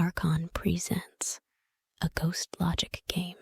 Archon presents a Ghost Logic game.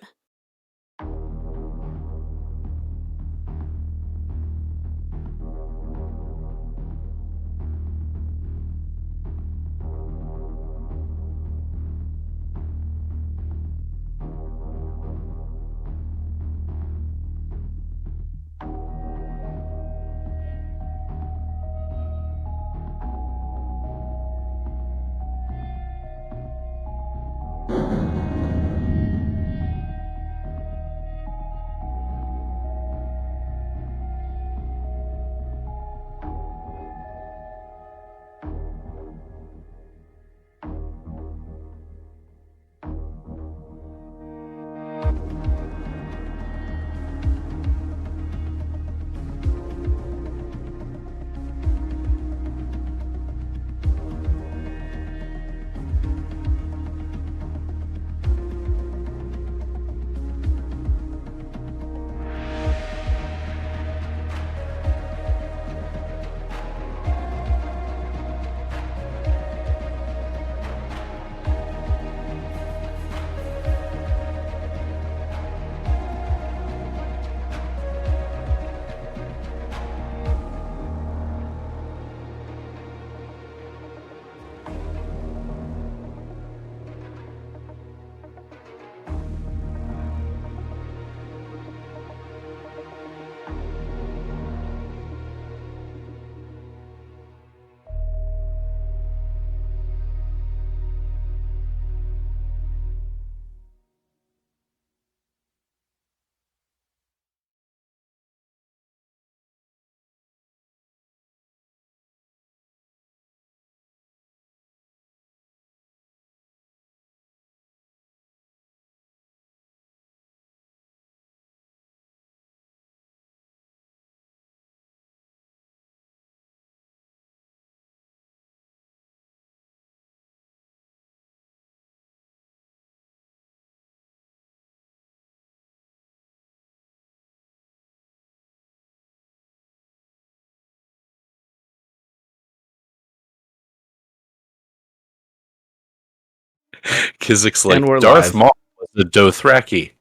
Kizik's like, And we're Darth live. Maul was a Dothraki.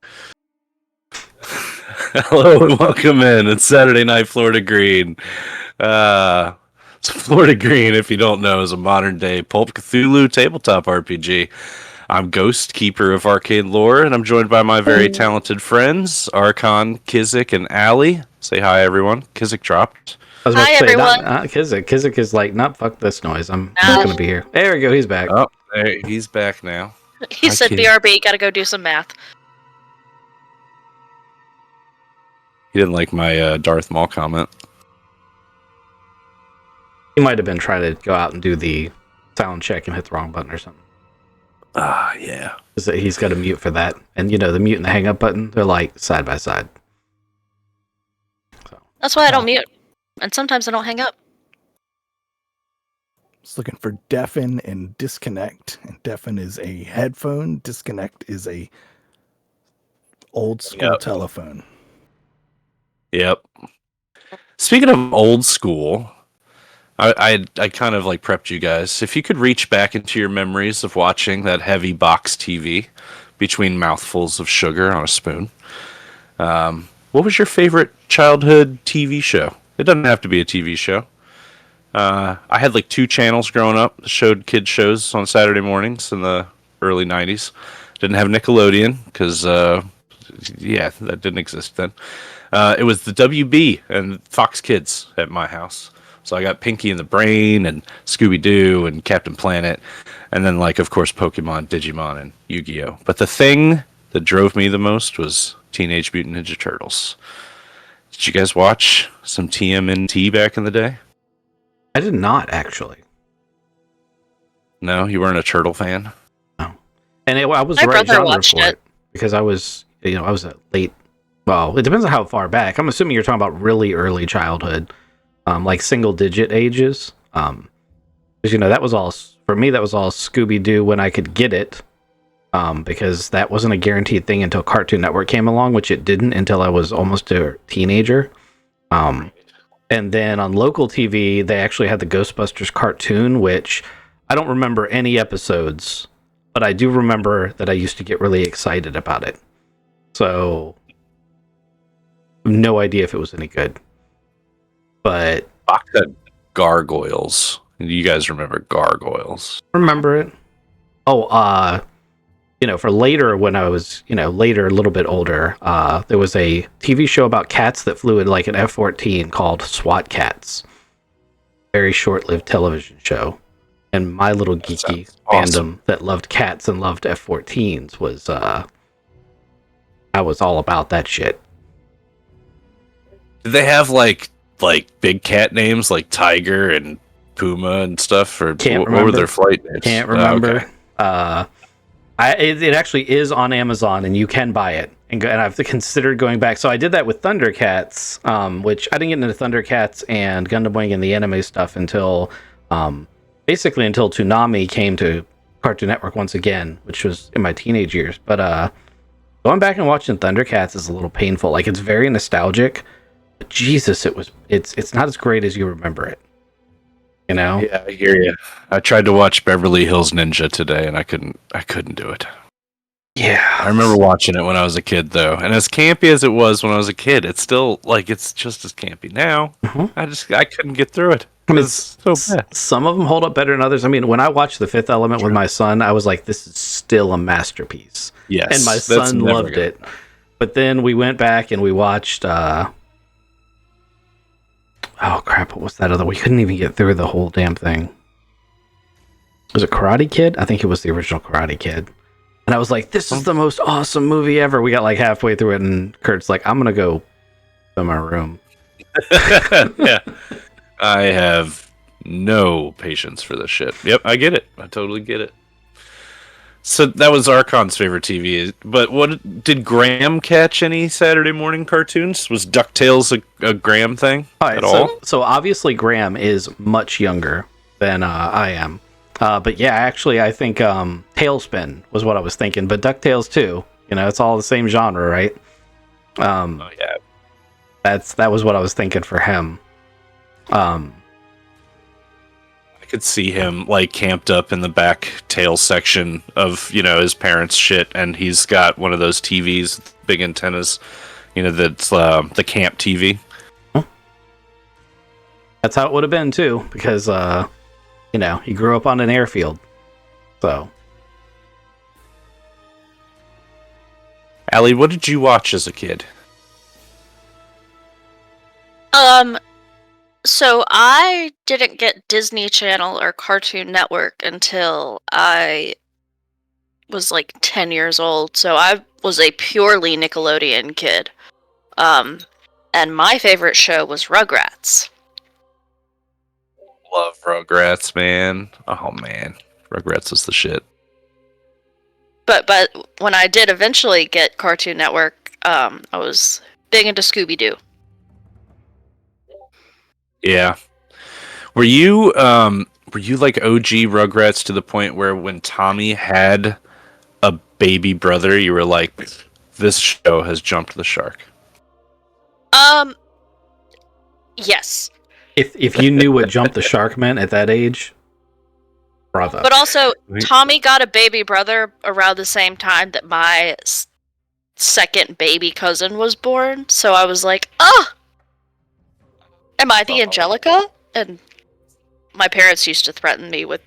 Hello and welcome in. It's Saturday Night Florida Green. It's Florida Green, if you don't know, is a modern-day Pulp Cthulhu tabletop RPG. I'm Ghost, keeper of arcade lore, and I'm joined by my very talented friends, Archon, Kizik, and Allie. Say hi, everyone. Kizik dropped. I was about Hi, to say, everyone. not Kizik. Kizik is like, not fuck this noise. I'm not going to be here. There we go. He's back. Oh, there, he's back now. He said, can't- BRB, gotta go do some math. He didn't like my Darth Maul comment. He might have been trying to go out and do the sound check and hit the wrong button or something. Ah, yeah. He's got a mute for that. And, you know, the mute and the hang up button, they're like side by side. So, That's why I don't mute. And sometimes I don't hang up. Just looking for deafen and disconnect. And deafen is a headphone. Disconnect is a old school telephone. Yep. Speaking of old school, I kind of like prepped you guys. If you could reach back into your memories of watching that heavy box TV between mouthfuls of sugar on a spoon, what was your favorite childhood TV show? It doesn't have to be a TV show. I had like 2 channels growing up that showed kids shows on Saturday mornings in the early 90s. Didn't have Nickelodeon because, yeah, that didn't exist then. It was the WB and Fox Kids at my house. So I got Pinky and the Brain and Scooby-Doo and Captain Planet. And then, like, of course, Pokemon, Digimon, and Yu-Gi-Oh! But the thing that drove me the most was Teenage Mutant Ninja Turtles. Did you guys watch some TMNT back in the day? I did not, actually. No? You weren't a turtle fan? No. And I was My the right brother genre watched for it. Because I was a late... Well, it depends on how far back. I'm assuming you're talking about really early childhood. Like single-digit ages. Because, that was all... For me, that was all Scooby-Doo when I could get it. Because that wasn't a guaranteed thing until Cartoon Network came along, which it didn't until I was almost a teenager. And then on local TV, they actually had the Ghostbusters cartoon, which I don't remember any episodes but I do remember that I used to get really excited about it. So, no idea if it was any good. But Fox had Gargoyles. You guys remember Gargoyles? remember it. Oh, for later when I was, later, a little bit older, there was a TV show about cats that flew in like an F-14 called SWAT Cats. Very short-lived television show. And my little geeky fandom that loved cats and loved F-14s was, I was all about that shit. Did they have like big cat names like Tiger and Puma and stuff? Or what were their flight names? Can't remember. Okay. It actually is on Amazon and you can buy it. And I've considered going back. So I did that with Thundercats, which I didn't get into Thundercats and Gundam Wing and the anime stuff until basically until Toonami came to Cartoon Network once again, which was in my teenage years. But going back and watching Thundercats is a little painful. Like, it's very nostalgic, but Jesus, it's not as great as you remember it. Yeah, I hear you. I tried to watch Beverly Hills Ninja today, and I couldn't do it. Yeah, I remember watching it when I was a kid, though, and as campy as it was when I was a kid, it's still it's just as campy now. Mm-hmm. I couldn't get through it. I mean, It's so bad. Some of them hold up better than others. I mean, when I watched The Fifth Element with my son, I was like, this is still a masterpiece. Yes, and my that's son never loved gonna- it. But then we went back and we watched oh crap, what was that other? We couldn't even get through the whole damn thing. Was it Karate Kid? I think it was the original Karate Kid. And I was like, this is the most awesome movie ever. We got like halfway through it and Kurt's like, I'm gonna go to my room. Yeah, I have no patience for this shit. Yep, I get it. I totally get it. So that was Archon's favorite TV. But what did Graham catch any Saturday morning cartoons? Was DuckTales a Graham thing at all? So obviously Graham is much younger than I am. But yeah, actually, I think Tailspin was what I was thinking. But DuckTales too. It's all the same genre, right? Oh yeah. That was what I was thinking for him. I could see him camped up in the back tail section of his parents' shit, and he's got one of those TVs with big antennas, that's the camp TV. That's how it would have been too, because he grew up on an airfield. So, Allie, what did you watch as a kid? So I didn't get Disney Channel or Cartoon Network until I was 10 years old. So I was a purely Nickelodeon kid. And my favorite show was Rugrats. Love Rugrats, man. Oh man, Rugrats was the shit. But when I did eventually get Cartoon Network, I was big into Scooby-Doo. Yeah. Were you like OG Rugrats to the point where when Tommy had a baby brother, you were like, this show has jumped the shark? Yes. if you knew what Jump the Shark meant at that age, bravo. But also, Tommy got a baby brother around the same time that my second baby cousin was born. So I was like, am I the Angelica? And my parents used to threaten me with,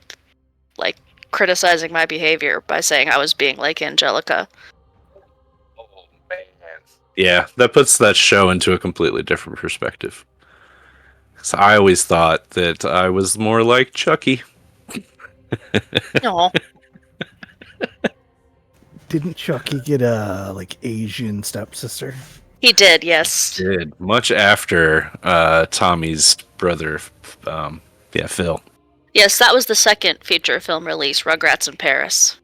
criticizing my behavior by saying I was being like Angelica. Oh, man. Yeah, that puts that show into a completely different perspective. So I always thought that I was more like Chucky. No. Didn't Chucky get a Asian stepsister? He did, yes. Did much after Tommy's brother, Phil. Yes, that was the second feature film release, Rugrats in Paris.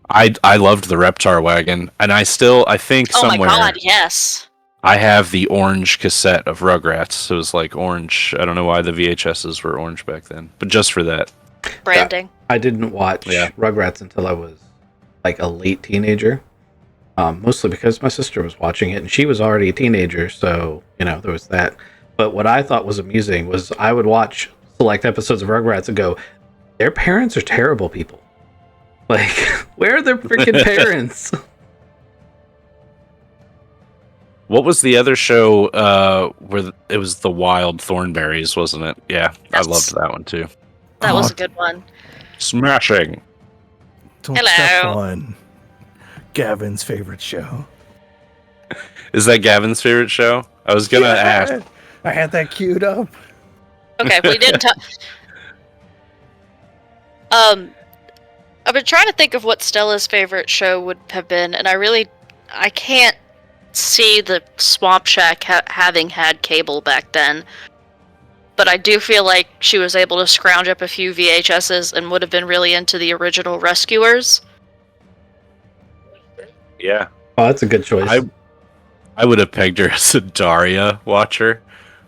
I loved the Reptar Wagon, and I think Oh somewhere my god, yes. I have the orange cassette of Rugrats. It was orange. I don't know why the VHSs were orange back then, but just for that. Branding. I didn't watch Rugrats until I was a late teenager. Mostly because my sister was watching it and she was already a teenager, so there was that. But what I thought was amusing was I would watch select episodes of Rugrats and go, Their parents are terrible people. Like, where are their freaking parents? What was the other show where it was the Wild Thornberries, wasn't it? Yeah, I Yes. loved that one too. That was a good one. Smashing. Don't Hello. step on Gavin's favorite show. Is that Gavin's favorite show? I was gonna ask. I had that queued up. Okay, we didn't talk. I've been trying to think of what Stella's favorite show would have been, and I can't see the Swamp Shack having had cable back then. But I do feel like she was able to scrounge up a few VHSs and would have been really into the original Rescuers. Yeah, Oh, that's a good choice. I would have pegged her as a Daria watcher.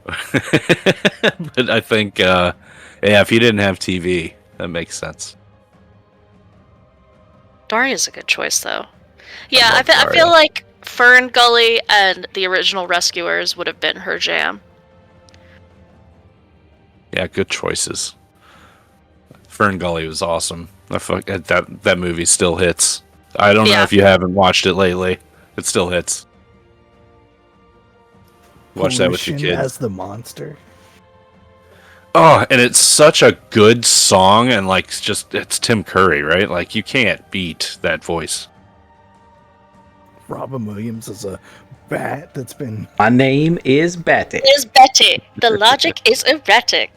But I think, yeah, if you didn't have TV, that makes sense. Daria's a good choice, though. Yeah, love I feel Daria. like Fern Gully and the original Rescuers would have been her jam. Yeah, good choices. Fern Gully was awesome. That movie still hits. I don't know Yeah. if you haven't watched it lately. It still hits. Watch that with your Pollution kid. as the monster. Oh, and it's such a good song, and like it's Tim Curry, right? Like you can't beat that voice. Robin Williams is a bat that's been. My name is Betty. Is Betty. The logic is erratic.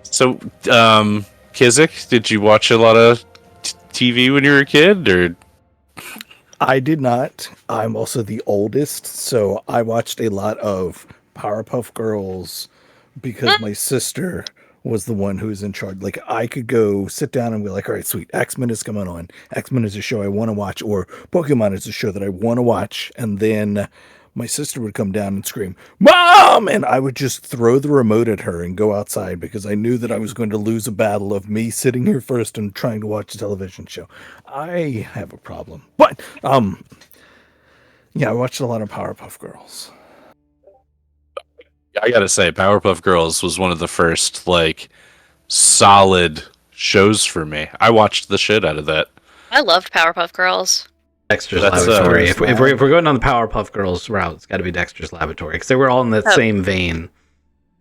So, Kizik, did you watch a lot of TV when you were a kid, or? I did not. I'm also the oldest, so I watched a lot of Powerpuff Girls because my sister was the one who was in charge. Like, I could go sit down and be like, all right, sweet, X-Men is coming on. X-Men is a show I want to watch, or Pokemon is a show that I want to watch. And then my sister would come down and scream, Mom! And I would just throw the remote at her and go outside because I knew that I was going to lose a battle of me sitting here first and trying to watch a television show. I have a problem. But, yeah, I watched a lot of Powerpuff Girls. I gotta say, Powerpuff Girls was one of the first like solid shows for me. I watched the shit out of that. I loved Powerpuff Girls. Dexter's That's, Laboratory. Dexter's If we're going on the Powerpuff Girls route, it's got to be Dexter's Laboratory because they were all in that Oh. same vein.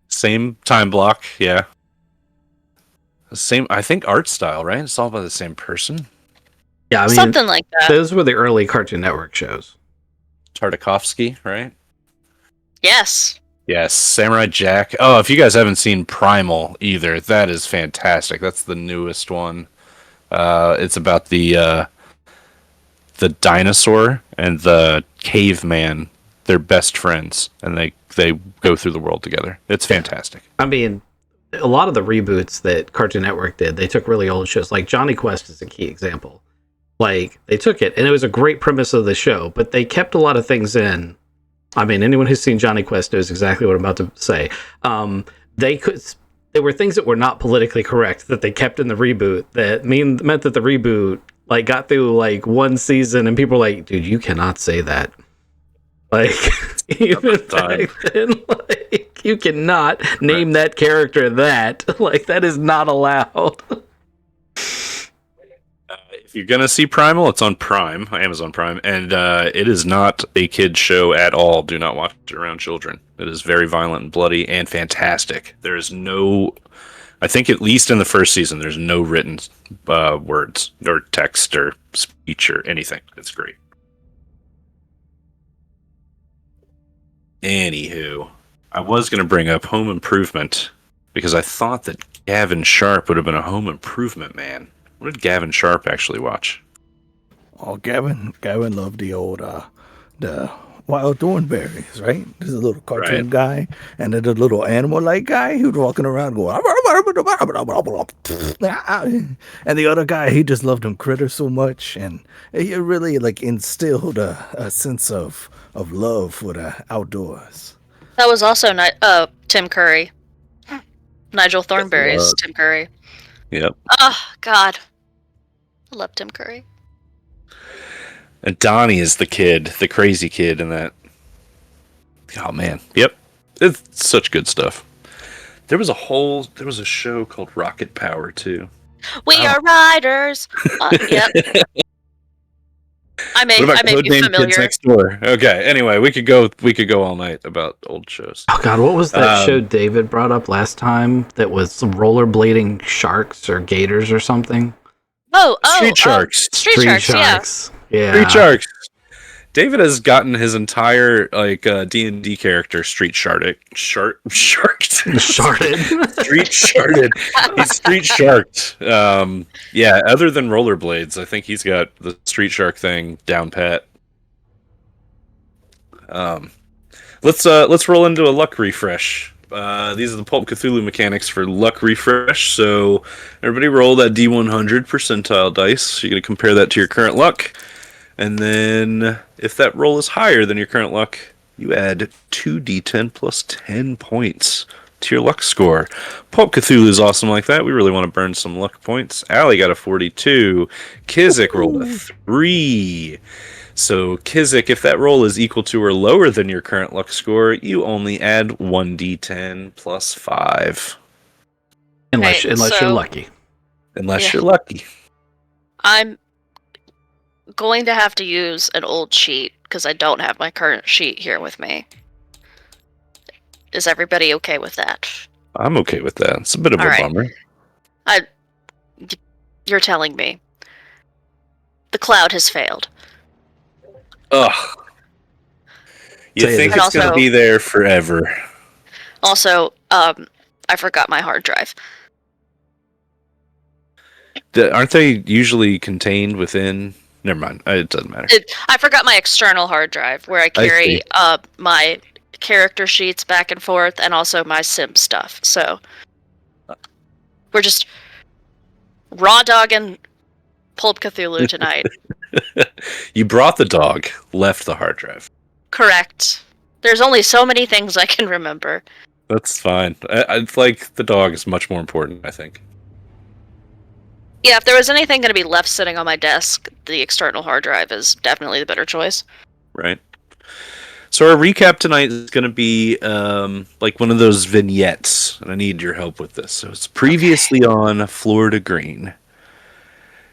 Same time block, yeah. Same, I think, art style, right? It's all by the same person. Yeah, I mean, Something like that. those were the early Cartoon Network shows. Tartakovsky, right? Yes. Yes, Samurai Jack. Oh, if you guys haven't seen Primal either, that is fantastic. That's the newest one. It's about the dinosaur and the caveman. They're best friends, and they go through the world together. It's fantastic. I mean, a lot of the reboots that Cartoon Network did, they took really old shows. Like Johnny Quest is a key example. Like, they took it, and it was a great premise of the show, but they kept a lot of things in. I mean, anyone who's seen Johnny Quest knows exactly what I'm about to say. There were things that were not politically correct that they kept in the reboot that meant that the reboot like got through like one season, and people were like, "Dude, you cannot say that." Like, even back then, like, you cannot name that character that. Like, that is not allowed. If you're gonna see Primal, it's on Prime, Amazon Prime, and it is not a kid's show at all. Do not watch it around children. It is very violent and bloody and fantastic. There is no, I think at least in the first season, there's no written words or text or speech or anything. It's great. Anywho, I was gonna bring up Home Improvement because I thought that Gavin Sharp would have been a Home Improvement man. What did Gavin Sharp actually watch? Oh, Gavin loved the old the Wild Thornberries, right? There's a little cartoon guy, and then the little animal-like guy who's walking around going, and the other guy, he just loved them critters so much, and he really like instilled a sense of love for the outdoors. That was also Tim Curry. Nigel Thornberry's Tim Curry. Yep. Oh, God. I love Tim Curry. And Donnie is the kid, the crazy kid in that. Oh, man. Yep. It's such good stuff. There was a show called Rocket Power too. We are riders. Yep. I may What about be Codename familiar. Kids Next Door? Okay. Anyway, we could go all night about old shows. Oh God, what was that show David brought up last time? That was some rollerblading sharks or gators or something. Street Sharks. Street Sharks. Yeah. Street Sharks. David has gotten his entire D&D character street sharked. Sharted. Street sharted. He's street sharked. Yeah, other than rollerblades, I think he's got the street shark thing down pat. Let's roll into a luck refresh. These are the Pulp Cthulhu mechanics for luck refresh. So everybody roll that D100 percentile dice. You're going to compare that to your current luck. And then if that roll is higher than your current luck, you add 2d10 plus 10 points to your luck score. Pulp Cthulhu is awesome like that. We really want to burn some luck points. Allie got a 42. Kizik rolled a 3. So Kizik, if that roll is equal to or lower than your current luck score, you only add 1d10 plus 5. Unless you're lucky. Unless you're lucky. I'm going to have to use an old sheet because I don't have my current sheet here with me. Is everybody okay with that? I'm okay with that. It's a bit of a bummer. You're telling me. The cloud has failed. Ugh. You think it's going to be there forever. Also, I forgot my hard drive. Aren't they usually contained within... Never mind. It doesn't matter. I forgot my external hard drive where I carry my character sheets back and forth and also my sim stuff. So we're just raw dogging Pulp Cthulhu tonight. You brought the dog, left the hard drive. Correct. There's only so many things I can remember. That's fine. It's like the dog is much more important, I think. Yeah, if there was anything going to be left sitting on my desk, the external hard drive is definitely the better choice. Right. So our recap tonight is going to be like one of those vignettes, and I need your help with this. So it's previously on Florida Green.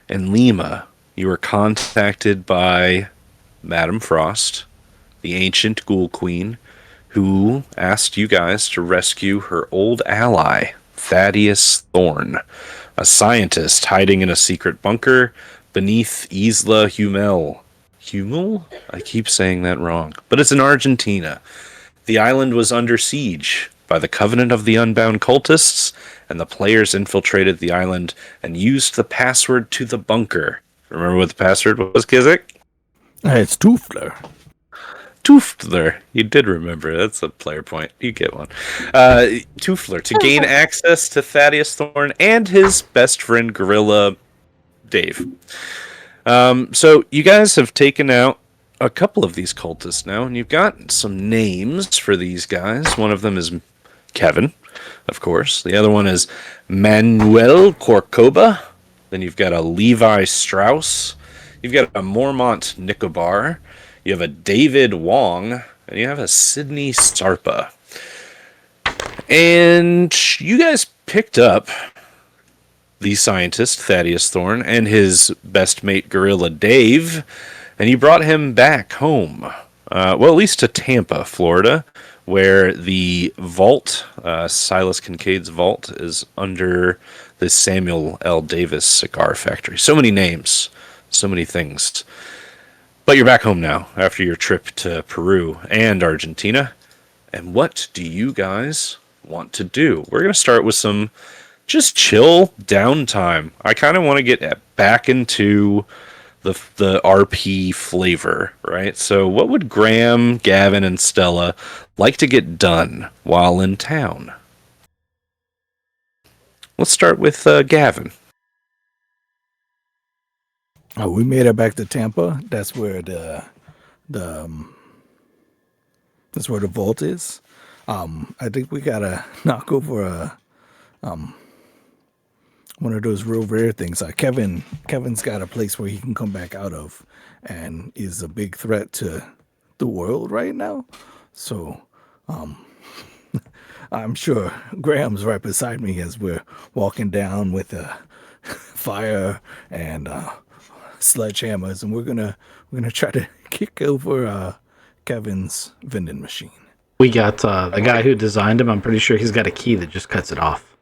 In Lima, you were contacted by Madame Frost, the ancient ghoul queen, who asked you guys to rescue her old ally, Thaddeus Thorne, a scientist hiding in a secret bunker beneath Isla Humel. Humel? I keep saying that wrong. But it's in Argentina. The island was under siege by the Covenant of the Unbound Cultists, and the players infiltrated the island and used the password to the bunker. Remember what the password was, Kizik? It's Toofler. Toofler. You did remember. That's a player point. You get one. Toofler, to gain access to Thaddeus Thorne and his best friend Gorilla Dave. So you guys have taken out a couple of these cultists now, and you've got some names for these guys. One of them is Kevin, of course. The other one is Manuel Corcoba. Then you've got a Levi Strauss. You've got a Mormont Nicobar. You have a David Wong, and you have a Sydney Sarpa. And you guys picked up the scientist, Thaddeus Thorne, and his best mate, Gorilla Dave, and you brought him back home. Well, at least to Tampa, Florida, where the vault, Silas Kincaid's vault, is under the Samuel L. Davis cigar factory. So many names, so many things. But you're back home now after your trip to Peru and Argentina. And what do you guys want to do? We're going to start with some just chill downtime. I kind of want to get back into the RP flavor, right? So what would Graham, Gavin, and Stella like to get done while in town? Let's start with Gavin. Oh, we made it back to Tampa. That's where that's where the vault is. I think we gotta knock over one of those real rare things. Kevin's got a place where he can come back out of, and is a big threat to the world right now. So, I'm sure Graham's right beside me as we're walking down with a fire and sledgehammers, and we're gonna try to kick over Kevin's vending machine. We got the guy who designed him. I'm pretty sure he's got a key that just cuts it off.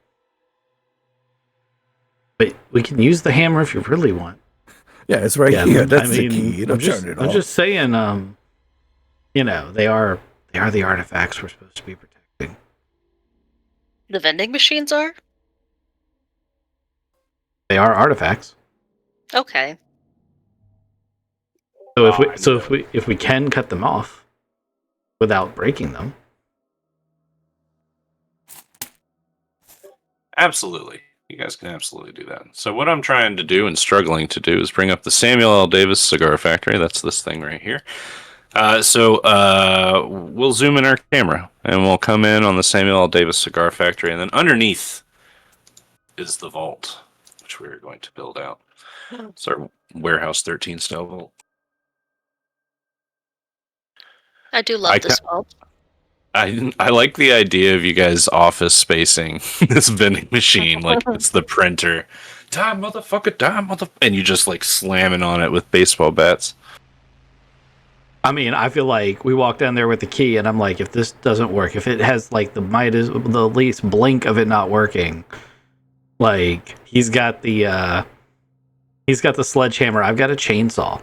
But we can use the hammer if you really want. Yeah, it's right here. That's the key. It'll turn it off. I'm just saying, they are the artifacts we're supposed to be protecting. The vending machines are? They are artifacts. Okay. So if we can cut them off without breaking them. Absolutely. You guys can absolutely do that. So what I'm trying to do and struggling to do is bring up the Samuel L. Davis Cigar Factory. That's this thing right here. So we'll zoom in our camera and we'll come in on the Samuel L. Davis Cigar Factory, and then underneath is the vault, which we're going to build out. It's our Warehouse 13 style vault. I do love this vault. I like the idea of you guys office spacing this vending machine like it's the printer. Die, motherfucker, die, motherfucker. And you just like slamming on it with baseball bats. I mean, I feel like we walk down there with the key, and I'm like, if this doesn't work, if it has like the least blink of it not working, like he's got the sledgehammer. I've got a chainsaw.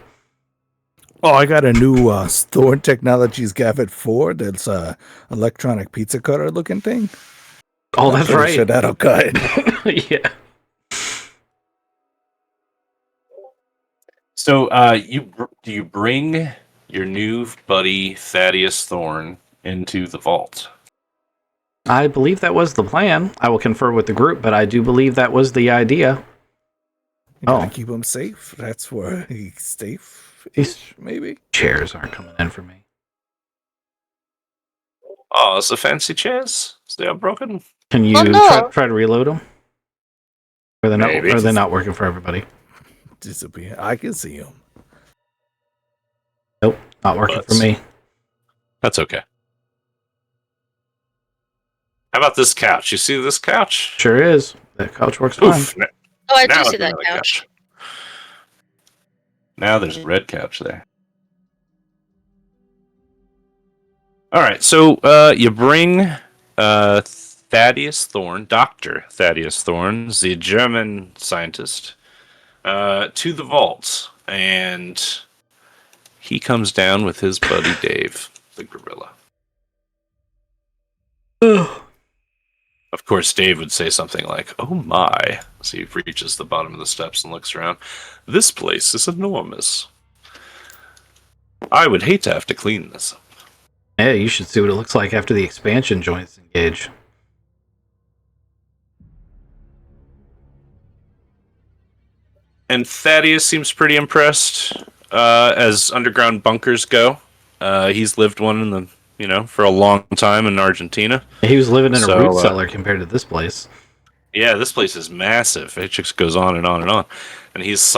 Oh, I got a new Thorn Technologies Gavet 4. That's a electronic pizza cutter looking thing. Oh, that's right. Sure that'll cut. Yeah. So, do you bring your new buddy Thaddeus Thorne into the vault? I believe that was the plan. I will confer with the group, but I do believe that was the idea. You gotta keep him safe. That's where he's safe. These maybe chairs aren't coming in for me. Oh, it's the fancy chairs. They are broken. Can you try to reload them? Or they're not working for everybody? Disappear. I can see him. Nope, not working for me. That's okay. How about this couch? You see this couch? Sure is. That couch works fine. Oh, I do see that couch. Now there's a red couch there. All right, so you bring Thaddeus Thorne, Dr. Thaddeus Thorne, the German scientist, to the vault, and he comes down with his buddy Dave, the gorilla. Of course, Dave would say something like, "Oh my," as he reaches the bottom of the steps and looks around. "This place is enormous. I would hate to have to clean this up." Yeah, you should see what it looks like after the expansion joints engage. And Thaddeus seems pretty impressed as underground bunkers go. He's lived one in the for a long time in Argentina. He was living in a root cellar compared to this place. Yeah, this place is massive. It just goes on and on and on. And he's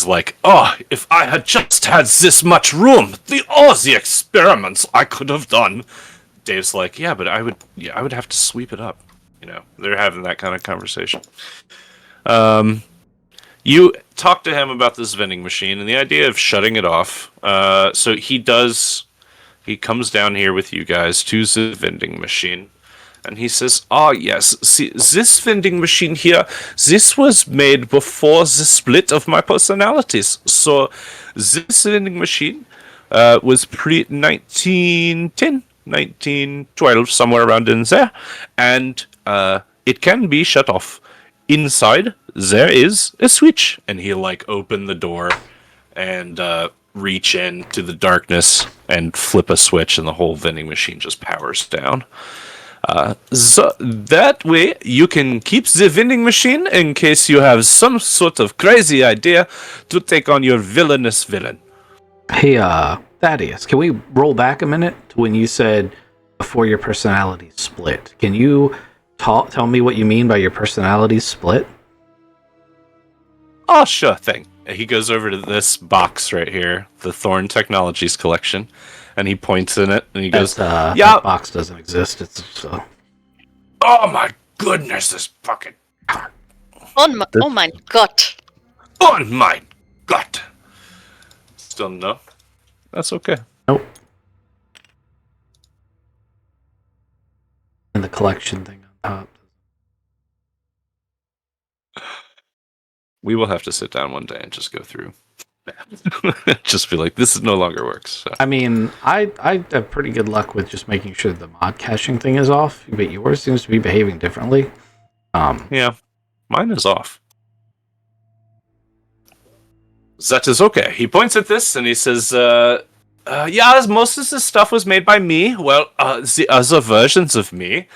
like, "Oh, if I had just had this much room, all the experiments I could have done." Dave's like, "Yeah, but I would have to sweep it up." They're having that kind of conversation. You talk to him about this vending machine and the idea of shutting it off. So he comes down here with you guys to the vending machine. And he says, yes, see, this vending machine here, this was made before the split of my personalities. So this vending machine was pre-1910, 1912, somewhere around in there. And it can be shut off. Inside, there is a switch." And he'll open the door and reach into the darkness and flip a switch, and the whole vending machine just powers down. So that way you can keep the vending machine in case you have some sort of crazy idea to take on your villainous villain. Hey, Thaddeus, can we roll back a minute to when you said before your personalities split? Can you tell me what you mean by your personalities split? Oh, sure thing. He goes over to this box right here, the Thorn Technologies collection, and he points in it, and he goes, That "Yeah, box doesn't exist. It's Oh my goodness, this fucking... Oh my god. Oh my god. Still no? That's okay. Nope. And the collection thing on top. We will have to sit down one day and just go through. Just be like, this no longer works. So. I mean, I have pretty good luck with just making sure the mod caching thing is off, but yours seems to be behaving differently. Yeah, mine is off. That is okay. He points at this and he says, yeah, most of this stuff was made by me. Well, the other versions of me.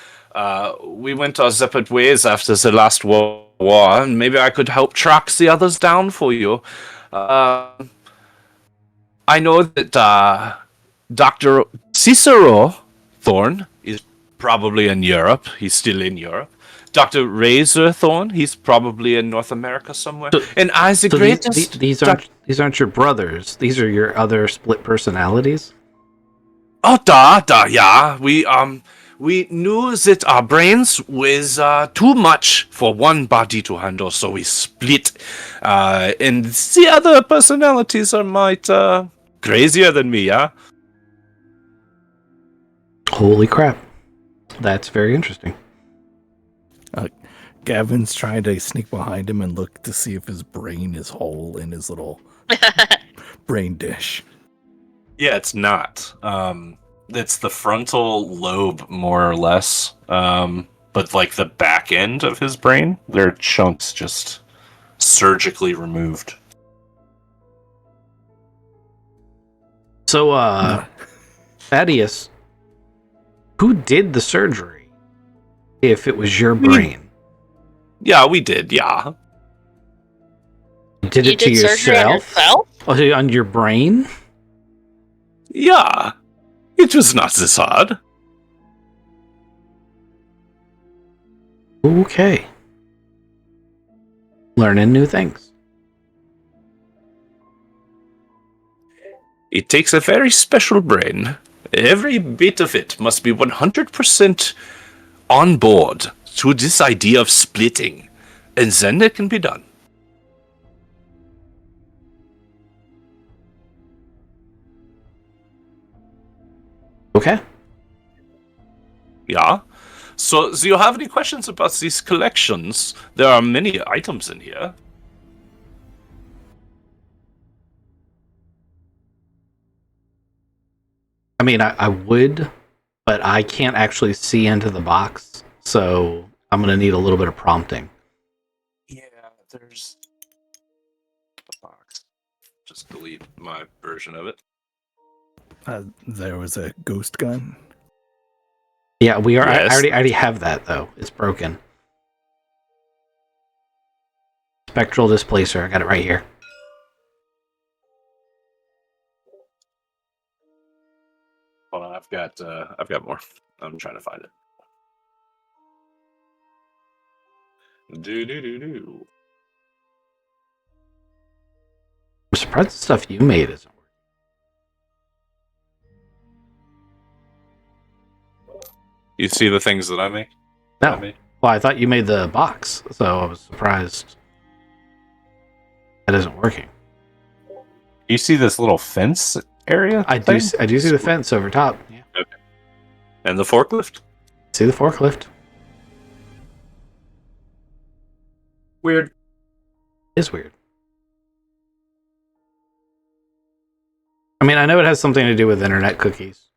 We went our separate ways after the last war, and maybe I could help track the others down for you. I know that Dr. Cicero Thorne is probably in Europe. He's still in Europe. Dr. Razor Thorne, he's probably in North America somewhere. And Isaac So Greatest... these aren't your brothers. These are your other split personalities. Oh, yeah. We knew that our brains was too much for one body to handle, so we split. And the other personalities are might crazier than me, yeah? Holy crap. That's very interesting. Gavin's trying to sneak behind him and look to see if his brain is whole in his little brain dish. Yeah, it's not. It's the frontal lobe, more or less. But like the back end of his brain, there are chunks just surgically removed. So, Thaddeus, who did the surgery? If it was your brain. Yeah, we did, yeah. You did You it to did surgery on yourself? yourself? Oh, on your brain? Yeah. It was not this hard. Okay. Learning new things. It takes a very special brain. Every bit of it must be 100% on board to this idea of splitting, and then it can be done. Okay. Yeah? So, do you have any questions about these collections? There are many items in here. I mean, I would, but I can't actually see into the box, so I'm going to need a little bit of prompting. Yeah, there's a box. Just delete my version of it. There was a ghost gun. Yeah, we are. Yes. I already have that though. It's broken. Spectral displacer. I got it right here. Hold on, I've got more. I'm trying to find it. Do. I'm surprised the stuff you made isn't working. You see the things that I make? No. Well, I thought you made the box, so I was surprised that isn't working. You see this little fence area? I do see the fence over top. Yeah. Okay. And the forklift? See the forklift. Weird. It's weird. I mean, I know it has something to do with internet cookies.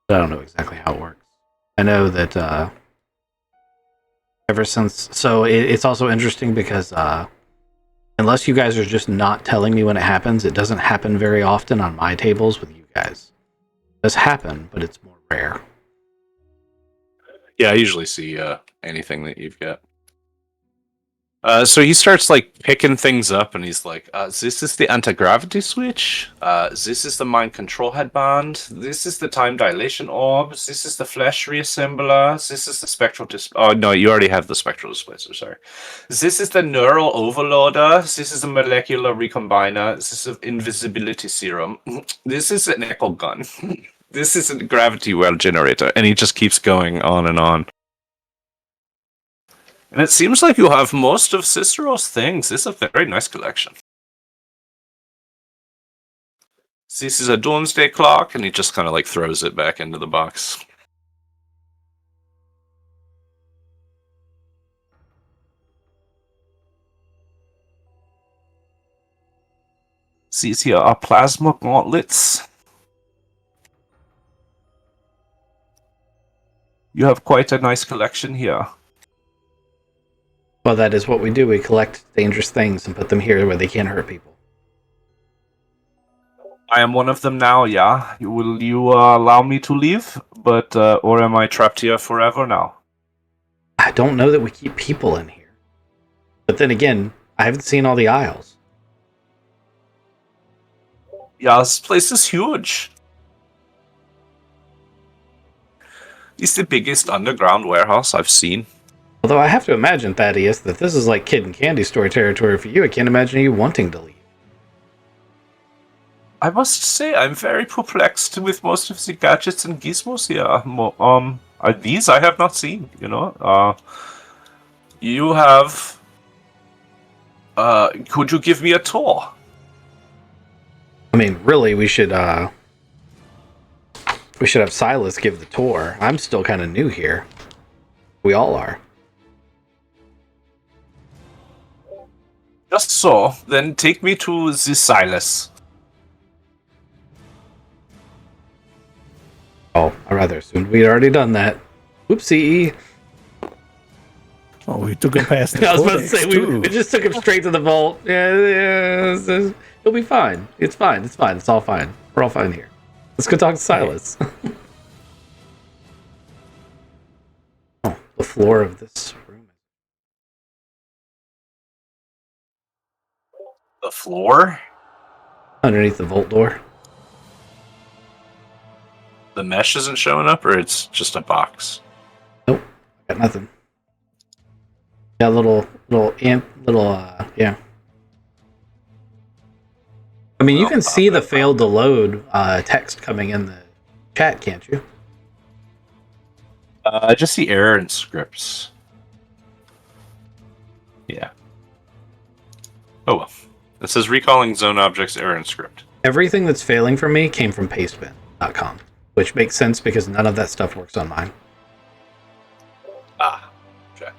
But I don't know exactly how it works. I know that ever since... So it's also interesting because unless you guys are just not telling me when it happens, it doesn't happen very often on my tables with you guys. It does happen, but it's more rare. Yeah, I usually see anything that you've got. So he starts like picking things up, and he's like, "This is the anti-gravity switch. This is the mind control headband. This is the time dilation orb. This is the flash reassembler. This is the spectral Oh no, you already have the spectral displacer. Sorry. This is the neural overloader. This is the molecular recombiner. This is the invisibility serum. This is an echo gun. this isn't a gravity well generator. And he just keeps going on and on. And it seems like you have most of Cicero's things. This is a very nice collection. This is a doomsday clock, and he just kind of like throws it back into the box. These here are plasma gauntlets. You have quite a nice collection here. Well, that is what we do. We collect dangerous things and put them here where they can't hurt people. I am one of them now, yeah. Will you allow me to leave? But or am I trapped here forever now? I don't know that we keep people in here. But then again, I haven't seen all the aisles. Yeah, this place is huge. It's the biggest underground warehouse I've seen. Although I have to imagine, Thaddeus, that this is like kid and candy store territory for you. I can't imagine you wanting to leave. I must say, I'm very perplexed with most of the gadgets and gizmos here. These I have not seen, you know. You have... could you give me a tour? I mean, really, we should have Silas give the tour. I'm still kind of new here. We all are. Just so, then take me to the Silas. Oh, I rather assumed we'd already done that. Whoopsie. Oh, we took him past the I was about to codex, say, too. we just took him straight to the vault. Yeah, he'll be fine. It's fine. It's fine. It's all fine. We're all fine here. Let's go talk to Silas. Oh, the floor of this room. The floor? Underneath the vault door. The mesh isn't showing up, or it's just a box? Nope. Got nothing. Yeah, yeah. I mean, you can see the failed to load text coming in the chat, can't you? I just see error in scripts. Yeah. Oh well. It says recalling zone objects error in script. Everything that's failing for me came from pastebin.com, which makes sense because none of that stuff works on mine. Ah, okay.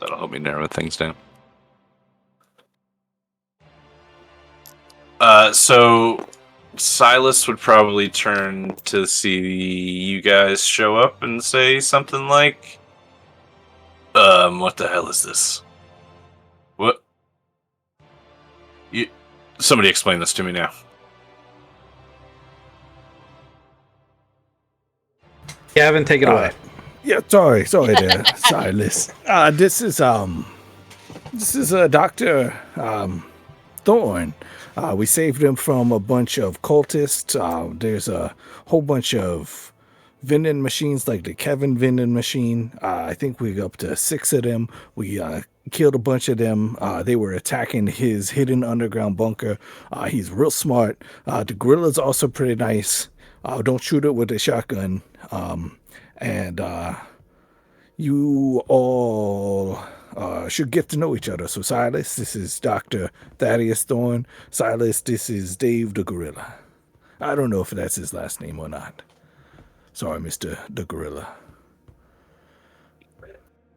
That'll help me narrow things down. So Silas would probably turn to see you guys show up and say something like, what the hell is this? What? Somebody explain this to me now. Gavin, take it away. Yeah, sorry there, Silas. This is Dr. Thorn. We saved him from a bunch of cultists. There's a whole bunch of vending machines, like the Kevin vending machine. I think we're up to 6 of them. We killed a bunch of them. They were attacking his hidden underground bunker. He's real smart. The gorilla's also pretty nice. Don't shoot it with a shotgun. And you all should get to know each other. So Silas, this is Dr. Thaddeus Thorne. Silas, this is Dave the Gorilla. I don't know if that's his last name or not. Sorry, Mr. the Gorilla.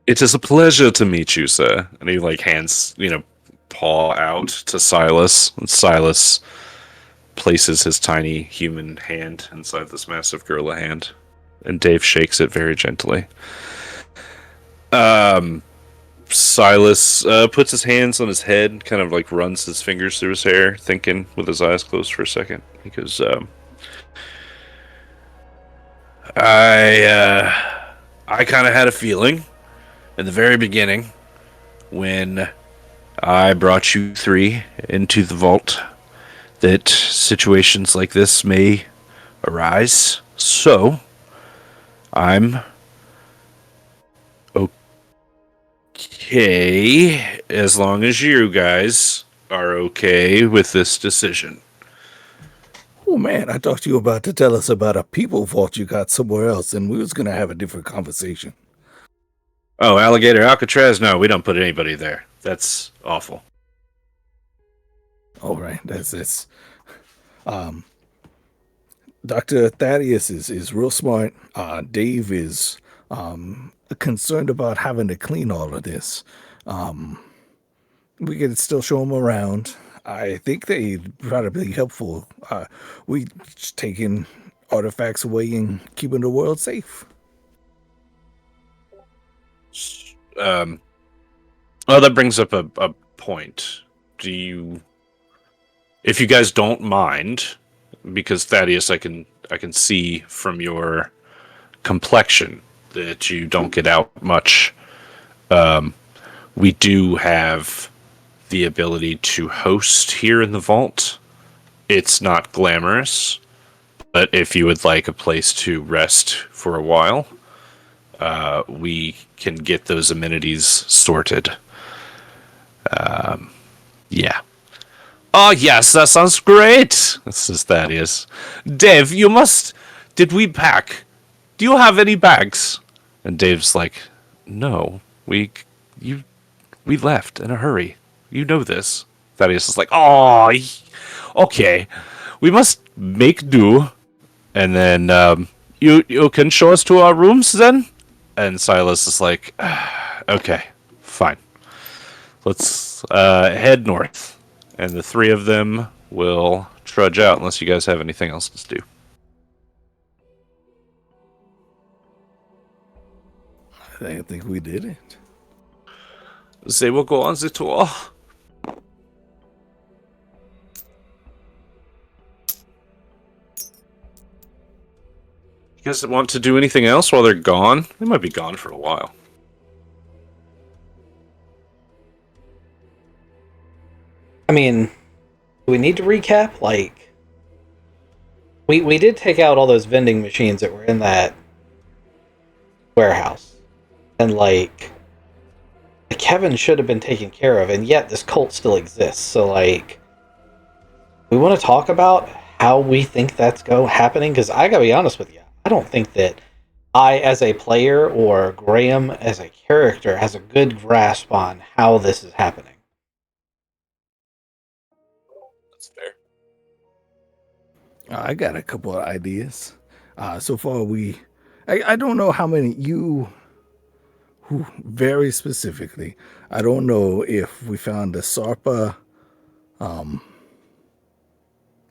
It is a pleasure to meet you, sir. And he hands, paw out to Silas. And Silas places his tiny human hand inside this massive gorilla hand. And Dave shakes it very gently. Silas puts his hands on his head, kind of runs his fingers through his hair, thinking with his eyes closed for a second. Because I kind of had a feeling in the very beginning when I brought you 3 into the vault that situations like this may arise. So I'm okay as long as you guys are okay with this decision. Oh man, I thought you were about to tell us about a people vault you got somewhere else, and we was gonna have a different conversation. Oh, Alligator Alcatraz? No, we don't put anybody there. That's awful. All right, that's it. Um, Dr. Thaddeus is real smart. Dave is concerned about having to clean all of this. We can still show him around. I think they'd probably be helpful. We just taking artifacts away and keeping the world safe. Well, that brings up a point. Do you, if you guys don't mind, because Thaddeus, I can see from your complexion that you don't get out much. We do have the ability to host here in the vault. It's not glamorous, but if you would like a place to rest for a while, we can get those amenities sorted. Yeah. Oh, yes, that sounds great. This is Thaddeus. Dave, you must... Did we pack? Do you have any bags? And Dave's like, no, we left in a hurry. You know this. Thaddeus is like, oh, okay. We must make do. And then you can show us to our rooms then? And Silas is like, okay, fine. Let's head north. And the three of them will trudge out unless you guys have anything else to do. I think we did it. They will go on the tour. You guys want to do anything else while they're gone? They might be gone for a while. I mean, do we need to recap? Like, we did take out all those vending machines that were in that warehouse. And, like, Kevin should have been taken care of, and yet this cult still exists. So, like, we want to talk about how we think that's happening? Because I gotta be honest with you, I don't think that I, as a player, or Graham, as a character, has a good grasp on how this is happening. That's fair. I got a couple of ideas. So far, I don't know how many very specifically. I don't know if we found the SARPA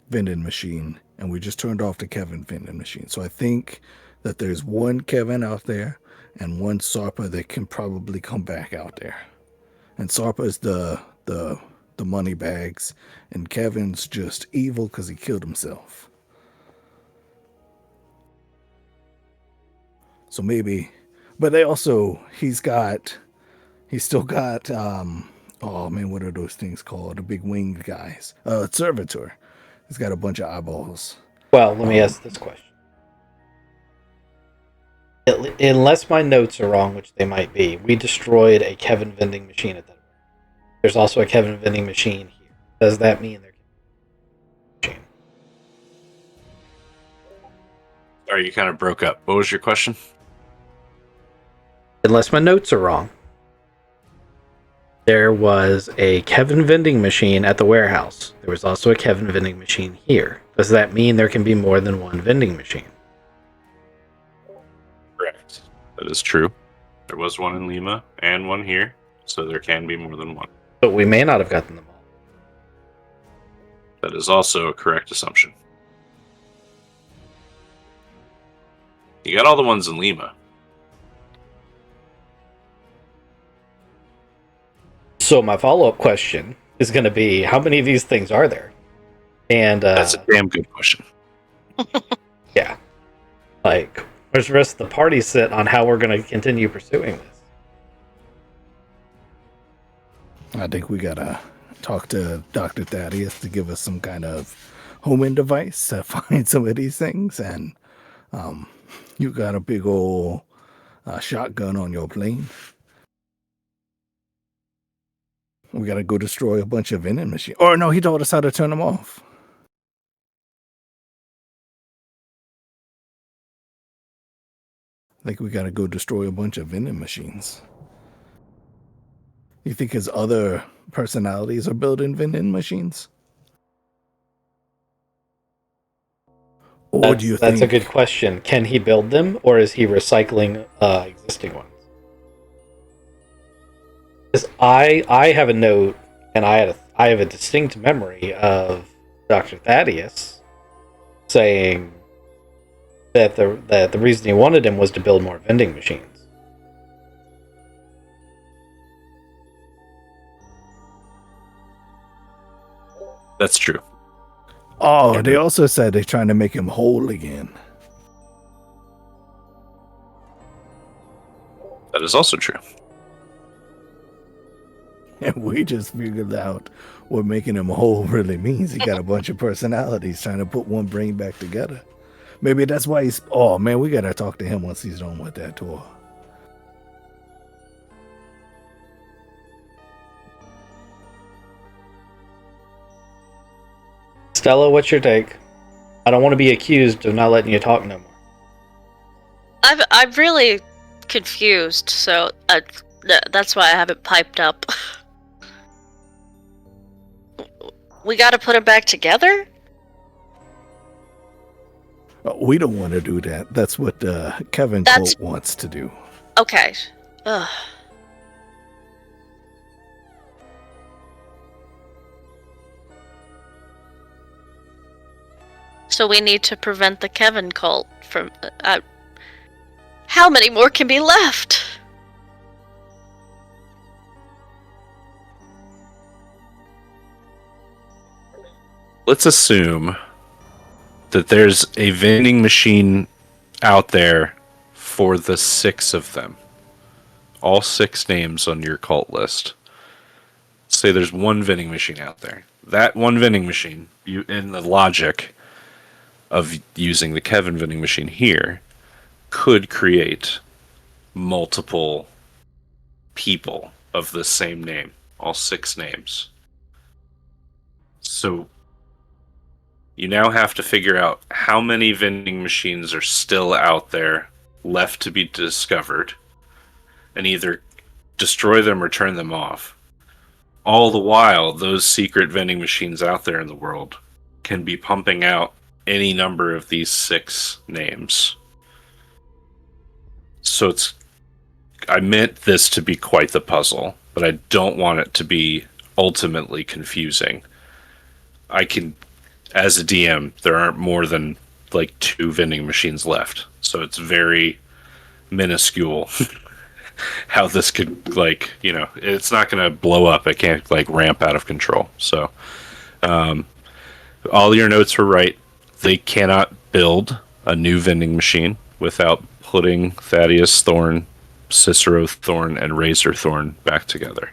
vending machine and we just turned off the Kevin vending machine. So I think that there's one Kevin out there and one SARPA that can probably come back out there. And SARPA is the money bags, and Kevin's just evil because he killed himself. So maybe, but he's still got, oh man, what are those things called? The big winged guys. Servitor. He's got a bunch of eyeballs. Well, let me ask this question. Unless my notes are wrong, which they might be, we destroyed a Kevin vending machine at that. There's also a Kevin vending machine here. Does that mean there can be a machine? Sorry, you kind of broke up. What was your question? Unless my notes are wrong, there was a Kevin vending machine at the warehouse. There was also a Kevin vending machine here. Does that mean there can be more than one vending machine? Correct. That is true. There was one in Lima and one here, so there can be more than one. But we may not have gotten them all. That is also a correct assumption. You got all the ones in Lima. So my follow-up question is going to be, how many of these things are there? And That's a damn good question. yeah. Like, where's the rest of the party sit on how we're going to continue pursuing this? I think we gotta talk to Dr. Thaddeus to give us some kind of homing device to find some of these things. And you got a big old shotgun on your plane. We gotta go destroy a bunch of vending machines. Or no, he told us how to turn them off. I think we gotta go destroy a bunch of vending machines. You think his other personalities are building vending machines? Or do you That's think... a good question. Can he build them, or is he recycling existing ones? 'Cause I have a note, and I have a distinct memory of Dr. Thaddeus saying that the reason he wanted him was to build more vending machines. That's true. Oh, they also said they're trying to make him whole again. That is also true. And we just figured out what making him whole really means. He got a bunch of personalities trying to put one brain back together. Maybe that's why he's... Oh, man, we got to talk to him once he's done with that tour. Stella, what's your take? I don't want to be accused of not letting you talk no more. I'm really confused, so that's why I haven't piped up. We gotta put it back together? We don't want to do that. That's what Kevin Colt wants to do. Okay. Ugh. So we need to prevent the Kevin cult from... how many more can be left? Let's assume that there's a vending machine out there for the 6 of them. All 6 names on your cult list. Say there's one vending machine out there. That one vending machine, in the logic of using the Kevin vending machine here, could create multiple people of the same name. All 6 names. So you now have to figure out how many vending machines are still out there left to be discovered and either destroy them or turn them off. All the while, those secret vending machines out there in the world can be pumping out any number of these 6 names. So I meant this to be quite the puzzle, but I don't want it to be ultimately confusing. As a DM, there aren't more than like 2 vending machines left. So it's very minuscule how this could, it's not going to blow up. It can't ramp out of control. So all your notes were right. They cannot build a new vending machine without putting Thaddeus Thorn, Cicero Thorn, and Razor Thorn back together.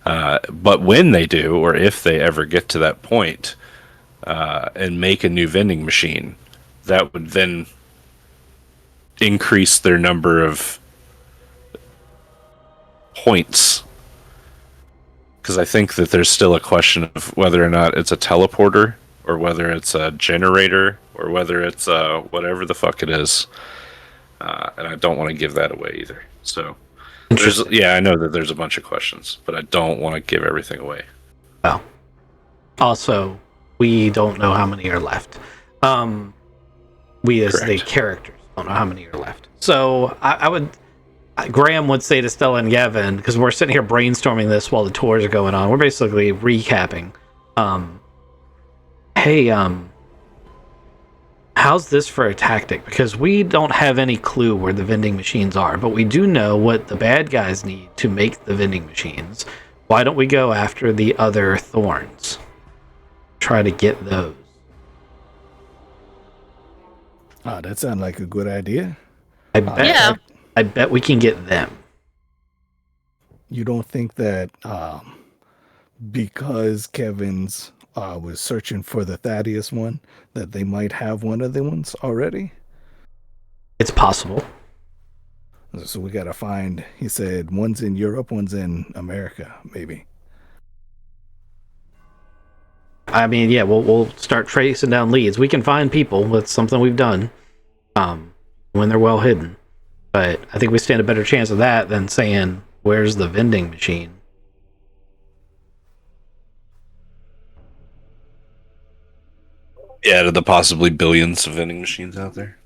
But when they do, or if they ever get to that point, and make a new vending machine, that would then increase their number of points. Because I think that there's still a question of whether or not it's a teleporter, or whether it's a generator, or whether it's whatever the fuck it is. And I don't want to give that away either. So, I know that there's a bunch of questions, but I don't want to give everything away. Well, also, we don't know how many are left. We as Correct. the characters don't know how many are left. So Graham would say to Stella and Gavin, because we're sitting here brainstorming this while the tours are going on, we're basically recapping. Hey, how's this for a tactic? Because we don't have any clue where the vending machines are, but we do know what the bad guys need to make the vending machines. Why don't we go after the other thorns? Try to get those. That sounds like a good idea. I bet we can get them. You don't think that because Kevin's was searching for the Thaddeus one, that they might have one of the ones already? It's possible. So we got to find, he said, one's in Europe, one's in America, maybe. I mean, yeah, we'll start tracing down leads. We can find people. That's something we've done when they're well hidden. But I think we stand a better chance of that than saying, where's the vending machine? Yeah, to the possibly billions of vending machines out there.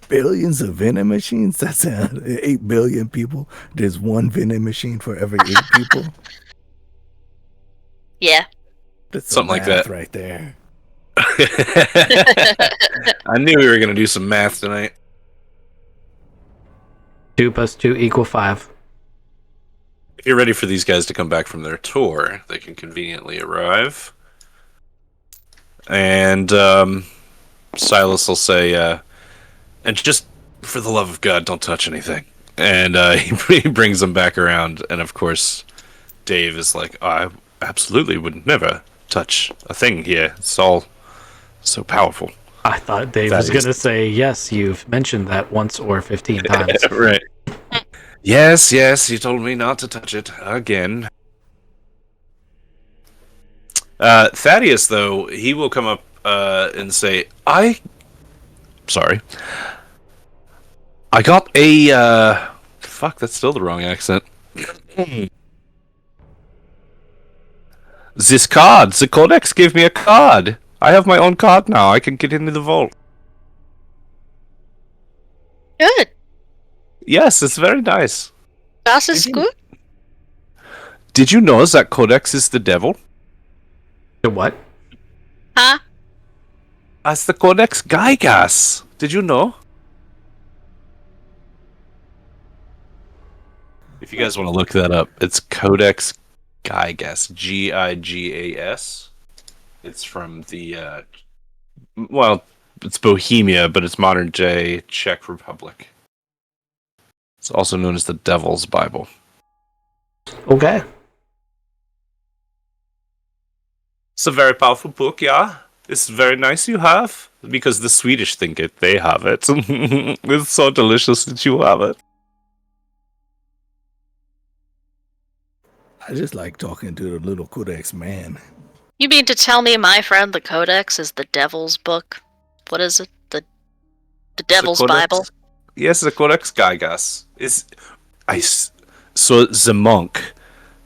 Billions of vending machines? That's 8 billion people. There's one vending machine for every 8 people. Yeah. That's Something like math that. right there. I knew we were going to do some math tonight. 2 + 2 = 5. If you're ready for these guys to come back from their tour, they can conveniently arrive. And Silas will say, and just for the love of God, don't touch anything. And he brings them back around. And of course, Dave is like, I absolutely would never touch a thing here. It's all so powerful. I thought Dave was going to say, yes, you've mentioned that once or 15 times. Right. Yes, he told me not to touch it again. Thaddeus, though, he will come up and say, I got a, fuck, that's still the wrong accent. This card, the Codex gave me a card. I have my own card now. I can get into the vault. Good. Yes, it's very nice. Das ist gut. Did you know that Codex is the devil? The what? Huh? That's the Codex Gygas. Did you know? If you guys want to look that up, it's Codex Gygas. Gigas. It's from the, well, it's Bohemia, but it's modern day Czech Republic. It's also known as the Devil's Bible. Okay. It's a very powerful book, yeah. It's very nice you have, because the Swedish think it, they have it. It's so delicious that you have it. I just like talking to the little Codex man. You mean to tell me my friend the Codex is the Devil's book? What is it? The Devil's Bible? Yes, the Codex Gygas. So the monk,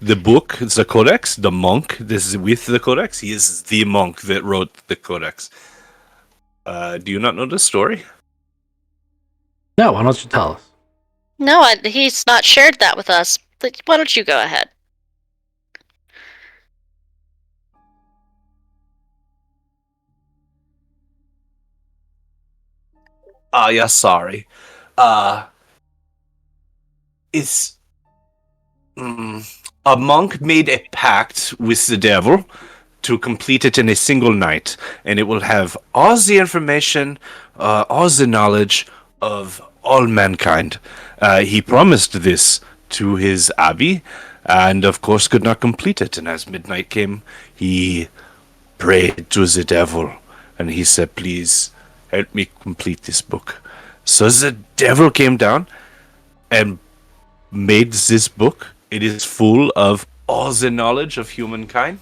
the book, the Codex, the monk, this is with the Codex, he is the monk that wrote the Codex. Do you not know the story? No, why don't you tell us? No, he's not shared that with us. But why don't you go ahead? Yeah, sorry. It's a monk made a pact with the devil to complete it in a single night, and it will have all the information, all the knowledge of all mankind. He promised this to his abbey, and of course could not complete it. And as midnight came, he prayed to the devil, and he said, please help me complete this book. So the devil came down and made this book. It is full of all the knowledge of humankind.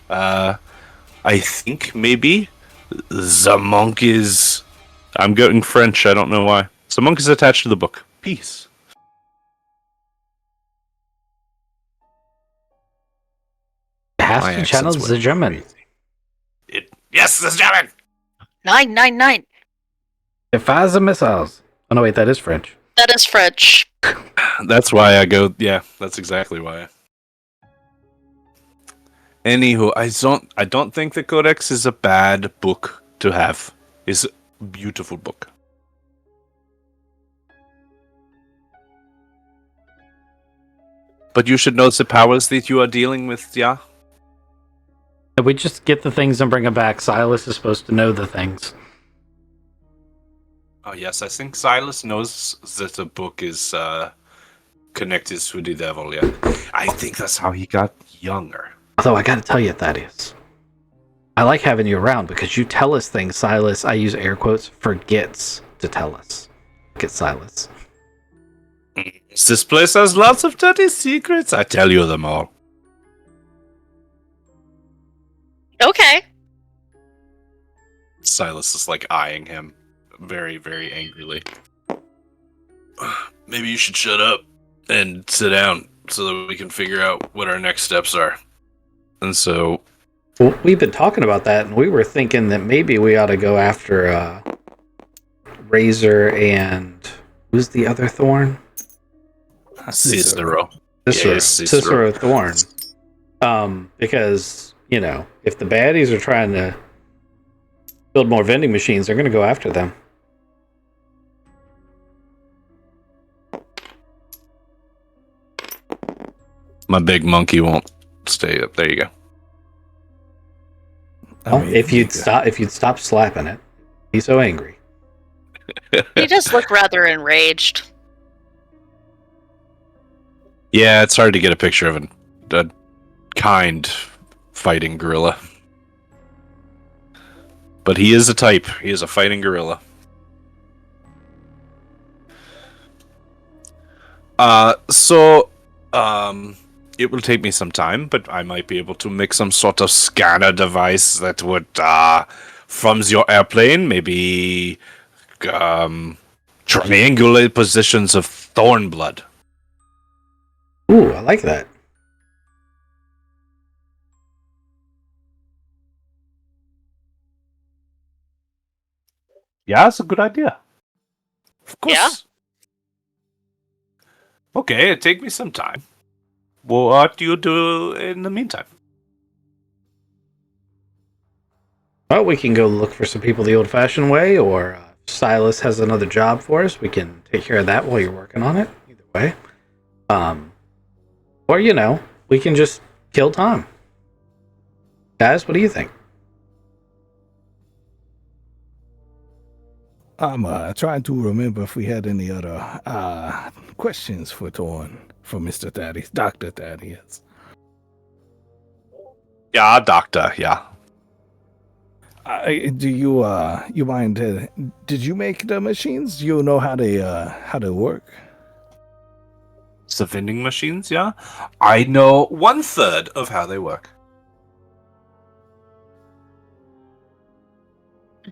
I think maybe the monk is... I'm getting French, I don't know why. So monk is attached to the book. Peace. It has My to accent's channel way the German. Yes, the German! 999. If I the missiles. Oh no, wait, that is French. That is French. That's why I go... Yeah, that's exactly why. Anywho, I don't think the Codex is a bad book to have. It's a beautiful book. But you should know the powers that you are dealing with, yeah? If we just get the things and bring them back, Silas is supposed to know the things. Oh yes, I think Silas knows that the book is connected to the devil, yeah. I think that's how he got younger. Although I gotta tell you, Thaddeus, I like having you around because you tell us things Silas, I use air quotes, forgets to tell us. Look at Silas. This place has lots of dirty secrets. I tell you them all. Okay. Silas is like eyeing him very, very angrily. Maybe you should shut up and sit down so that we can figure out what our next steps are. And so, Well, we've been talking about that, and we were thinking that maybe we ought to go after Razor and who's the other Thorn? Cicero. Cicero. Yeah, Cicero Thorn. Because, you know, if the baddies are trying to build more vending machines, they're going to go after them. My big monkey won't stay up. There you go. Well, if you'd stop slapping it, he's so angry. He does look rather enraged. Yeah, it's hard to get a picture of a kind fighting gorilla. But he is a type. He is a fighting gorilla. It will take me some time, but I might be able to make some sort of scanner device that would, from your airplane, maybe triangulate positions of thorn blood. Ooh, I like that. Yeah, it's a good idea. Of course. Yeah. Okay, it take me some time. Well, what do you do in the meantime? Well, we can go look for some people the old-fashioned way, or Silas has another job for us. We can take care of that while you're working on it. Either way. Or, you know, we can just kill time. Guys, what do you think? I'm trying to remember if we had any other questions for Thorn from Mr. Thaddeus, Dr. Thaddeus. Yeah, doctor, yeah. Do you mind? Did you make the machines? Do you know how they work? The vending machines, yeah? I know 1/3 of how they work.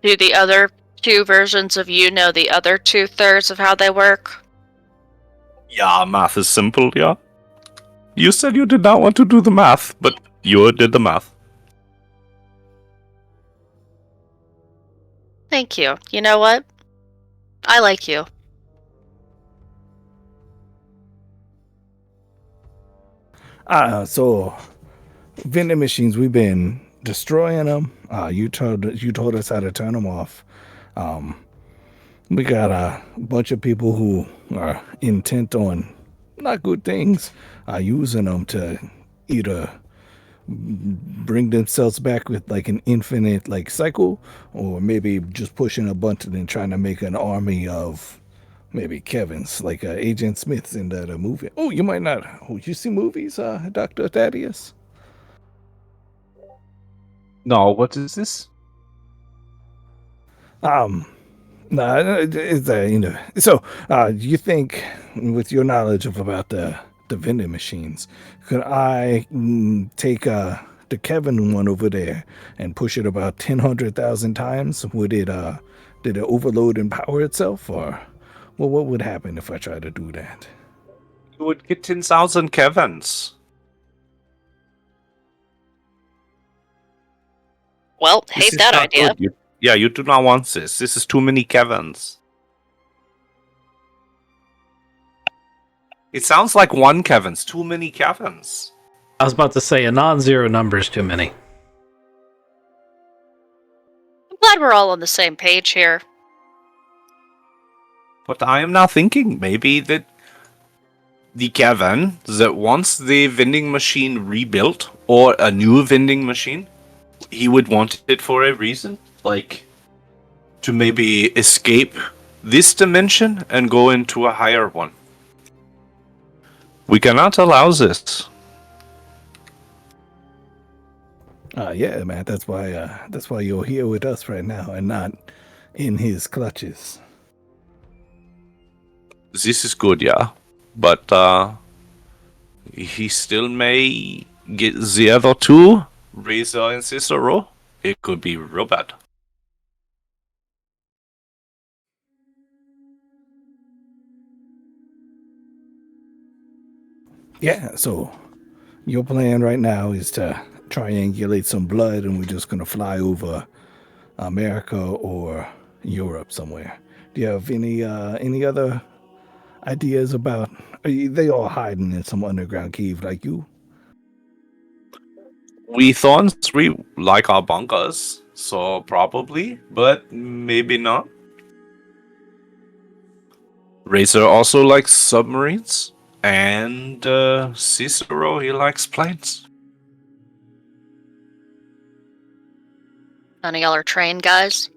Do the other two versions of you know the other 2/3 of how they work? Yeah, math is simple, yeah. You said you did not want to do the math, but you did the math. Thank you. You know what? I like you. So vending machines, we've been destroying them. You told us how to turn them off. We got a bunch of people who are intent on not good things, using them to either bring themselves back with like an infinite like cycle, or maybe just pushing a button and trying to make an army of maybe Kevin's, like Agent Smith's in that movie. Oh, you might not. Oh, you see movies, Dr. Thaddeus? No, what is this? No, it's you know. So, you think, with your knowledge about the vending machines, could I take the Kevin one over there and push it about 100,000 times? Would it did it overload and power itself, or well, what would happen if I try to do that? You would get 10,000 Kevins. Well, This hate is that not idea. good. You do not want this. This is too many Kevins. It sounds like one Kevin's. Too many Kevins. I was about to say a non-zero number is too many. I'm glad we're all on the same page here. But I am now thinking maybe that the Kevin that wants the vending machine rebuilt, or a new vending machine, he would want it for a reason. Like, to maybe escape this dimension and go into a higher one. We cannot allow this. Yeah, man. That's why you're here with us right now and not in his clutches. This is good, yeah. But he still may get the other two, Razor and Cicero. It could be real bad. Yeah, so your plan right now is to triangulate some blood, and we're just gonna fly over America or Europe somewhere. Do you have any other ideas about? They all hiding in some underground cave like you? We thorns we like our bunkers, so probably, but maybe not. Razor also likes submarines, and Cicero he likes planes. None of y'all are trained guys.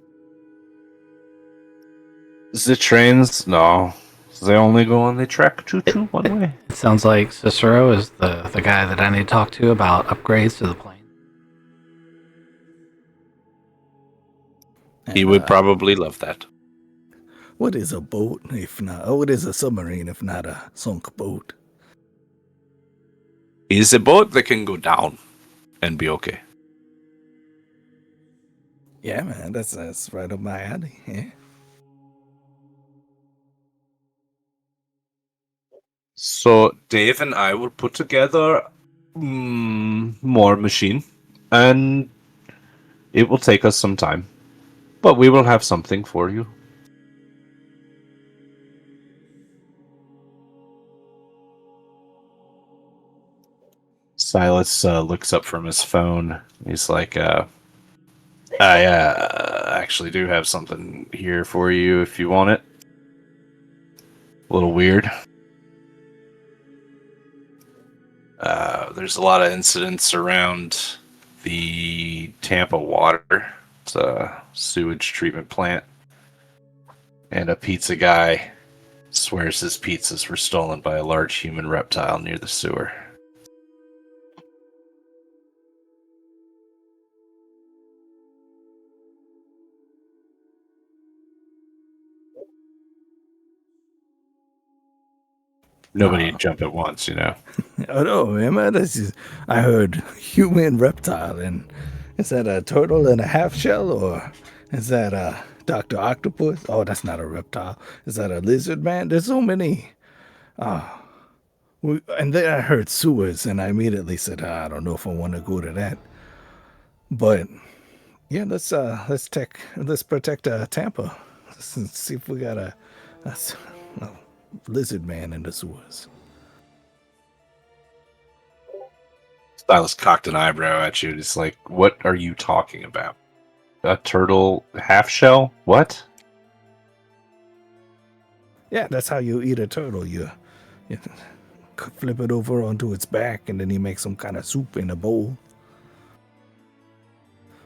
The trains, no, they only go on the track choo-choo one way. It sounds like Cicero is the guy that I need to talk to about upgrades to the plane. He would probably love that. What is a boat if not? Oh, what is a submarine if not a sunk boat? He's a boat that can go down and be okay. Yeah, man, that's right up my alley. Yeah. So Dave and I will put together more machine, and it will take us some time, but we will have something for you. Silas looks up from his phone. He's like, I actually do have something here for you if you want it. A little weird. There's a lot of incidents around the Tampa water. It's a sewage treatment plant. And a pizza guy swears his pizzas were stolen by a large human reptile near the sewer. Nobody jump at once, you know. Oh no, man, I heard human reptile, and is that a turtle in a half shell, or is that a Dr. Octopus? Oh, that's not a reptile. Is that a lizard man? There's so many. And then I heard sewers, and I immediately said, I don't know if I want to go to that. But yeah, let's protect Tampa. Let's see if we got a lizard man in the sewers. Silas cocked an eyebrow at you. It's like, what are you talking about? A turtle half shell? What? Yeah, that's how you eat a turtle. You flip it over onto its back, and then you make some kind of soup in a bowl.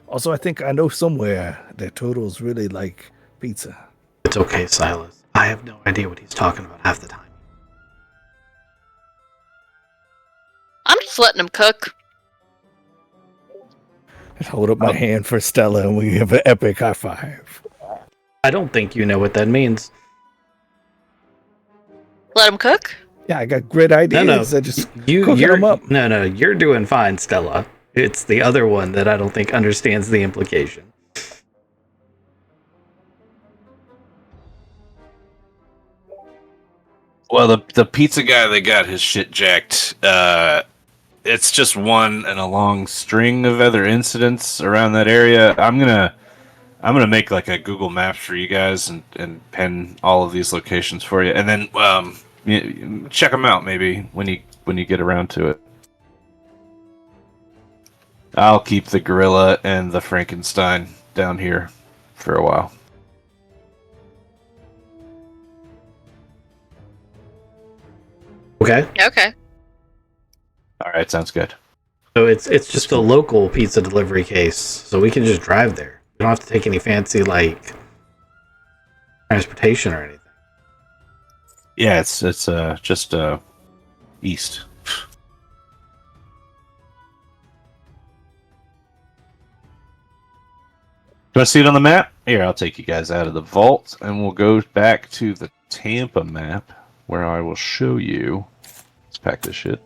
Also, I think I know somewhere that turtles really like pizza. It's okay, Silas. I have no idea what he's talking about half the time. I'm just letting him cook. I hold up my hand for Stella, and we have an epic high five. I don't think you know what that means. Let him cook? Yeah, I got great ideas. I just cooking them up. No, you're doing fine, Stella. It's the other one that I don't think understands the implication. Well, the pizza guy that got his shit jacked, it's just one in a long string of other incidents around that area. I'm gonna make like a Google Maps for you guys and pen all of these locations for you, and then check them out maybe when you get around to it. I'll keep the gorilla and the Frankenstein down here for a while. Okay. Okay. All right, sounds good. So it's just a local pizza delivery case, so we can just drive there. We don't have to take any fancy like transportation or anything. Yeah, it's just east. Do I see it on the map? Here, I'll take you guys out of the vault, and we'll go back to the Tampa map, where I will show you. Let's pack this shit.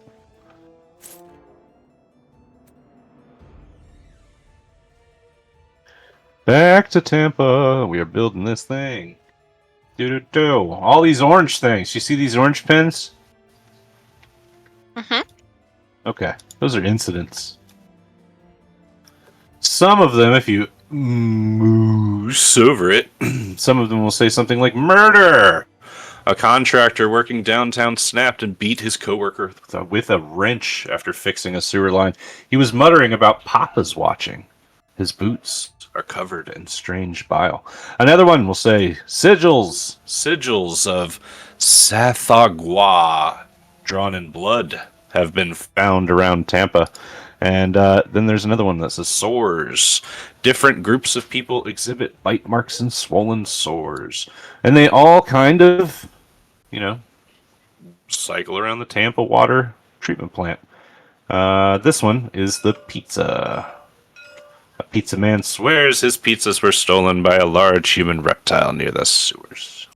Back to Tampa. We are building this thing. Do. All these orange things. You see these orange pins? Mhm. Okay, those are incidents. Some of them, if you moose over it, some of them will say something like murder. A contractor working downtown snapped and beat his coworker with a wrench after fixing a sewer line. He was muttering about Papa's watching. His boots are covered in strange bile. Another one will say sigils. Sigils of Sathagua drawn in blood have been found around Tampa. And then there's another one that says sores. Different groups of people exhibit bite marks and swollen sores. And they all kind of, cycle around the Tampa water treatment plant. This one is the pizza. A pizza man swears his pizzas were stolen by a large human reptile near the sewers.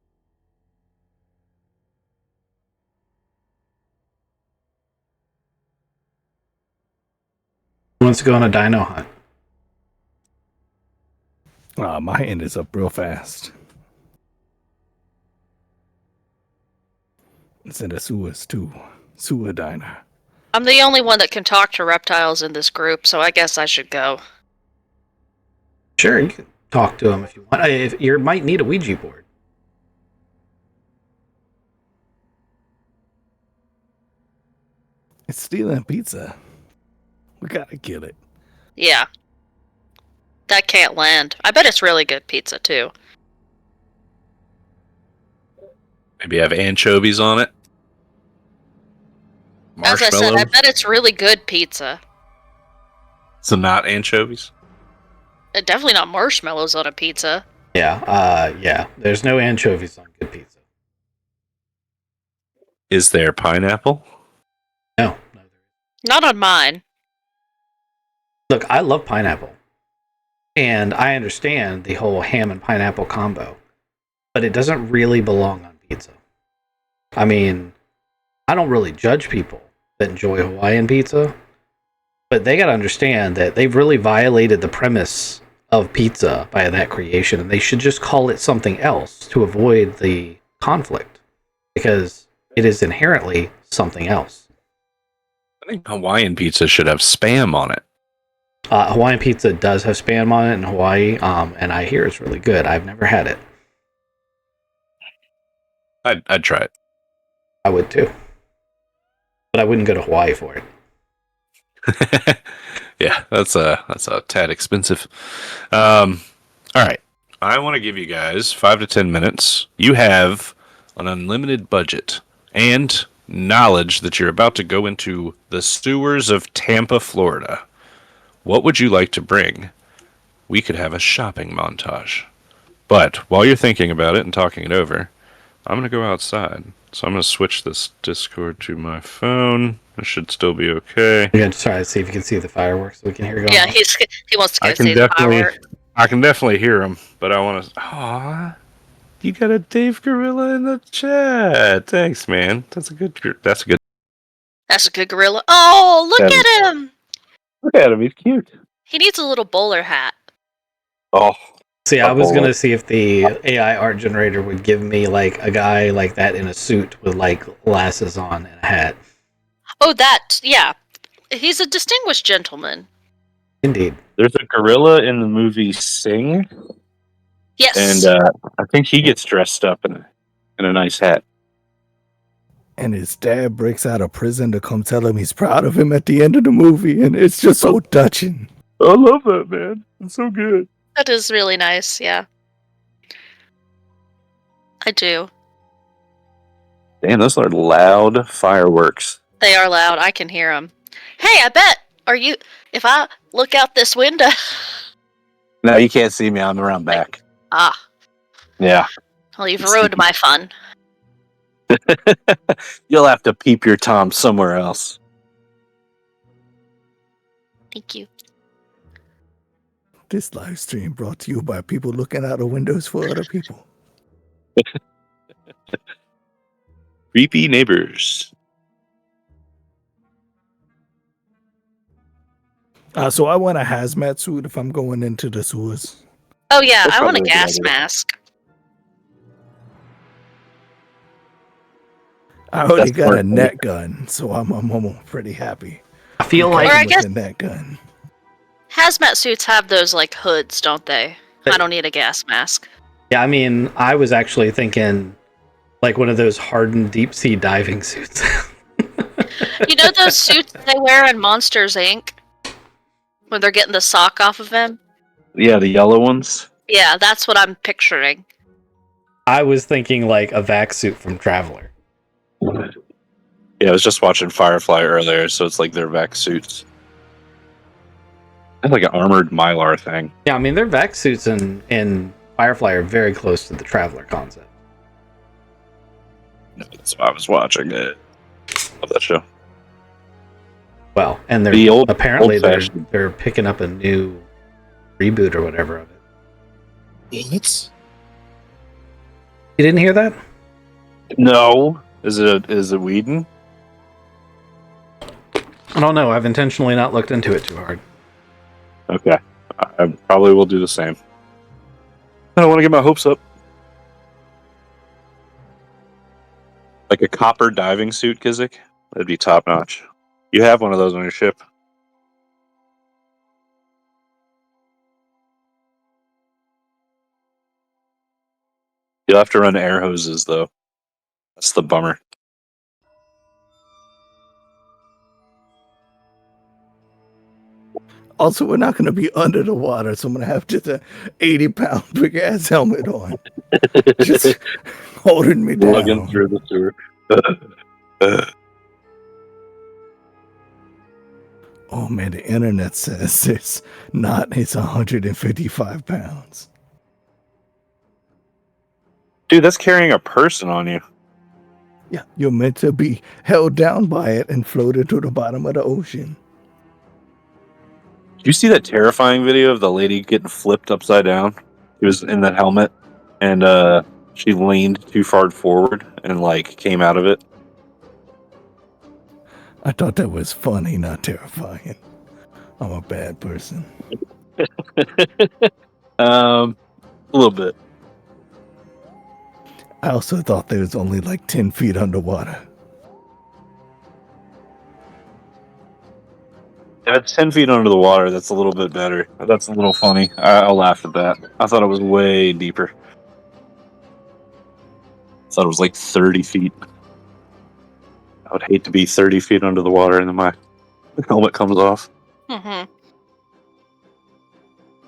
Who wants to go on a dino hunt? My hand is up real fast. It's in the sewers too. Sewer diner. I'm the only one that can talk to reptiles in this group, so I guess I should go. Sure, you can talk to him if you want. If you might need a Ouija board. It's stealing pizza. We gotta kill it. Yeah. That can't land. I bet it's really good pizza, too. Maybe have anchovies on it. As I said, I Marshmallows. bet it's really good pizza. So not anchovies? Definitely not marshmallows on a pizza. Yeah. There's no anchovies on good pizza. Is there pineapple? No. Not on mine. Look, I love pineapple. And I understand the whole ham and pineapple combo. But it doesn't really belong on pizza. I mean, I don't really judge people that enjoy Hawaiian pizza. But they gotta understand that they've really violated the premise of pizza by that creation. And they should just call it something else to avoid the conflict. Because it is inherently something else. I think Hawaiian pizza should have Spam on it. Hawaiian pizza does have Spam on it in Hawaii, and I hear it's really good. I've never had it. I'd try it. I would too. But I wouldn't go to Hawaii for it. Yeah, that's a tad expensive. All right. I want to give you guys 5 to 10 minutes. You have an unlimited budget and knowledge that you're about to go into the sewers of Tampa, Florida. What would you like to bring? We could have a shopping montage. But while you're thinking about it and talking it over, I'm going to go outside. So I'm going to switch this Discord to my phone. It should still be okay. I'm going to try to see if you can see the fireworks so we can hear going Yeah, on. he wants to I go can see the definitely, fireworks. I can definitely hear them, but I want to. Aw, you got a Dave Gorilla in the chat. Thanks, man. That's a good. That's a good gorilla. Oh, look at him! Look at him. He's cute. He needs a little bowler hat. Oh, See, I was going to see if the AI art generator would give me like a guy like that in a suit with like glasses on and a hat. Oh, yeah. He's a distinguished gentleman. Indeed. there's a gorilla in the movie Sing, Yes. and I think he gets dressed up in a nice hat. And his dad breaks out of prison to come tell him he's proud of him at the end of the movie, and it's just so touching. I love that, man. It's so good. That is really nice, yeah. I do. Damn, those are loud fireworks. They are loud. I can hear them. Hey, I bet. If I look out this window. No, you can't see me. I'm around back. Ah. Yeah. Well, you've ruined my fun. You'll have to peep your Tom somewhere else. Thank you. This live stream brought to you by people looking out of windows for other people. Creepy neighbors. So I want a hazmat suit if I'm going into the sewers. Oh, yeah, That's I want a probably a good gas idea. mask. I already That's got a smart. net gun, so I'm pretty happy. I feel Or like I With guess- the net gun. Hazmat suits have those like hoods, don't they? I don't need a gas mask. yeah, I mean, I was actually thinking like one of those hardened deep sea diving suits. You know those suits they wear in Monsters Inc. when they're getting the sock off of them? Yeah, the yellow ones. Yeah, that's what I'm picturing. I was thinking like a vac suit from Traveler. Yeah, I was just watching Firefly earlier, so it's like their vac suits. It's like an armored mylar thing. Yeah, I mean, their vac suits in Firefly are very close to the Traveler concept. No, that's why I was watching it. Love that show. Well, and they're The apparently old-fashioned. they're picking up a new reboot or whatever of it. What? You didn't hear that? No. Is it Whedon? I don't know. I've intentionally not looked into it too hard. Okay. I probably will do the same. I don't want to get my hopes up. Like a copper diving suit, Kizik? That'd be top notch. You have one of those on your ship. You'll have to run air hoses, though. That's the bummer. Also, we're not going to be under the water, so I'm going to have just a 80-pound big ass helmet on, just holding me Plugging down. through the sewer. Oh man, the internet says it's not. It's 155 pounds. Dude, that's carrying a person on you. Yeah, you're meant to be held down by it and floated to the bottom of the ocean. Did you see that terrifying video of the lady getting flipped upside down? She was in that helmet, and she leaned too far forward and like came out of it. I thought that was funny, not terrifying. I'm a bad person. A little bit. I also thought there was only like 10 feet underwater. If it's 10 feet under the water, that's a little bit better. That's a little funny. I'll laugh at that. I thought it was way deeper. I thought it was like 30 feet. I would hate to be 30 feet under the water and then my helmet comes off. Mm-hmm.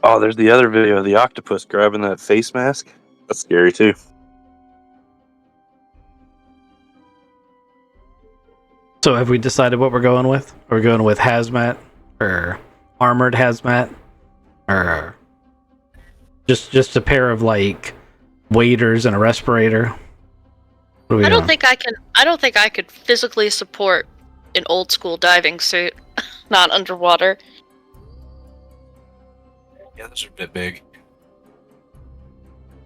Oh, there's the other video of the octopus grabbing that face mask. That's scary too. So have we decided what we're going with? Are we going with hazmat or armored hazmat or just a pair of like waders and a respirator? What are we I don't doing? think I can. I don't think I could physically support an old school diving suit, not underwater. Yeah, those are a bit big.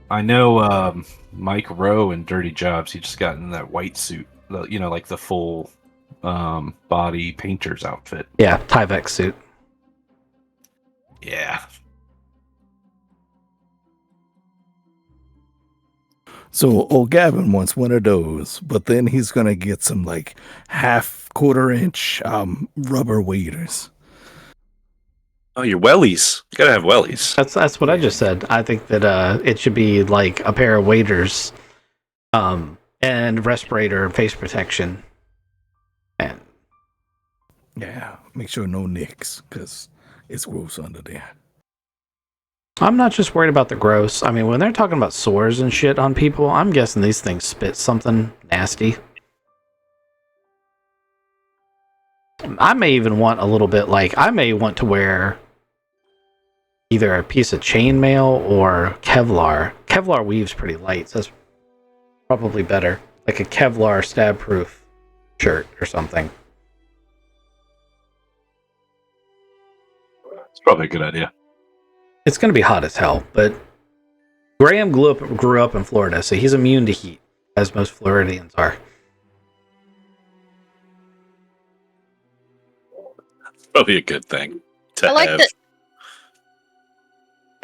I know Mike Rowe in Dirty Jobs, he just got in that white suit. Like the full body painter's outfit. Yeah, Tyvek suit. Yeah. So old Gavin wants one of those, but then he's gonna get some like quarter-inch rubber waders. Oh, your wellies. You gotta have wellies. That's what I just said. I think that it should be like a pair of waders, and respirator and face protection. And Yeah, make sure no nicks, because it's gross under there. I'm not just worried about the gross. I mean, when they're talking about sores and shit on people, I'm guessing these things spit something nasty. I may even want a little bit like, I may want to wear either a piece of chainmail or Kevlar. Kevlar weaves pretty light, so that's probably better. Like a Kevlar stab-proof shirt or something. It's probably a good idea. It's going to be hot as hell, but Graham grew up in Florida, so he's immune to heat, as most Floridians are. Probably a good thing to I like have.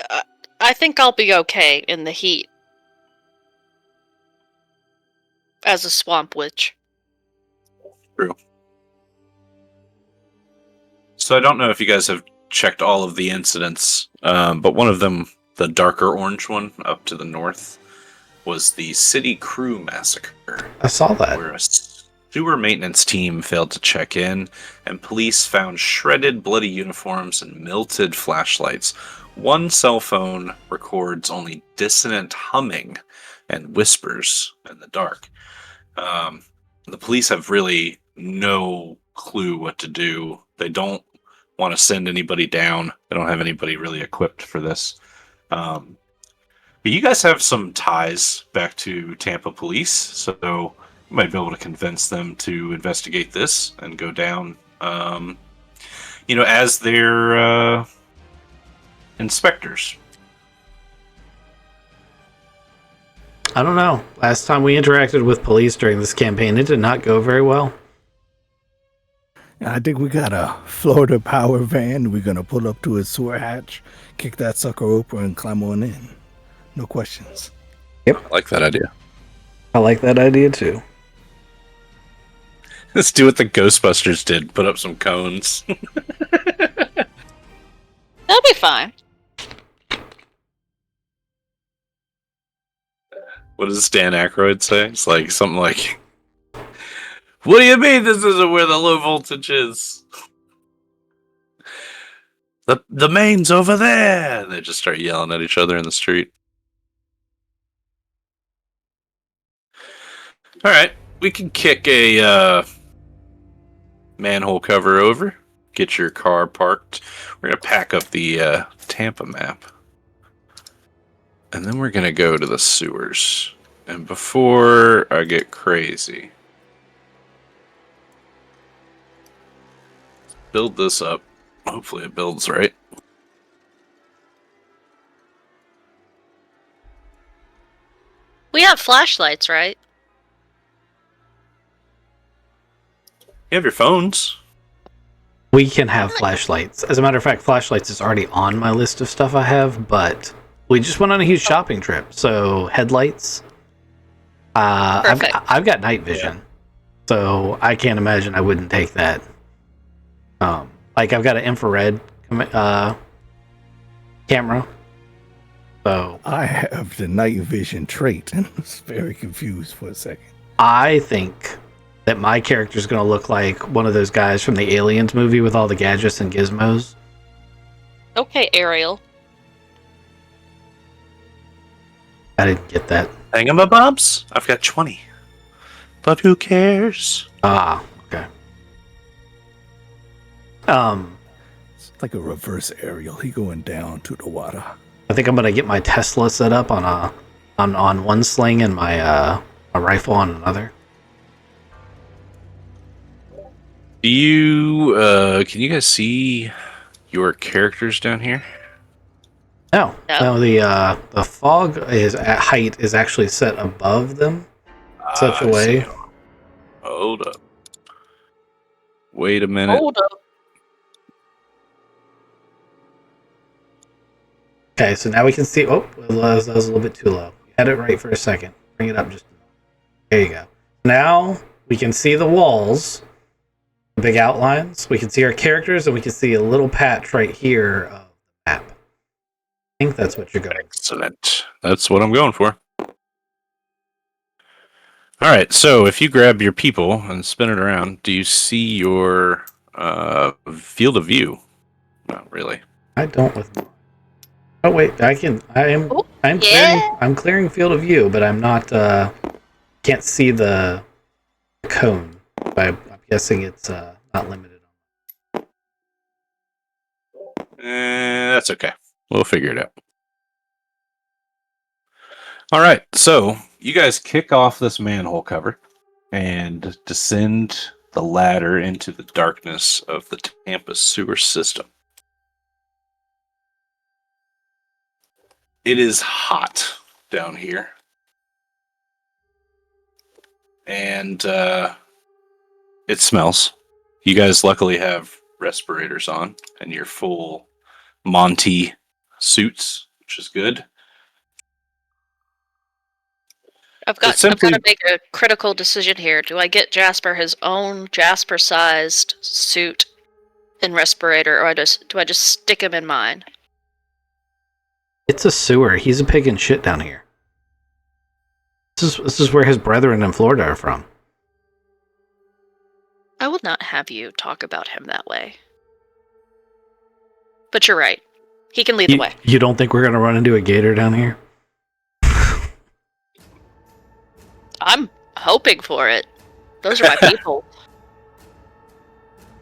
that. I think I'll be okay in the heat as a swamp witch. True. So I don't know if you guys have checked all of the incidents, but one of them, the darker orange one up to the north, was the City Crew Massacre, I saw that. where a sewer maintenance team failed to check in, and police found shredded, bloody uniforms and melted flashlights. One cell phone records only dissonant humming and whispers in the dark. The police have really no clue what to do. They don't want to send anybody down. They don't have anybody really equipped for this. But you guys have some ties back to Tampa police, so you might be able to convince them to investigate this and go down, as their inspectors. I don't know. Last time we interacted with police during this campaign, it did not go very well. I think we got a Florida power van. We're going to pull up to a sewer hatch, kick that sucker open, and climb on in. No questions. I like that idea. I like that idea too. Let's do what the Ghostbusters did. Put up some cones. That'll be fine. What does Dan Aykroyd say? It's like something like, "What do you mean this isn't where the low voltage is? The main's over there." And they just start yelling at each other in the street. All right, we can kick a manhole cover over. Get your car parked. We're gonna pack up the Tampa map. And then we're going to go to the sewers. And before I get crazy, build this up. Hopefully it builds right. We have flashlights, right? You have your phones. We can have flashlights. As a matter of fact, flashlights is already on my list of stuff I have, but we just went on a huge shopping trip. So headlights. Perfect. I've got night vision, so I can't imagine I wouldn't take that. I've got an infrared camera. So I have the night vision trait and was very confused for a second. I think that my character is going to look like one of those guys from the Aliens movie with all the gadgets and gizmos. Okay, Ariel. I didn't get that. Thingamabobs? I've got 20. But who cares? Ah, okay. It's like a reverse aerial. He going down to the water. I think I'm gonna get my Tesla set up on one sling and my a rifle on another. Do you can you guys see your characters down here? No, No. The fog is at height is actually set above them, such a I way. see. Hold up. Wait a minute. Hold up. Okay, so now we can see. Oh, that was a little bit too low. You had it right for a second. Bring it up just. There you go. Now we can see the walls, the big outlines. We can see our characters, and we can see a little patch right here of the map. I think that's what you're going. Excellent. That's what I'm going for. All right, so if you grab your people and spin it around, do you see your field of view? Not really. I don't with. Oh wait, I can. I'm yeah. clearing. I'm clearing field of view, but I'm not. Can't see the cone. I'm guessing it's not limited. That's okay. We'll figure it out. All right, so you guys kick off this manhole cover and descend the ladder into the darkness of the Tampa sewer system. It is hot down here. And it smells. You guys luckily have respirators on and your full Monty suits, which is good. I've got to make a critical decision here. Do I get Jasper his own Jasper-sized suit and respirator, or do I just stick him in mine? It's a sewer. He's a pig and shit down here. This is where his brethren in Florida are from. I will not have you talk about him that way. But you're right. He can lead the way. You don't think we're going to run into a gator down here? I'm hoping for it. Those are my people.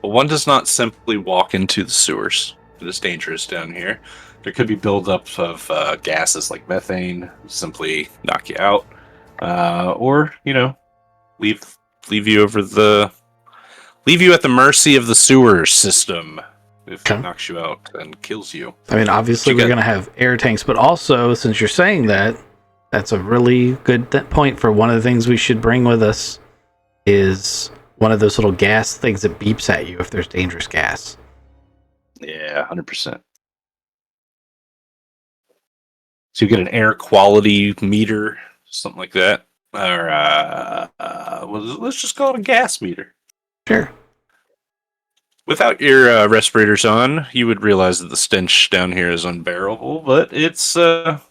Well, one does not simply walk into the sewers. It is dangerous down here. There could be buildups of gases like methane, simply knock you out, or leave you at the mercy of the sewer system if it knocks you out and kills you. I mean, obviously we're going to have air tanks, but also, since you're saying that, that's a really good point for one of the things we should bring with us is one of those little gas things that beeps at you if there's dangerous gas. Yeah, 100%. So you get an air quality meter, something like that, or let's just call it a gas meter. Sure. Without your respirators on, you would realize that the stench down here is unbearable, but it's not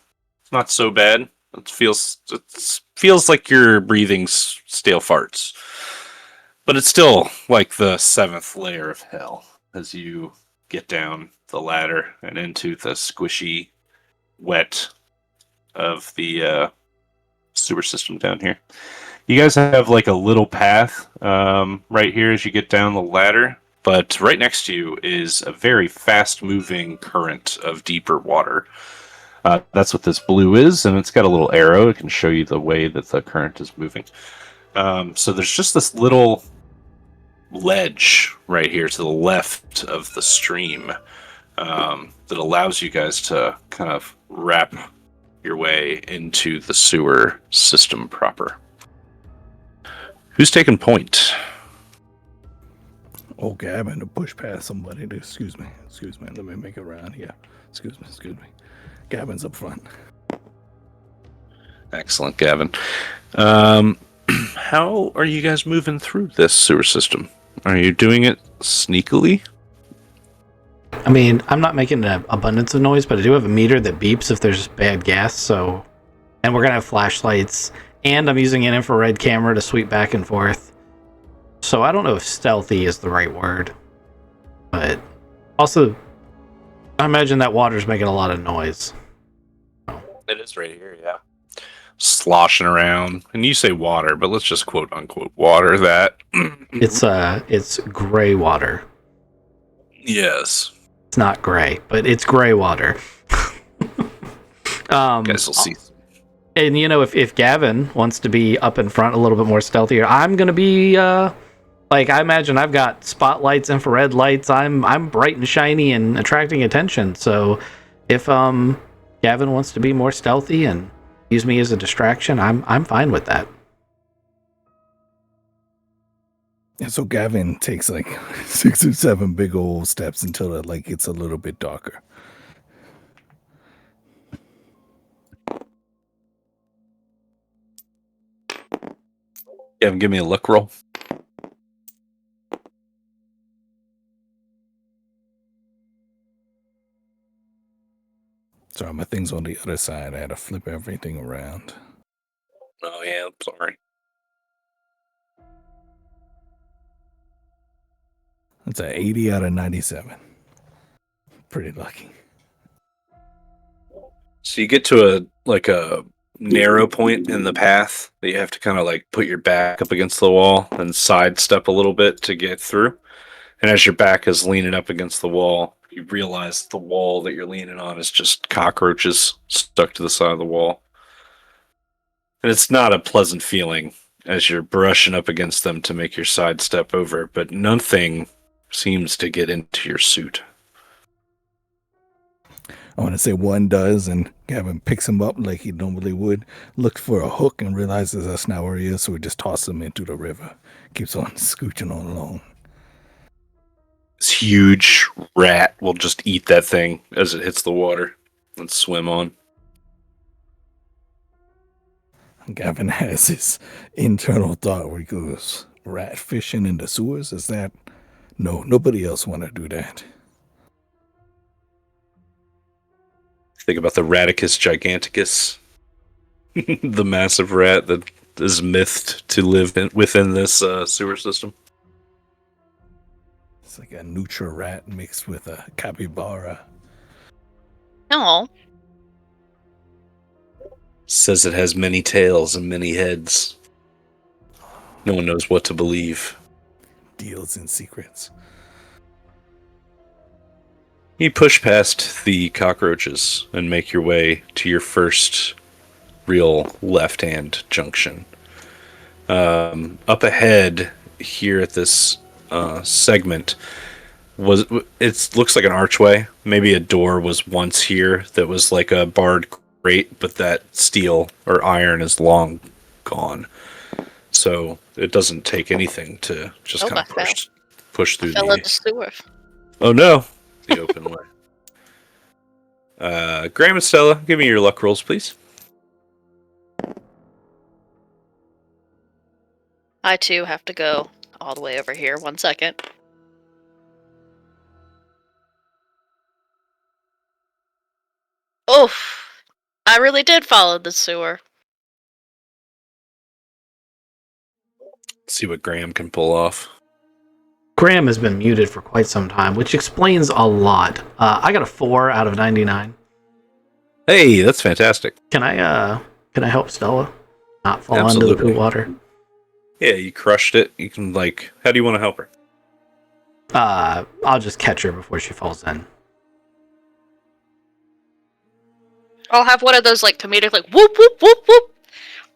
so bad. It feels like you're breathing stale farts. But it's still like the 7th layer of hell as you get down the ladder and into the squishy wet of the sewer system down here. You guys have like a little path right here as you get down the ladder, but right next to you is a very fast-moving current of deeper water. That's what this blue is, and it's got a little arrow. It can show you the way that the current is moving. So there's just this little ledge right here to the left of the stream that allows you guys to kind of wrap your way into the sewer system proper. Who's taking point? Oh, Gavin, to push past somebody. Excuse me. Let me make it around here. Excuse me. Gavin's up front. Excellent, Gavin. How are you guys moving through this sewer system? Are you doing it sneakily? I mean, I'm not making an abundance of noise, but I do have a meter that beeps if there's bad gas, and we're going to have flashlights, and I'm using an infrared camera to sweep back and forth. So I don't know if stealthy is the right word, but also, I imagine that water's making a lot of noise. It is right here, yeah. Sloshing around. And you say water, but let's just quote unquote water that. It's gray water. Yes. It's not gray, but it's gray water. Guys will see. And if Gavin wants to be up in front a little bit more stealthier, I'm gonna be I imagine I've got spotlights, infrared lights. I'm bright and shiny and attracting attention. So if Gavin wants to be more stealthy and use me as a distraction, I'm fine with that. And so Gavin takes like 6 or 7 big old steps until it gets a little bit darker. Gavin, give me a look roll. Sorry, my thing's on the other side. I had to flip everything around. Oh yeah, I'm sorry. That's an 80 out of 97. Pretty lucky. So you get to a narrow point in the path that you have to kind of put your back up against the wall and sidestep a little bit to get through. And as your back is leaning up against the wall, you realize the wall that you're leaning on is just cockroaches stuck to the side of the wall. And it's not a pleasant feeling as you're brushing up against them to make your sidestep over, but nothing seems to get into your suit. I want to say one does, and Gavin picks him up like he normally would, looks for a hook and realizes that's not where he is, so we just toss him into the river. Keeps on scooching on along. This huge rat will just eat that thing as it hits the water and swim on. Gavin has his internal thought where he goes, rat fishing in the sewers? Is that? No, nobody else want to do that. Think about the Raticus giganticus, the massive rat that is mythed to live within this sewer system. It's like a Nutra rat mixed with a capybara. No. Says it has many tails and many heads. No one knows what to believe. Deals in secrets. You push past the cockroaches and make your way to your first real left-hand junction. Up ahead here at this segment it looks like an archway. Maybe a door was once here that was like a barred grate, but that steel or iron is long gone. So it doesn't take anything to just kind of push through fell in the sewer. Oh no! The open way. Graham and Stella, give me your luck rolls, please. I too have to go all the way over here. 1 second. Oof! I really did follow the sewer. Let's see what Graham can pull off. Graham has been muted for quite some time, which explains a lot. I got a 4 out of 99. Hey, that's fantastic. Can I help Stella not fall Absolutely. into the poo water? Yeah, you crushed it. You can how do you want to help her? I'll just catch her before she falls in. I'll have one of those comedic whoop whoop whoop whoop,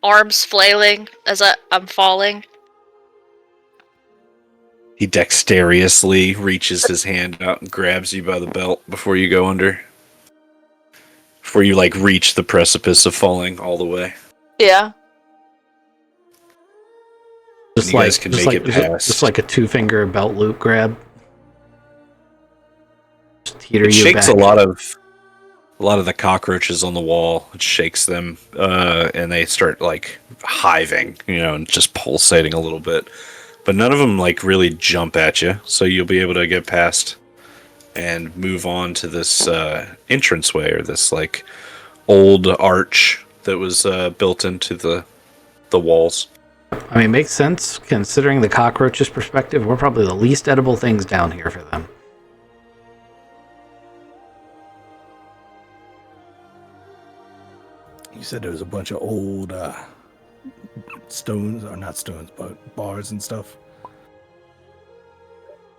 arms flailing as I'm falling. He dexterously reaches his hand out and grabs you by the belt before you go under. Before you reach the precipice of falling all the way. Yeah. Just you guys can make it past. Just like a 2-finger belt loop grab. Just teeter It you shakes back. a lot of the cockroaches on the wall. It shakes them, and they start hiving, and just pulsating a little bit. But none of them really jump at you, so you'll be able to get past and move on to this entranceway or this old arch that was built into the walls. I mean, makes sense considering the cockroaches' perspective. We're probably the least edible things down here for them. You said there was a bunch of old stones, or not stones, but bars and stuff.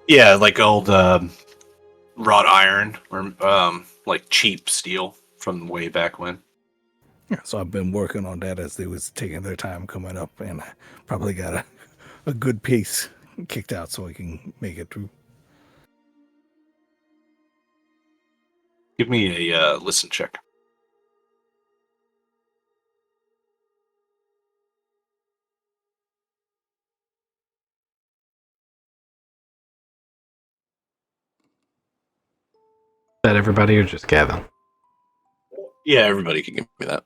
Yeah, old wrought iron or cheap steel from way back when. Yeah, so I've been working on that as they was taking their time coming up, and I probably got a good piece kicked out so I can make it through. Give me a listen check. Is that everybody or just Gavin? Yeah, everybody can give me that.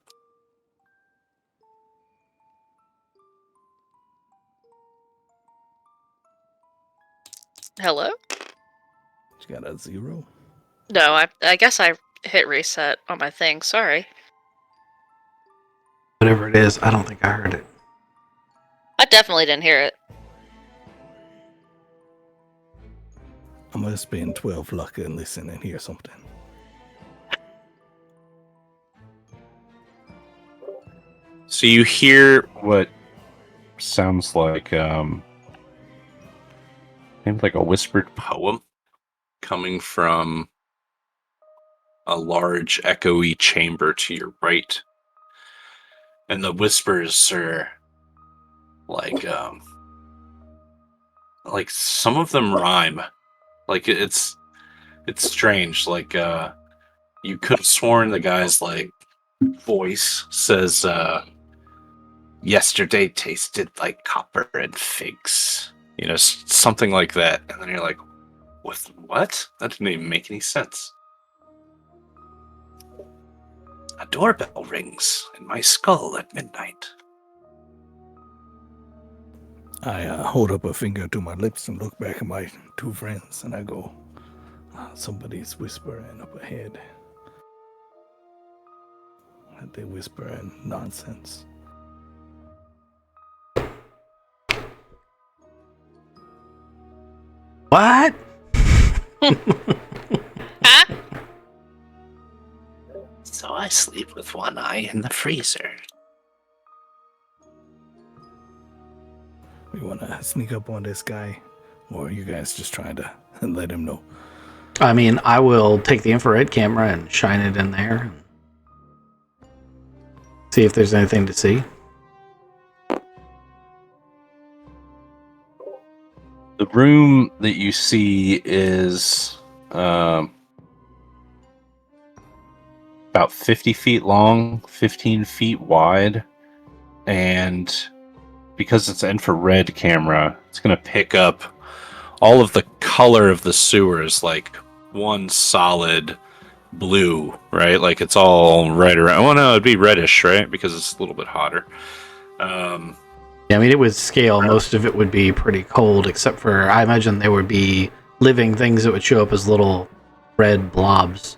Hello? You got a 0? No, I guess I hit reset on my thing. Sorry. Whatever it is, I don't think I heard it. I definitely didn't hear it. I'm gonna spend 12 luck and listen and hear something. So you hear what sounds like seems like a whispered poem coming from a large echoey chamber to your right. And the whispers are like some of them rhyme. It's strange. You could have sworn the guy's voice says yesterday tasted like copper and figs. Something like that. And then you're like, what? That didn't even make any sense. A doorbell rings in my skull at midnight. I hold up a finger to my lips and look back at my two friends, and I go, somebody's whispering up ahead. And they whisper nonsense. What? Huh? So I sleep with one eye in the freezer. We want to sneak up on this guy, or are you guys just trying to let him know? I mean, I will take the infrared camera and shine it in there and see if there's anything to see. The room that you see is about 50 feet long, 15 feet wide, and because it's an infrared camera, it's going to pick up all of the color of the sewers, like one solid blue, right? Like it's all right around. Well, no, it'd be reddish, right? Because it's a little bit hotter. Yeah, I mean, it would scale. Most of it would be pretty cold, except for, I imagine there would be living things that would show up as little red blobs.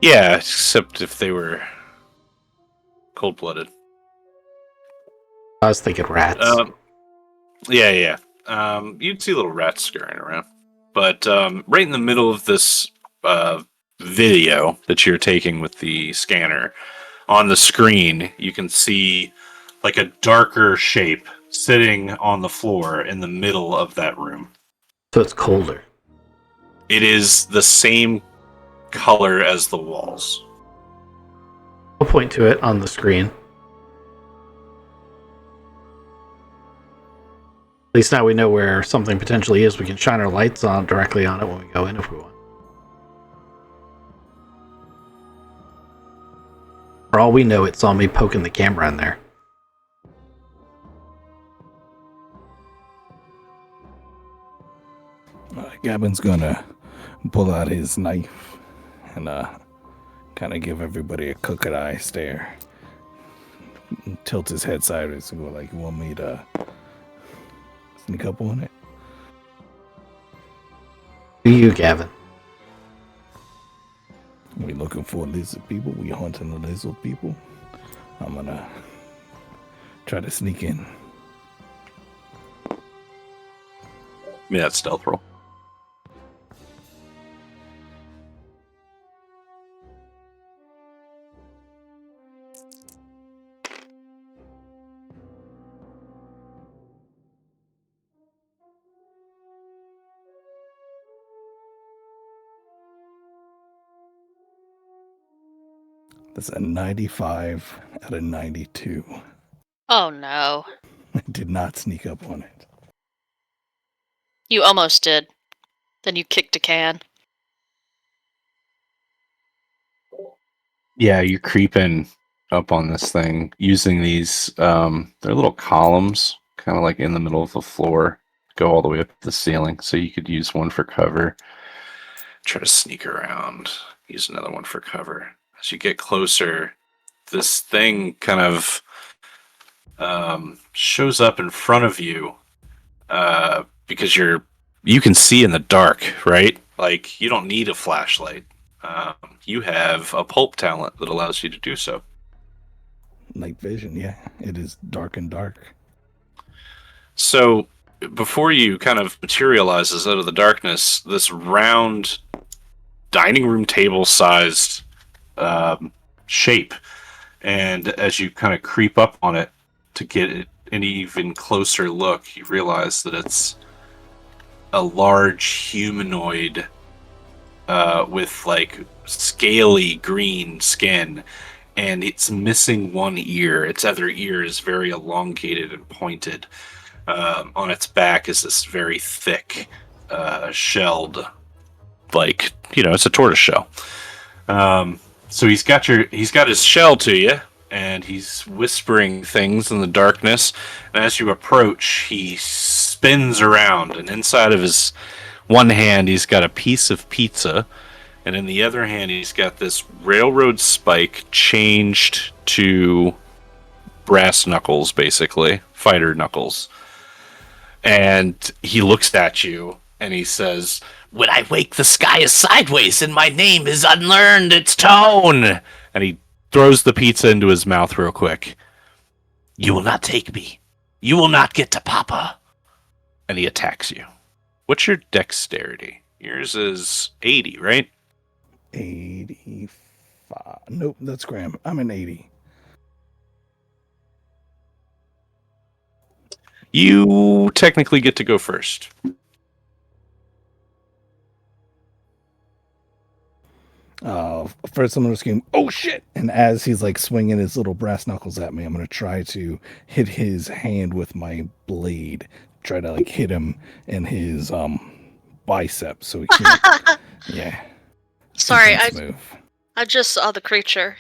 Yeah, except if they were cold-blooded. I was thinking rats. Yeah. You'd see little rats scurrying around. But right in the middle of this video that you're taking with the scanner, on the screen, you can see like a darker shape sitting on the floor in the middle of that room. So it's colder. It is the same color as the walls. I'll point to it on the screen. At least now we know where something potentially is. We can shine our lights on directly on it when we go in if we want. For all we know, it saw me poking the camera in there. Gavin's gonna pull out his knife and kind of give everybody a crooked eye stare. Tilt his head sideways and go like, "You want me to sneak up on it?" Do you, Gavin? We looking for lizard people. We hunting the lizard people. I'm gonna try to sneak in. Yeah, it's stealth roll. That's a 95 out of 92. Oh no. I did not sneak up on it. You almost did. Then you kicked a can. Yeah, you're creeping up on this thing using these, they're little columns, kind of like in the middle of the floor, go all the way up to the ceiling. So you could use one for cover, try to sneak around, use another one for cover. As you get closer, this thing kind of shows up in front of you because you can see in the dark, right? Like you don't need a flashlight. You have a pulp talent that allows you to do so. Night vision, yeah. It is dark and dark. So before you kind of materializes out of the darkness, this round dining room table sized shape. And as you kind of creep up on it to get an even closer look, you realize that it's a large humanoid with like scaly green skin, and it's missing one ear. Its other ear is very elongated and pointed. On its back is this very thick, shelled, like, it's a tortoise shell. So he's got his shell to you, and he's whispering things in the darkness. And as you approach, he spins around, and inside of his one hand, he's got a piece of pizza, and in the other hand, he's got this railroad spike changed to brass knuckles, basically, fighter knuckles. And he looks at you and he says, "When I wake, the sky is sideways and my name is unlearned its tone." And he throws the pizza into his mouth real quick. "You will not take me. You will not get to Papa." And he attacks you. What's your dexterity? Yours is 80, right? 85. Nope, that's Graham. I'm an 80. You technically get to go first. First, I'm going to scream, "Oh shit!" And as he's like swinging his little brass knuckles at me, I'm going to try to hit his hand with my blade. Try to like hit him in his bicep so he can't. Yeah. Sorry, Defense move. I just saw the creature.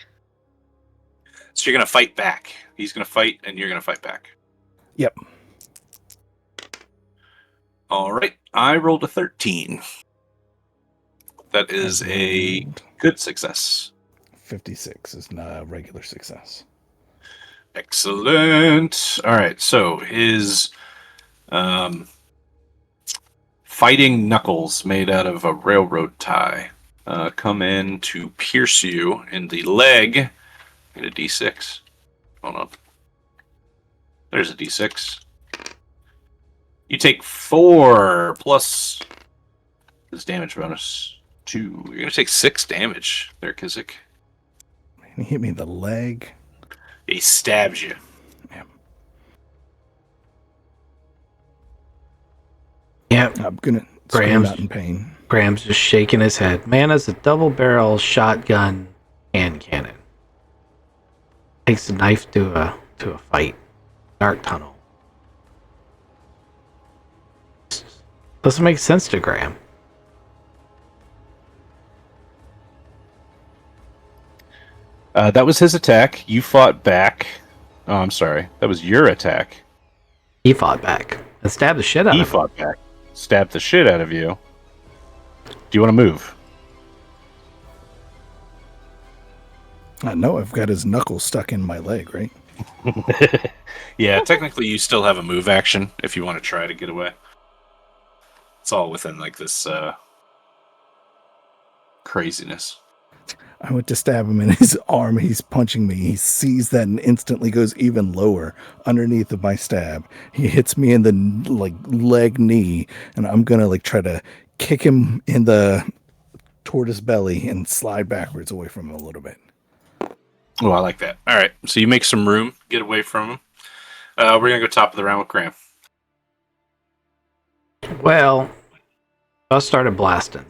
So you're going to fight back. He's going to fight, and you're going to fight back. Yep. All right. I rolled a 13. That is a good success. 56 is not a regular success. Excellent. All right. So his fighting knuckles made out of a railroad tie come in to pierce you in the leg. Get a d6. Hold on. There's a d6. You take 4 plus his damage bonus 2. You're going to take 6 damage there, Kizik. He hit me in the leg. He stabs you. Yeah, I'm going to scream Graham's- out in pain. Graham's just shaking his head. Man, that's a double-barrel shotgun hand cannon. Takes a knife to a fight. Dark tunnel. Doesn't make sense to Graham. That was his attack. You fought back. Oh, I'm sorry. That was your attack. He fought back and stabbed the shit out He of him. fought back. Stabbed the shit out of you. Do you want to move? I know I've got his knuckle stuck in my leg, right? Yeah, technically you still have a move action if you want to try to get away. It's all within like this craziness. I went to stab him in his arm. He's punching me. He sees that and instantly goes even lower underneath of my stab. He hits me in the like leg knee, and I'm gonna like try to kick him in the toward his belly and slide backwards away from him a little bit. Oh, I like that. All right, so you make some room, get away from him. We're gonna go top of the round with Graham. Well, I started blasting.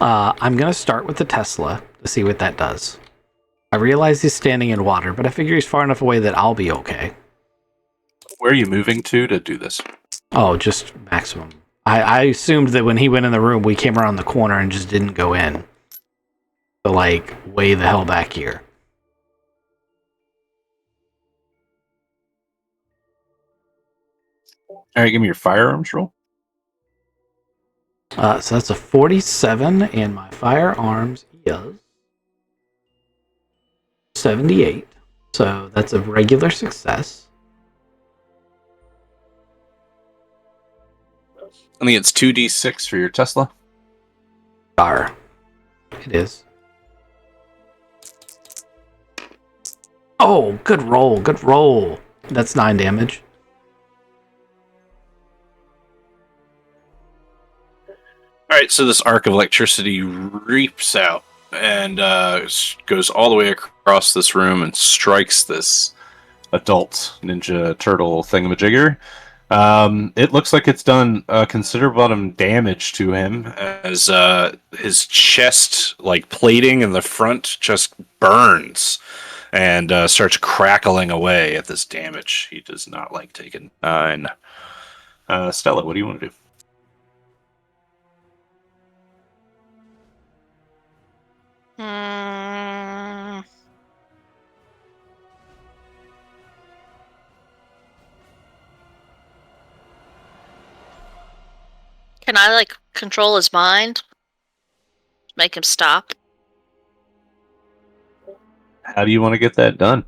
I'm going to start with the Tesla to see what that does. I realize he's standing in water, but I figure he's far enough away that I'll be okay. Where are you moving to do this? Oh, just maximum. I assumed that when he went in the room, we came around the corner and just didn't go in. So, like, way the hell back here. All right, give me your firearms roll. So that's a 47, and my firearms is 78. So that's a regular success. I think it's 2d6 for your Tesla. Dar. It is. Oh, good roll, good roll. That's 9 damage. All right, so this arc of electricity reaps out and goes all the way across this room and strikes this adult Ninja Turtle thingamajigger. It looks like it's done a considerable amount of damage to him as his chest, like plating in the front, just burns and starts crackling away at this damage. He does not like taking 9. Stella, what do you want to do? Mm, can I like control his mind? Make him stop? How do you want to get that done?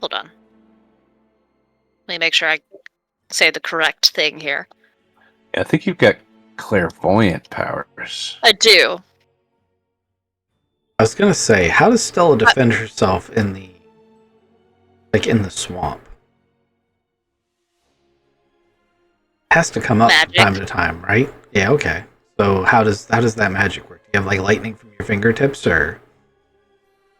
Hold on. Let me make sure I say the correct thing here. I think you've got clairvoyant powers. I do. I was gonna say, how does Stella defend herself in the swamp? Has to come up Magic. from time to time, right? Yeah, okay. So how does that magic work? Do you have like lightning from your fingertips, or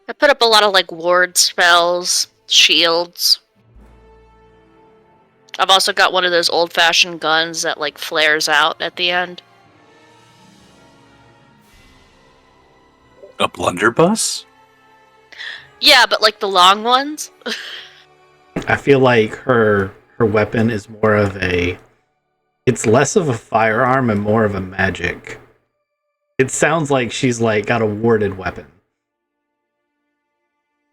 I put up a lot of like ward spells, shields. I've also got one of those old-fashioned guns that like flares out at the end. A blunderbuss? Yeah, but like the long ones. I feel like her weapon is more of a, it's less of a firearm and more of a magic. It sounds like she's like got a warded weapon.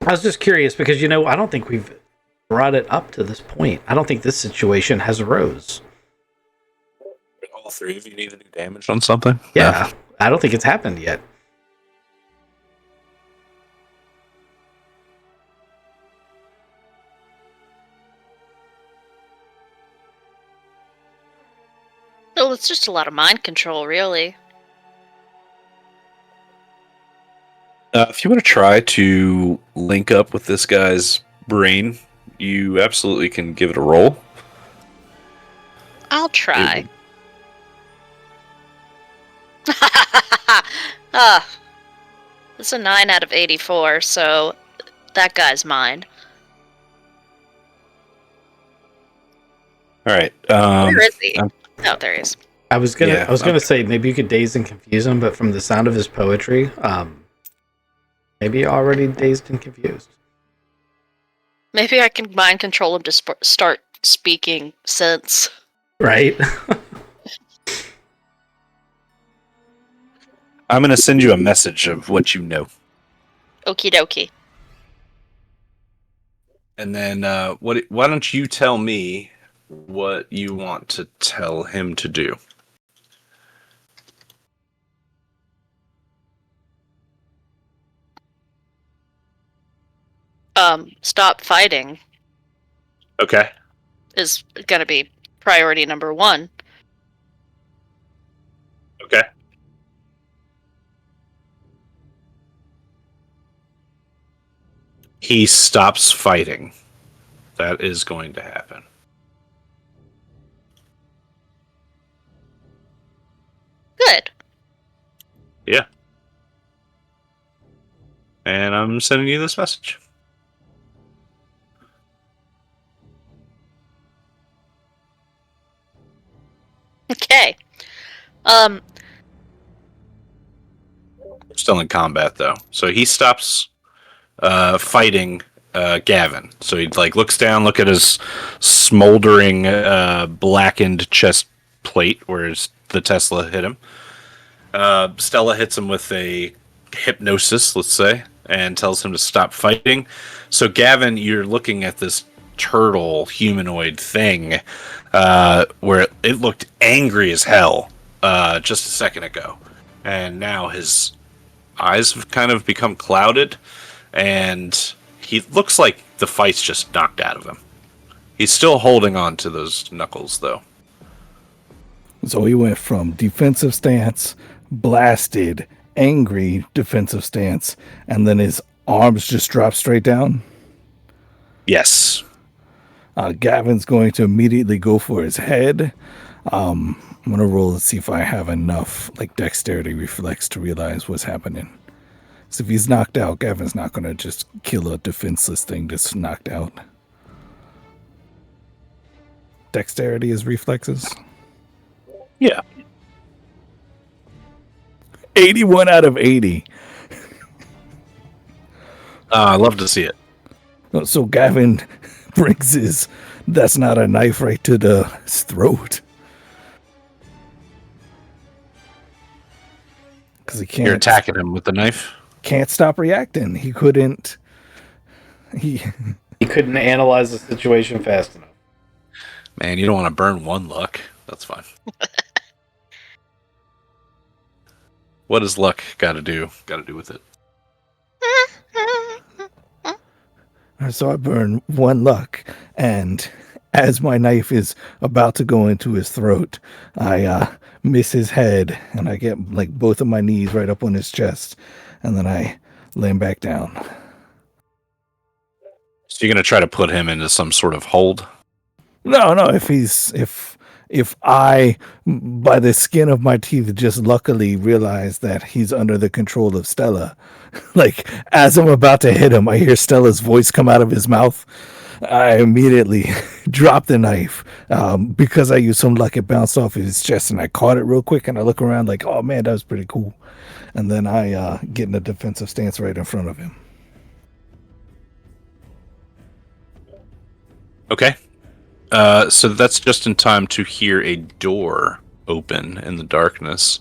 I was just curious because I don't think we've brought it up to this point. I don't think this situation has arose. All three of you need to do damage on something? Yeah, I don't think it's happened yet. Oh, it's just a lot of mind control, really. If you want to try to link up with this guy's brain, you absolutely can give it a roll. I'll try. It's a 9 out of 84, so that guy's mine. All right. Where is he? Oh, there he is. I was gonna say maybe you could daze and confuse him, but from the sound of his poetry, maybe you're already dazed and confused. Maybe I can mind control him to start speaking sense. Right? I'm going to send you a message of what you know. Okie dokie. And then why don't you tell me what you want to tell him to do? Stop fighting Okay. is gonna be priority number 1. Okay. He stops fighting. That is going to happen. Good. Yeah. And I'm sending you this message. Okay. Still in combat though, so he stops fighting Gavin. So he looks down, look at his smoldering blackened chest plate where the Tesla hit him. Stella hits him with a hypnosis, let's say, and tells him to stop fighting. So Gavin, you're looking at this turtle humanoid thing where it looked angry as hell just a second ago, and now his eyes have kind of become clouded, and he looks like the fight's just knocked out of him. He's still holding on to those knuckles, though. So he went from defensive stance, blasted, angry defensive stance, and then his arms just dropped straight down. Yes. Gavin's going to immediately go for his head. I'm going to roll to see if I have enough dexterity reflex to realize what's happening. So if he's knocked out, Gavin's not going to just kill a defenseless thing that's knocked out. Dexterity is reflexes? Yeah. 81 out of 80. I love to see it. So Gavin brings his, that's not a knife, right to his throat. Because he can't. You're attacking him with the knife? Can't stop reacting. He couldn't. He couldn't analyze the situation fast enough. Man, you don't want to burn one luck. That's fine. What does luck got to do with it? So I burn one luck, and as my knife is about to go into his throat, I miss his head, and I get like both of my knees right up on his chest, and then I lay him back down. So you're gonna try to put him into some sort of hold? No, no. If I, by the skin of my teeth, just luckily realize that he's under the control of Stella, like as I'm about to hit him, I hear Stella's voice come out of his mouth. I immediately drop the knife because I used some luck. It bounced off his chest, and I caught it real quick. And I look around like, "Oh man, that was pretty cool." And then I get in a defensive stance right in front of him. Okay. So that's just in time to hear a door open in the darkness.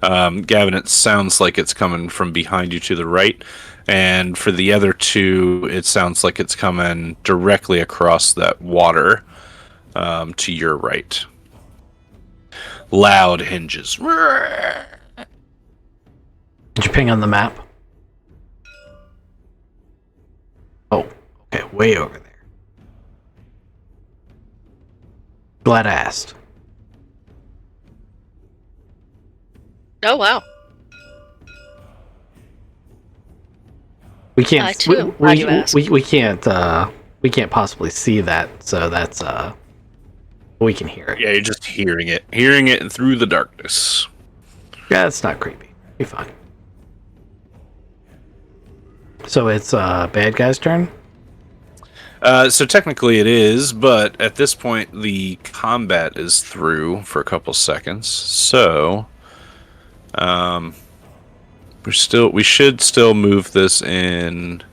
Gavin, it sounds like it's coming from behind you to the right. And for the other two, it sounds like it's coming directly across that water to your right. Loud hinges. Did you ping on the map? Oh, okay, way over there. Glad I asked. Oh wow. We can't. I too. Glad you asked. We can't possibly see that. So that's we can hear it. Yeah, you're just hearing it through the darkness. Yeah, it's not creepy. Be fine. So it's bad guy's turn. So technically it is, but at this point the combat is through for a couple seconds. So, we should still move this in.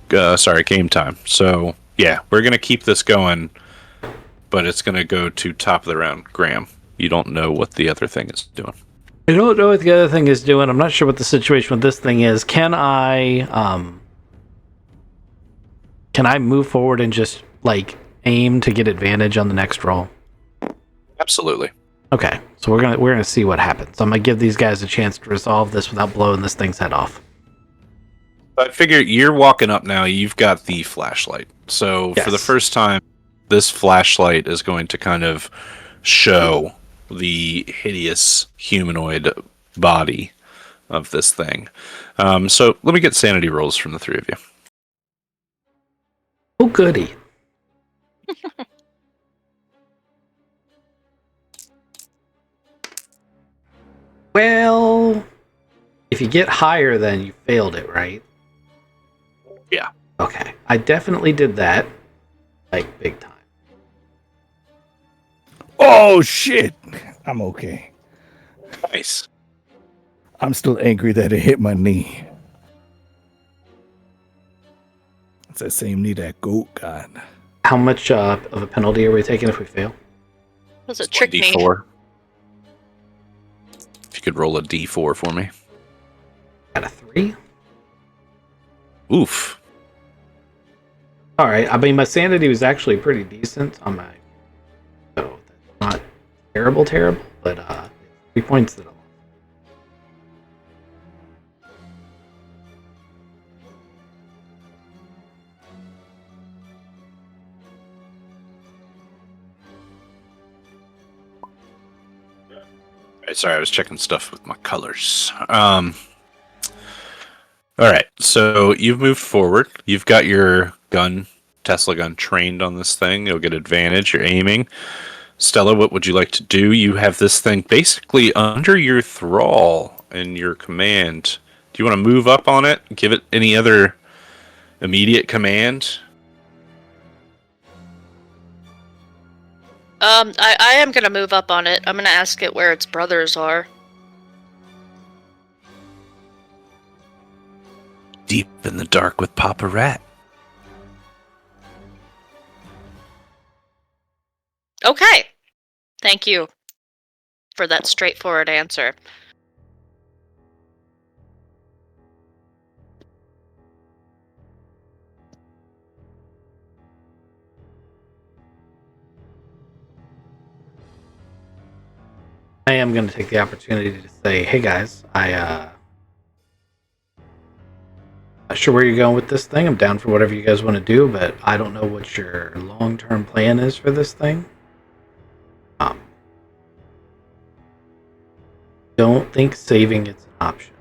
Game time. So yeah, we're gonna keep this going, but it's gonna go to top of the round. Graham, you don't know what the other thing is doing. I don't know what the other thing is doing. I'm not sure what the situation with this thing is. Can I move forward and just like aim to get advantage on the next roll? Absolutely. Okay, so we're gonna see what happens. I'm gonna give these guys a chance to resolve this without blowing this thing's head off. I figure you're walking up now. You've got the flashlight, so Yes. for the first time, this flashlight is going to kind of show the hideous humanoid body of this thing. So let me get sanity rolls from the three of you. Oh, goody. Well, if you get higher, then you failed it, right? Yeah. Okay. I definitely did that. Like, big time. Oh shit! I'm okay. Nice. I'm still angry that it hit my knee. It's that same knee that goat got. How much of a penalty are we taking if we fail? Was it trick me? D4. If you could roll a D4 for me. Got a 3? Oof. Alright, I mean, my sanity was actually pretty decent on my... So, that's not terrible, but 3 points that I lost. Sorry, I was checking stuff with my colors. All right, so you've moved forward. You've got your gun, Tesla gun, trained on this thing. You'll get advantage. You're aiming. Stella, what would you like to do? You have this thing basically under your thrall and your command. Do you want to move up on it? Give it any other immediate command? I am gonna move up on it. I'm gonna ask it where its brothers are. Deep in the dark with Papa Rat. Okay. Thank you for that straightforward answer. I am going to take the opportunity to say, hey guys, not sure where you're going with this thing. I'm down for whatever you guys want to do, but I don't know what your long-term plan is for this thing. Don't think saving it's an option.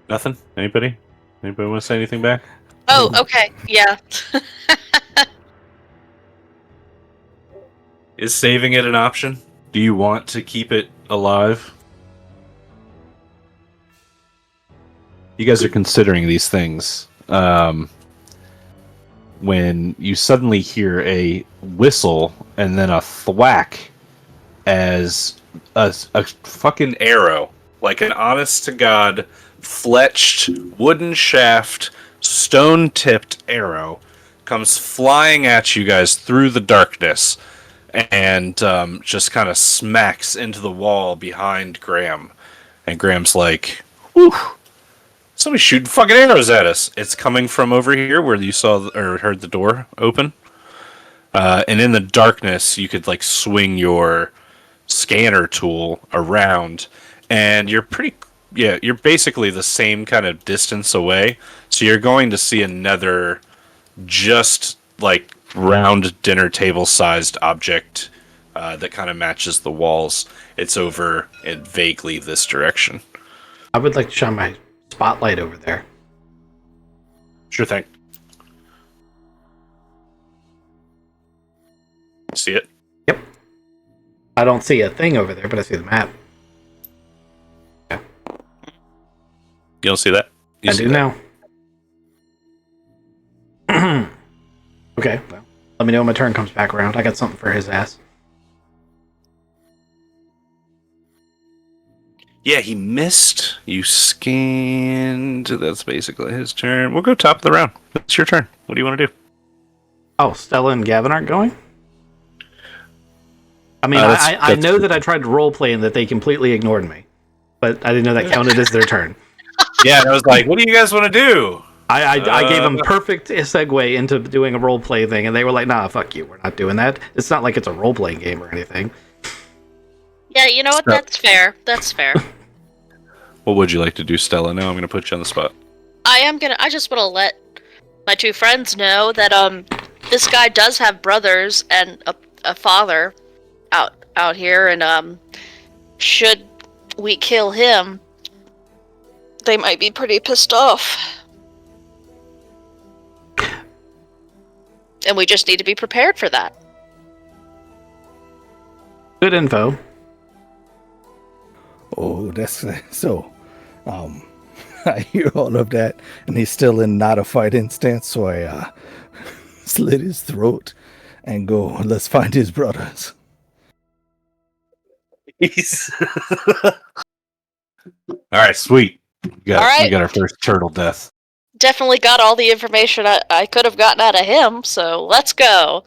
Nothing? Anybody? Anybody want to say anything back? Oh, okay. Yeah. Is saving it an option? Do you want to keep it alive? You guys are considering these things. When you suddenly hear a whistle and then a thwack as a fucking arrow, like an honest to God, fletched, wooden shaft, stone-tipped arrow, comes flying at you guys through the darkness and just kind of smacks into the wall behind Graham. And Graham's like, whew, somebody's shooting fucking arrows at us. It's coming from over here where you saw or heard the door open. And in the darkness, you could like swing your scanner tool around, and you're basically the same kind of distance away. So you're going to see another just like round dinner table sized object that kind of matches the walls. It's over in vaguely this direction. I would like to shine my spotlight over there. Sure thing. See it? Yep. I don't see a thing over there, but I see the map. You don't see that? I do now. Okay, well, let me know when my turn comes back around. I got something for his ass. Yeah, he missed. You scanned. That's basically his turn. We'll go top of the round. It's your turn. What do you want to do? Oh, Stella and Gavin aren't going? I mean, I know that I tried to roleplay and that they completely ignored me. But I didn't know that counted as their turn. Yeah, and I was like, what do you guys want to do? I gave them perfect segue into doing a roleplay thing, and they were like, nah, fuck you, we're not doing that. It's not like it's a roleplay game or anything. Yeah, you know what? That's fair. That's fair. What would you like to do, Stella? Now I'm going to put you on the spot. I just want to let my two friends know that this guy does have brothers and a father out here, and should we kill him, they might be pretty pissed off. And we just need to be prepared for that. Good info. Oh, that's so. I hear all of that, and he's still in not a fighting stance. So I slit his throat and go. Let's find his brothers. All right, sweet. We All right. got our first turtle death. Definitely got all the information I could have gotten out of him, so let's go.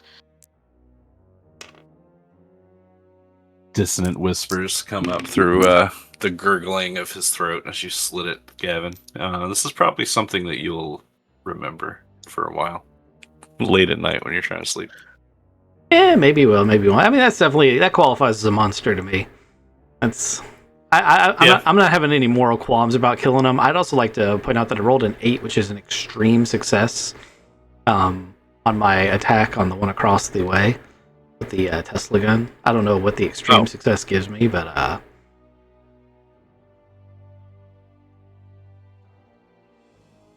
Dissonant whispers come up through the gurgling of his throat as you slit it, Gavin. This is probably something that you'll remember for a while. Late at night when you're trying to sleep. Yeah, maybe will, maybe won't. I mean, that qualifies as a monster to me. That's... I'm not having any moral qualms about killing him. I'd also like to point out that I rolled an 8, which is an extreme success on my attack on the one across the way with the Tesla gun. I don't know what the extreme success gives me, but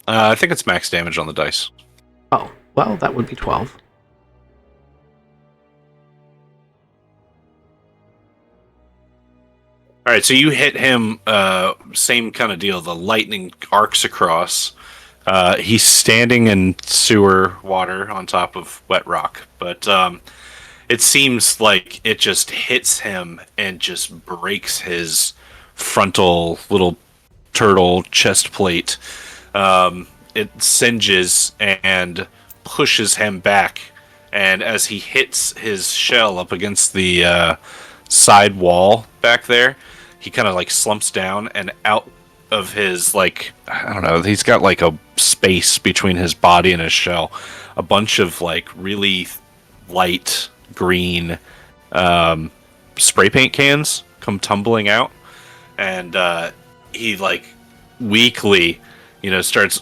I think it's max damage on the dice. oh, well, that would be 12. All right, so you hit him, same kind of deal. The lightning arcs across. He's standing in sewer water on top of wet rock, but it seems like it just hits him and just breaks his frontal little turtle chest plate. It singes and pushes him back And as he hits his shell up against the side wall back there, he kind of like slumps down, and out of his, like, I don't know, he's got like a space between his body and his shell. A bunch of like really light green spray paint cans come tumbling out, and he like weakly, starts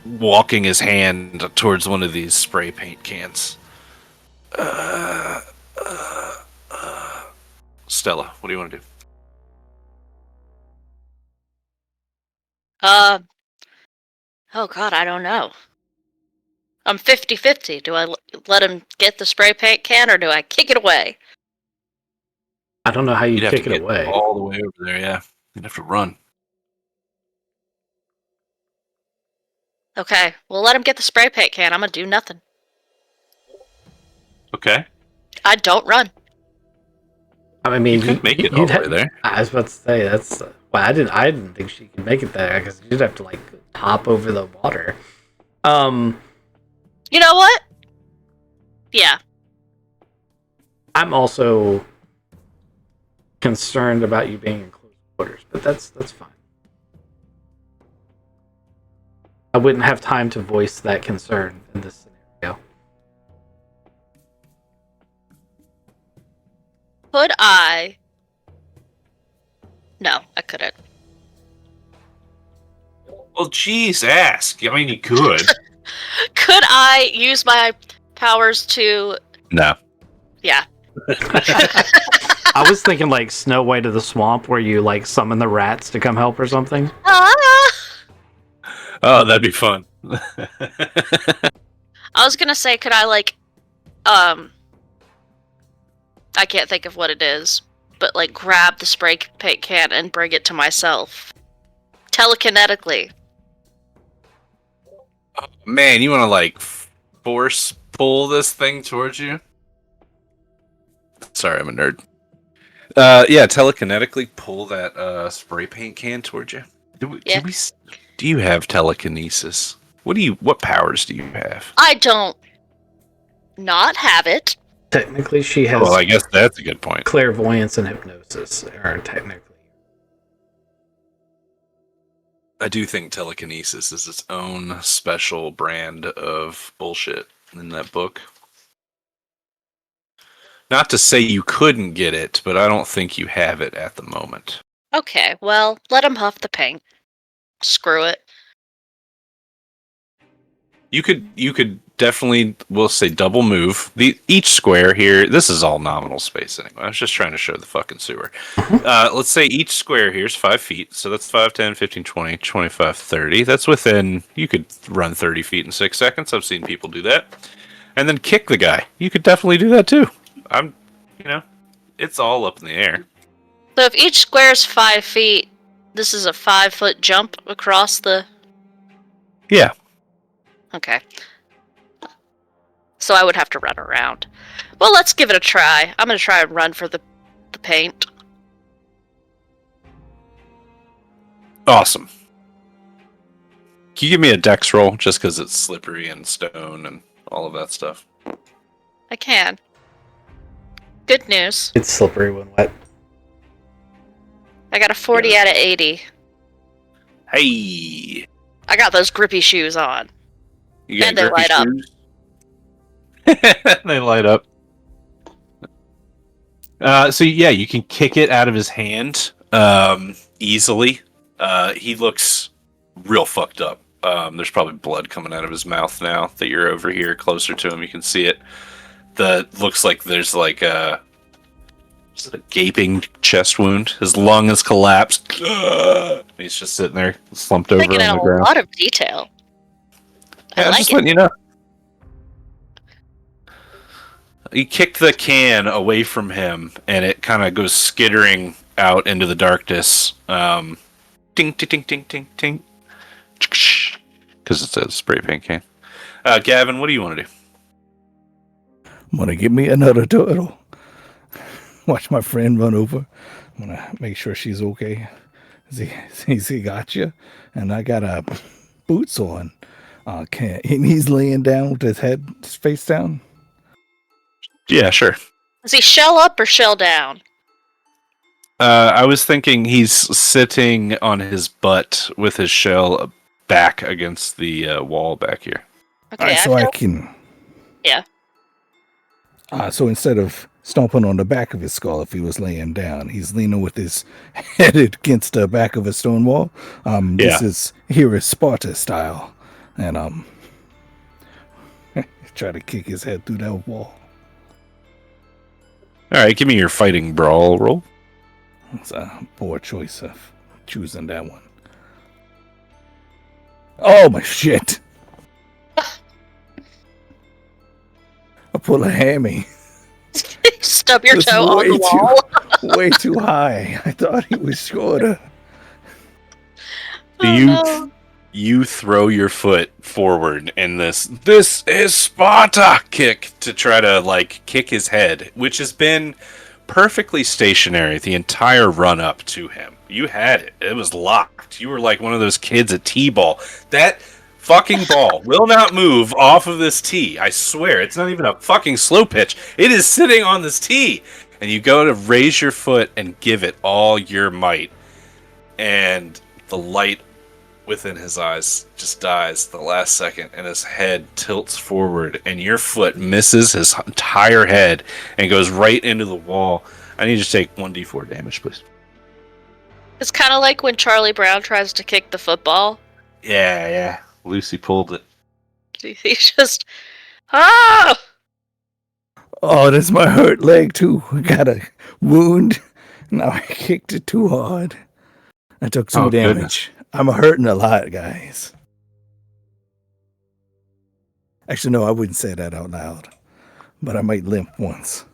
walking his hand towards one of these spray paint cans. Stella, what do you want to do? Oh god, I don't know. I'm 50-50. Do I let him get the spray paint can, or do I kick it away? I don't know how you You'd have kick to it get away. all the way over there, yeah. You'd have to run. Okay, well, let him get the spray paint can. I'm gonna do nothing. Okay. I don't run. I mean, You could make it all the way there. I was about to say that's. Well, I didn't think she could make it there because you'd have to like hop over the water. You know what? Yeah. I'm also concerned about you being in close quarters, but that's fine. I wouldn't have time to voice that concern in this scenario. Could I? No, I couldn't. Well, geez, ask. I mean, you could. Could I use my powers to? No. Yeah. I was thinking like Snow White of the Swamp, where you like summon the rats to come help or something. Ah! Oh, that'd be fun. I was gonna say, could I I can't think of what it is, but like grab the spray paint can and bring it to myself telekinetically. Man, you want to like force pull this thing towards you? Sorry, I'm a nerd. Yeah, telekinetically pull that spray paint can towards you. Do you have telekinesis? What powers do you have? I don't not have it. Technically, she has Well, I guess that's a good point. clairvoyance and hypnosis are technically. I do think telekinesis is its own special brand of bullshit in that book. Not to say you couldn't get it, but I don't think you have it at the moment. Okay, well, let him huff the paint. Screw it. You could definitely, we'll say, double move each square here. This is all nominal space anyway. I was just trying to show the fucking sewer. Let's say each square here is 5 feet, so that's 5, 10, 15, 20, 25, 30. That's within, you could run 30 feet in 6 seconds. I've seen people do that. And then kick the guy. You could definitely do that too. It's all up in the air. So if each square is 5 feet, this is a 5-foot jump across the... Yeah. Okay. So I would have to run around. Well, let's give it a try. I'm going to try and run for the paint. Awesome. Can you give me a dex roll just because it's slippery and stone and all of that stuff? I can. Good news. It's slippery when wet. I got a 40 out of 80. Hey! I got those grippy shoes on. You got And they grippy light up. shoes? They light up. So yeah, you can kick it out of his hand easily. He looks real fucked up. There's probably blood coming out of his mouth now that you're over here closer to him. You can see it. Looks like there's like a gaping chest wound. His lung has collapsed. He's just sitting there, slumped over on Taking in the a ground. lot of detail. Yeah, I I'm like just it. letting you know. You kick the can away from him, and it kind of goes skittering out into the darkness. Ding, ding, ding, ding, ding, ding. Because it's a spray paint can. Gavin, what do you want to do? I'm gonna give me another turtle. Watch my friend run over. I'm gonna make sure she's okay. He got you, and I got boots on. And he's laying down with his face down. Yeah, sure. Is he shell up or shell down? I was thinking he's sitting on his butt with his shell back against the wall back here. Okay, so I can. Yeah. So instead of stomping on the back of his skull, if he was laying down, he's leaning with his head against the back of a stone wall. This is here is Sparta style, and try to kick his head through that wall. All right, give me your fighting brawl roll. It's a poor choice of choosing that one. Oh my shit! I pull a hammy. Stub your It's toe on way the wall. way too high. I thought he was shorter. You throw your foot forward in this is Sparta kick to try to like kick his head, which has been perfectly stationary the entire run up to him. You had it. It was locked. You were like one of those kids at T-ball. That fucking ball will not move off of this tee. I swear. It's not even a fucking slow pitch. It is sitting on this tee. And you go to raise your foot and give it all your might. And the light within his eyes just dies the last second, and his head tilts forward, and your foot misses his entire head and goes right into the wall. I need you to take 1d4 damage, please. It's kind of like when Charlie Brown tries to kick the football. Yeah. Lucy pulled it. He's just, ah! Oh, that's my hurt leg too. I got a wound. Now I kicked it too hard. I took some damage. Goodness. I'm hurting a lot, guys. Actually, no, I wouldn't say that out loud. But I might limp once.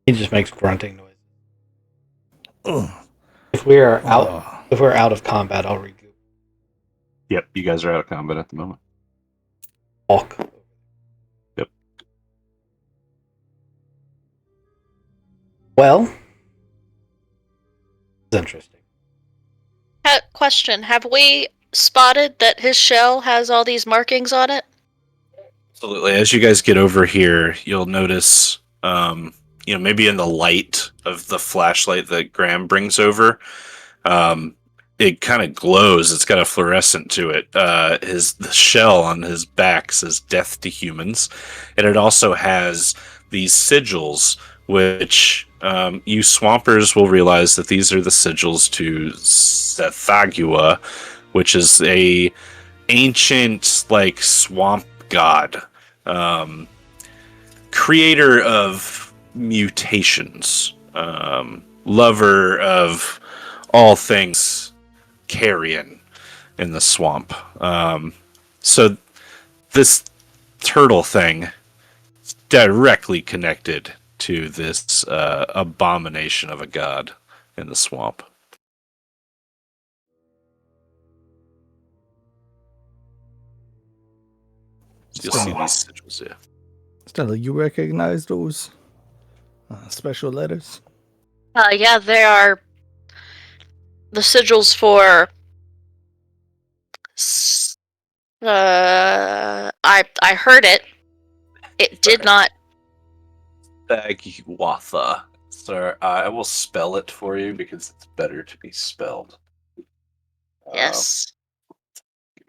He just makes grunting noise. Ugh. If we're out of combat, I'll recoup. Yep, you guys are out of combat at the moment. Walk. Yep. Well, it's interesting. Question, have we spotted that his shell has all these markings on it? Absolutely. As you guys get over here, you'll notice, maybe in the light of the flashlight that Graham brings over, it kind of glows. It's got a fluorescent to it. The shell on his back says "Death to Humans," and it also has these sigils, which you swampers will realize that these are the sigils to Sethagua, which is a ancient like swamp god, creator of mutations, lover of all things carrion in the swamp. So this turtle thing is directly connected to this abomination of a god in the swamp. You'll see these sigils, yeah. Stella, you recognize those special letters? Yeah, they are the sigils for. I heard it. It did not. Thaguatha. Sir, I will spell it for you because it's better to be spelled. Yes.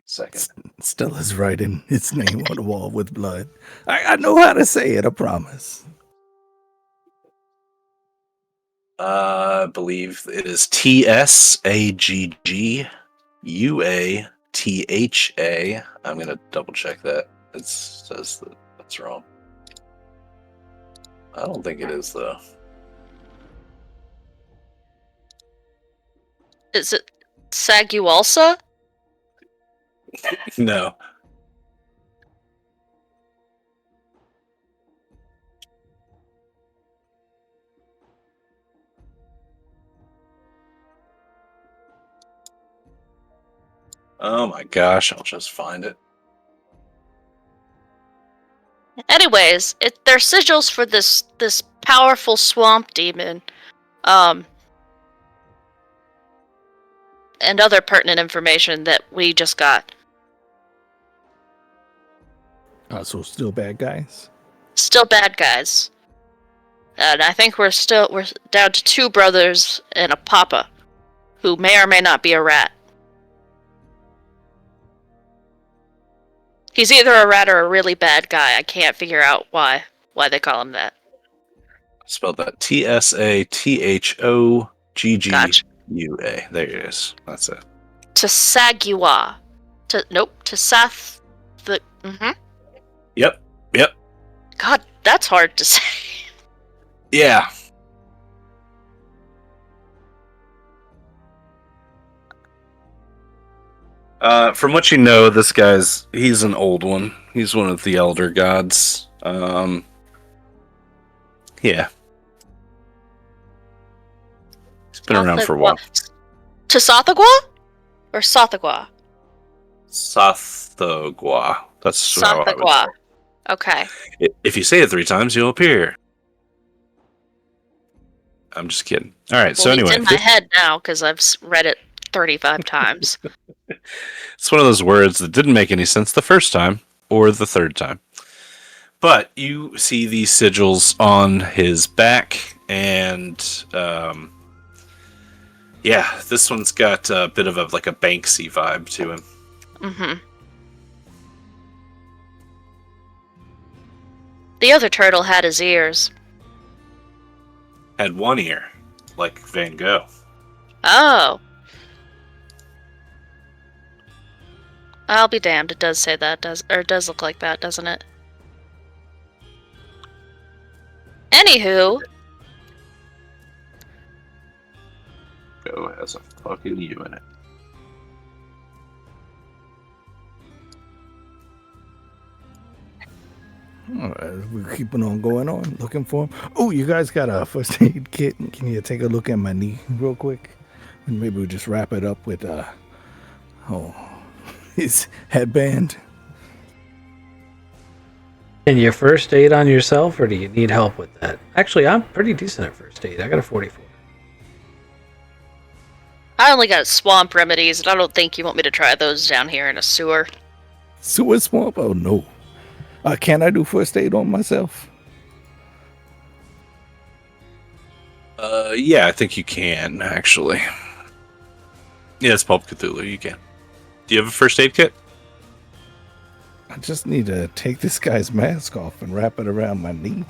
Second. Stella's writing its name on the wall with blood. I know how to say it, I promise. I believe it is Tsaggua. I'm going to double check that. It says that that's wrong. I don't think it is, though. Is it Sagualsa? No. Oh my gosh, I'll just find it. Anyways, they're sigils for this powerful swamp demon, and other pertinent information that we just got. So still bad guys? Still bad guys. And I think we're down to 2 brothers and a papa, who may or may not be a rat. He's either a rat or a really bad guy. I can't figure out why they call him that. Spelled that Tsathogua. Gotcha. There it is. That's it. Tsagua. Tsath. Yep. God, that's hard to say. Yeah. From what you know, he's an old one. He's one of the elder gods. Yeah. He's been around for a while. Tsathoggua? Or Sathagua? Sathogua. That's how I would say it. Okay. If you say it 3 times, you'll appear. I'm just kidding. All right, so anyway. It's in my head now because I've read it 35 times. It's one of those words that didn't make any sense the first time or the third time. But you see these sigils on his back, and this one's got a bit of a Banksy vibe to him. Mm-hmm. The other turtle had his ears. Had one ear, like Van Gogh. Oh. I'll be damned, it does say that, it does look like that, doesn't it? Anywho. Go has a fucking U in it. All right, we're keeping on going on, looking for him. Oh, you guys got a first aid kit? Can you take a look at my knee real quick? And maybe we'll just wrap it up with his headband. Can you first aid on yourself, or do you need help with that? Actually, I'm pretty decent at first aid. I got a 44. I only got swamp remedies, and I don't think you want me to try those down here in a sewer. Sewer swamp? Oh, no. Can I do first aid on myself? Yeah, I think you can, actually. Yeah, it's Pulp Cthulhu, you can. Do you have a first aid kit? I just need to take this guy's mask off and wrap it around my knee.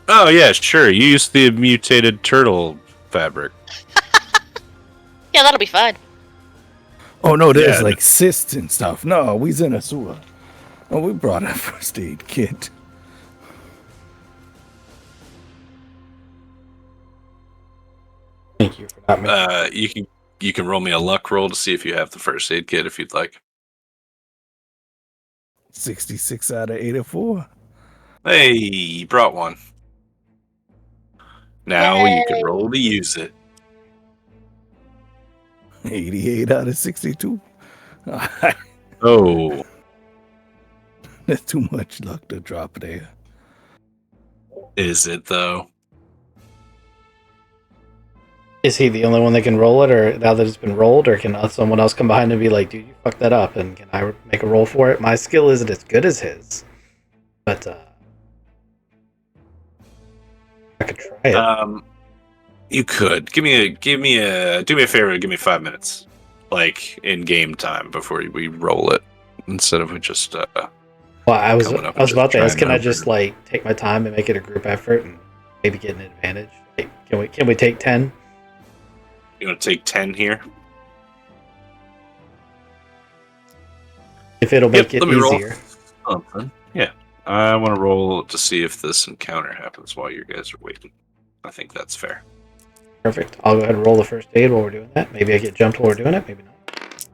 Oh, yeah, sure. You use the mutated turtle fabric. Yeah, that'll be fine. Oh, no, there's cysts and stuff. No, we's in a sewer. Oh, we brought a first aid kit. Thank you for that. You can roll me a luck roll to see if you have the first aid kit if you'd like. 66 out of 84. Hey, you brought one. Now you can roll to use it. 88 out of 62. Oh. That's too much luck to drop there. Is it, though? Is he the only one that can roll it, or now that it's been rolled, or can someone else come behind and be like, dude, you fucked that up, and can I make a roll for it? My skill isn't as good as his, but I could try it. You could. Do me a favor, give me 5 minutes. Like, in game time before we roll it. Instead of just well, I was about to ask, can I just take my time and make it a group effort and maybe get an advantage? Like, can we take 10? You want to take 10 here? If it'll make it easier. Something. Yeah. I want to roll to see if this encounter happens while you guys are waiting. I think that's fair. Perfect. I'll go ahead and roll the first aid while we're doing that. Maybe I get jumped while we're doing it, maybe not.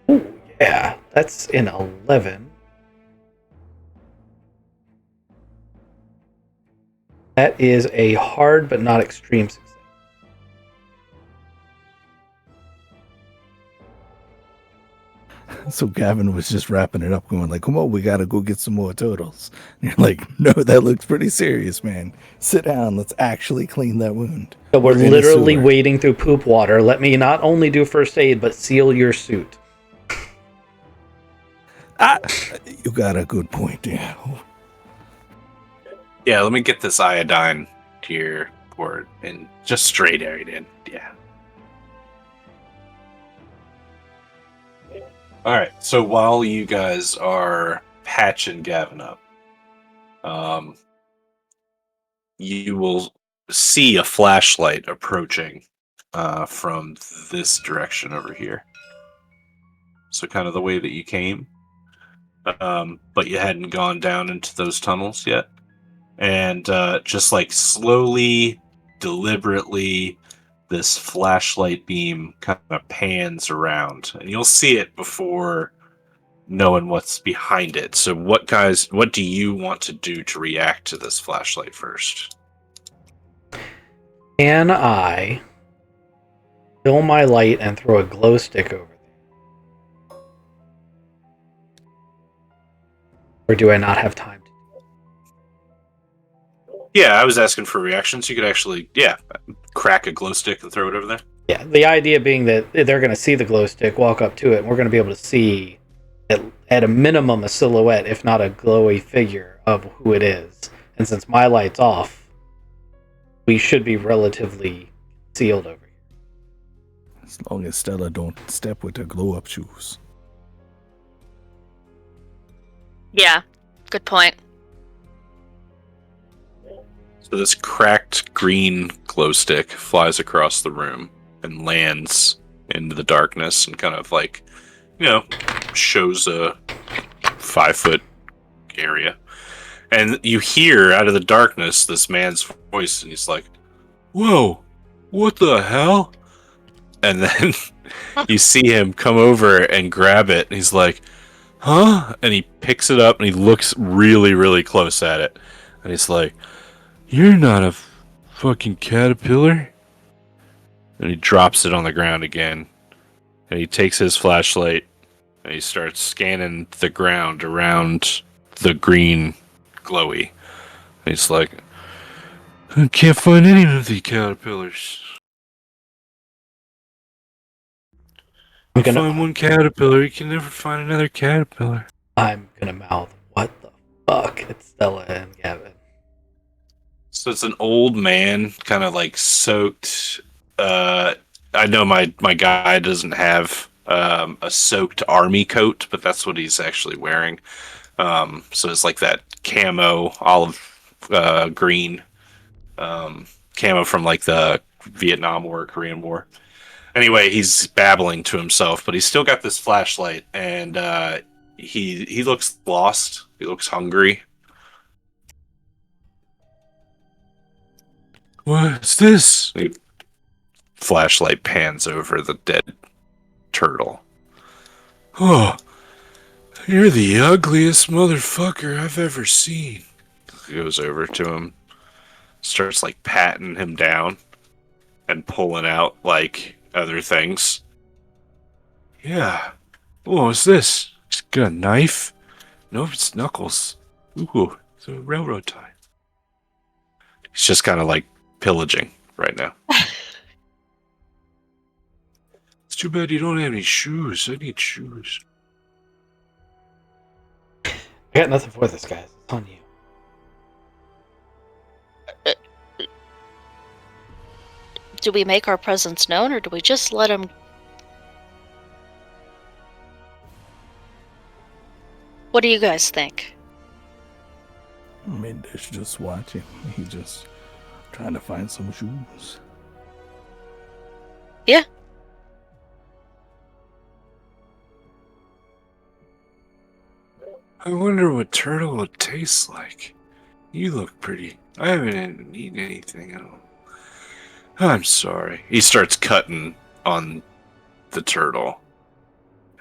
Ooh, yeah. That's an 11. That is a hard but not extreme success. So Gavin was just wrapping it up, going like, come on, we got to go get some more turtles. And you're like, no, that looks pretty serious, man. Sit down. Let's actually clean that wound. So we're literally wading through poop water. Let me not only do first aid, but seal your suit. You got a good point there. Yeah, let me get this iodine to your port and just straight air it in. Yeah. Alright, so while you guys are patching Gavin up, you will see a flashlight approaching from this direction over here. So kind of the way that you came, but you hadn't gone down into those tunnels yet. And just like slowly, deliberately, this flashlight beam kind of pans around, and you'll see it before knowing what's behind it. So what do you want to do to react to this flashlight first? Can I fill my light and throw a glow stick over there? Or do I not have time to? Yeah, I was asking for reactions. You could actually, crack a glow stick and throw it over there. Yeah, the idea being that they're going to see the glow stick, walk up to it, and we're going to be able to see, at a minimum, a silhouette, if not a glowy figure of who it is. And since my light's off, we should be relatively sealed over here. As long as Stella don't step with her glow-up shoes. Yeah, good point. So this cracked green glow stick flies across the room and lands into the darkness and kind of like, shows a 5-foot area. And you hear out of the darkness this man's voice, and he's like, "Whoa, what the hell?" And then you see him come over and grab it, and he's like, "Huh?" And he picks it up and he looks really, really close at it. And he's like, "You're not a fucking caterpillar." And he drops it on the ground again. And he takes his flashlight and he starts scanning the ground around the green glowy. And he's like, "I can't find any of the caterpillars. I'm gonna, Find one caterpillar, you can never find another caterpillar." I'm gonna mouth, "What the fuck?" It's Stella and Gavin. So it's an old man, kind of like soaked. I know my guy doesn't have a soaked army coat, but that's what he's actually wearing. So it's like that camo olive green camo from like the Vietnam War, Korean War. Anyway, he's babbling to himself, but he's still got this flashlight, and he looks lost. He looks hungry. "What's this?" The flashlight pans over the dead turtle. "Oh, you're the ugliest motherfucker I've ever seen." He goes over to him, starts like patting him down and pulling out like other things. "Yeah. Oh, what's this? It's got a knife? Nope, it's knuckles. Ooh, it's a railroad tie." He's just kind of like pillaging right now. "It's too bad you don't have any shoes. I need shoes." I got nothing for this, guys. It's on you. Do we make our presence known, or do we just let him? What do you guys think? I mean, there's just watching. He's just trying to find some shoes. Yeah. "I wonder what turtle would taste like. You look pretty. I haven't eaten anything at all. I'm sorry." He starts cutting on the turtle.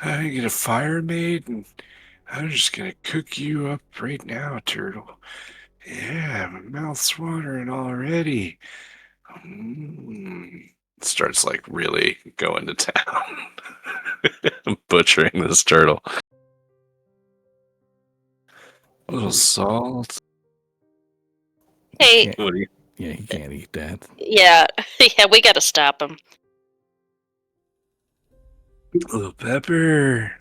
"I get a fire made, and I'm just gonna cook you up right now, turtle. Yeah, my mouth's watering already." Starts like really going to town. Butchering this turtle. A little salt. Hey, What do you? Yeah, he can't eat that. yeah, yeah, we gotta stop him. A little pepper.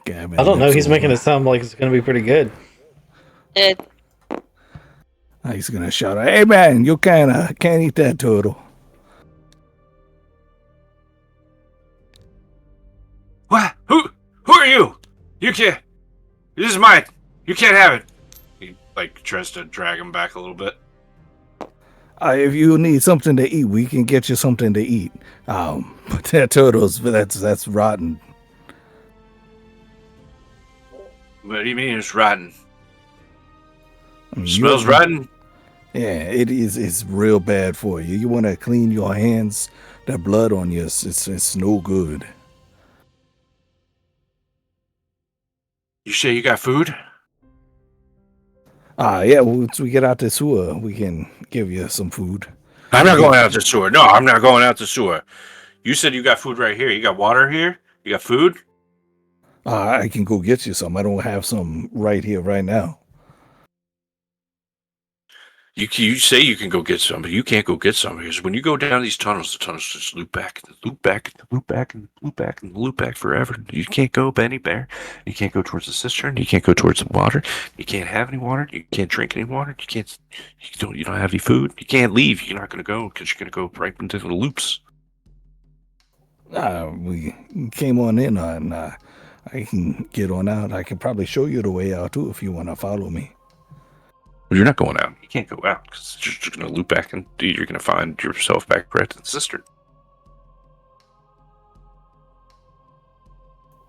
Gavin I don't know. lips He's making over. it sound like it's going to be pretty good. It, He's gonna shout, "Hey man, you can't eat that turtle." What? Who are you? You can't. This is mine. You can't have it. He tries to drag him back a little bit. If you need something to eat, we can get you something to eat. But that that's rotten. What do you mean it's rotten? I mean, Smells rotten. Yeah, it is. It's real bad for you. You want to clean your hands. That blood on you, it's no good. You say you got food? Yeah. Once we get out the sewer, we can give you some food. I'm not going out the sewer. No, I'm not going out the sewer. You said you got food right here. You got water here? You got food? I can go get you some. I don't have some right here, right now. You say you can go get some, but you can't go get some because when you go down these tunnels, the tunnels just loop back, and loop back, and loop back, and loop back, and loop back forever. You can't go anywhere. You can't go towards the cistern. You can't go towards the water. You can't have any water. You can't drink any water. You don't have any food. You can't leave. You're not going to go because you're going to go right into the loops. We came on in, and I can get on out. I can probably show you the way out too if you want to follow me. Well, you're not going out. You can't go out because you're just going to loop back and you're going to find yourself back right to the cistern.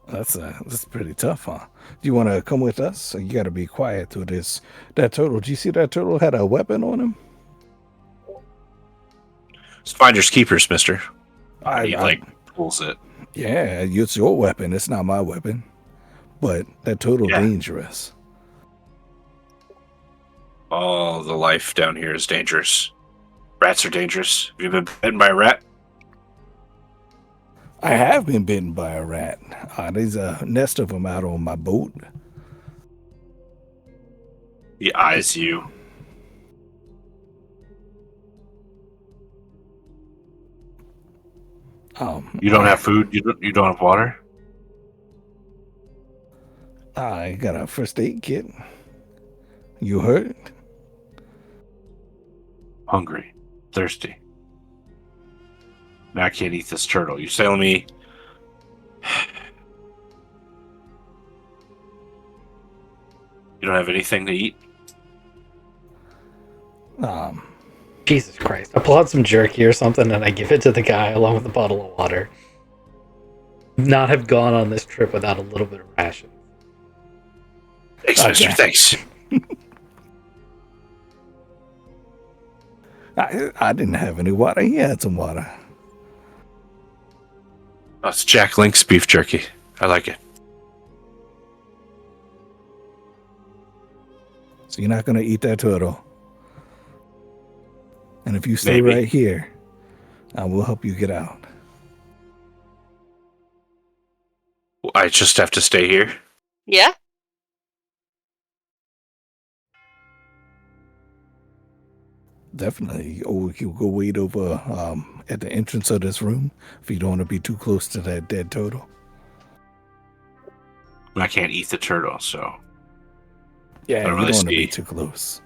That's pretty tough, huh? Do you want to come with us? You got to be quiet through this. That turtle. Did you see that turtle had a weapon on him? It's finders keepers, mister. I He pulls it. Yeah, it's your weapon. It's not my weapon. But that turtle dangerous. All the life down here is dangerous. Rats are dangerous. Have you been bitten by a rat? I have been bitten by a rat. There's a nest of them out on my boat. He eyes you. You don't have food? You don't have water? I got a first aid kit. You hurt? Hungry. Thirsty. Now I can't eat this turtle. You're telling me... You don't have anything to eat? Jesus Christ. I pull out some jerky or something and I give it to the guy along with a bottle of water. Not have gone on this trip without a little bit of ration. Thanks, mister. Thanks. I didn't have any water. He had some water. Oh, it's Jack Link's beef jerky. I like it. So you're not going to eat that turtle. And if you stay right here, I will help you get out. Well, I just have to stay here? yeah. Definitely. Or you go wait over at the entrance of this room if you don't want to be too close to that dead turtle. I can't eat the turtle, so... Yeah, I don't you really don't want to see. be too close.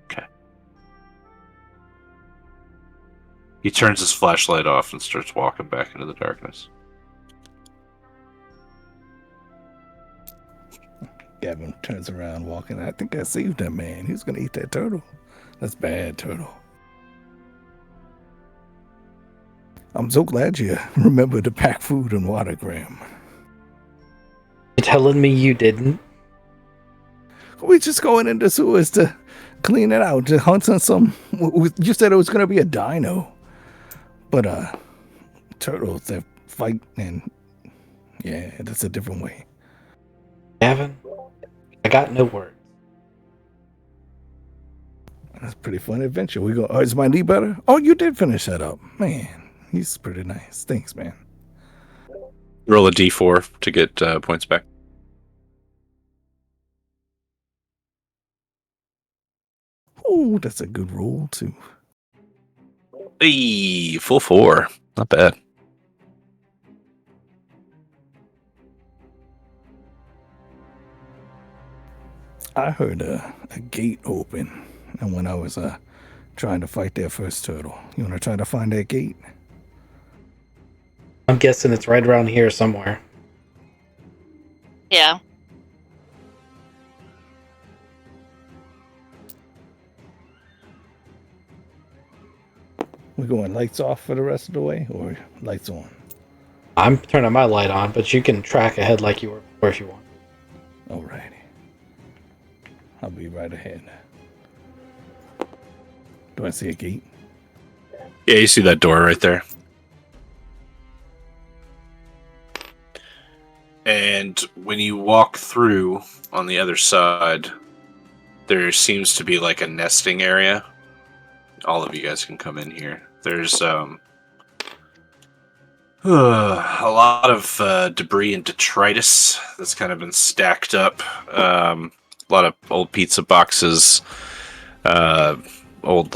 Okay. He turns his flashlight off and starts walking back into the darkness. Gavin turns around walking. I think I saved that man. He was going to eat that turtle. That's bad, turtle. I'm so glad you remembered to pack food and water, Graham. You're telling me you didn't? We're just going into sewers to clean it out, to hunt on some... You said it was going to be a dino. But turtles that fight, and yeah, that's a different way. Gavin, I got no words. That's a pretty fun adventure. We go. Oh, is my knee better? Oh, you did finish that up, man. He's pretty nice. Thanks, man. Roll a d4 to get points back. Oh, that's a good roll too. Hey, full 4. Not bad. I heard a gate open, and when I was trying to fight that first turtle, you want to try to find that gate? I'm guessing it's right around here somewhere. Yeah. We going lights off for the rest of the way, or lights on? I'm turning my light on, but you can track ahead like you were before if you want. Alrighty. I'll be right ahead. Do I see a gate? Yeah, you see that door right there. And when you walk through on the other side, there seems to be like a nesting area. All of you guys can come in here. There's a lot of debris and detritus that's kind of been stacked up. A lot of old pizza boxes, old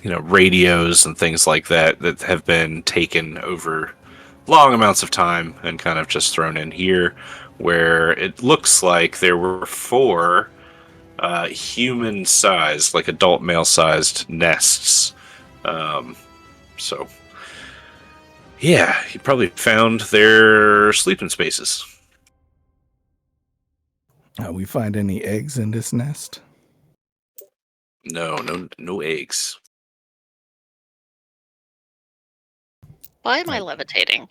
radios and things like that that have been taken over long amounts of time and kind of just thrown in here, where it looks like there were 4 human-sized, like adult male-sized nests. So, yeah, you probably found their sleeping spaces. We find any eggs in this nest? No eggs. Why am I levitating?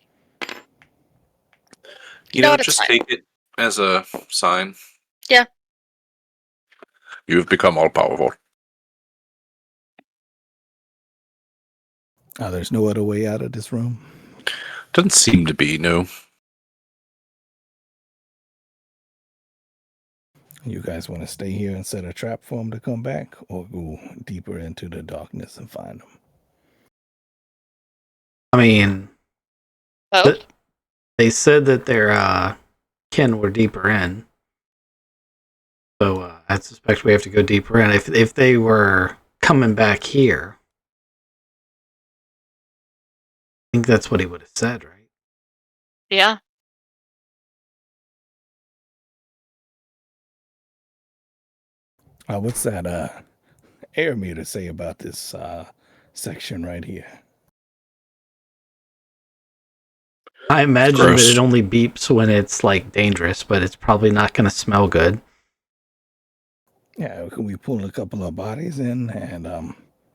You know know, what, it's just fine. take it as a sign. Yeah. You've become all powerful. There's no other way out of this room? Doesn't seem to be, no. You guys want to stay here and set a trap for them to come back, or go deeper into the darkness and find them? I mean, Both? they said that their kin were deeper in. So I suspect we have to go deeper in. If they were coming back here, I think that's what he would have said, right? Yeah. What's that air meter say about this section right here? I imagine that Gross. it only beeps when it's like dangerous, but it's probably not going to smell good. Yeah, can we pull a couple of bodies in, and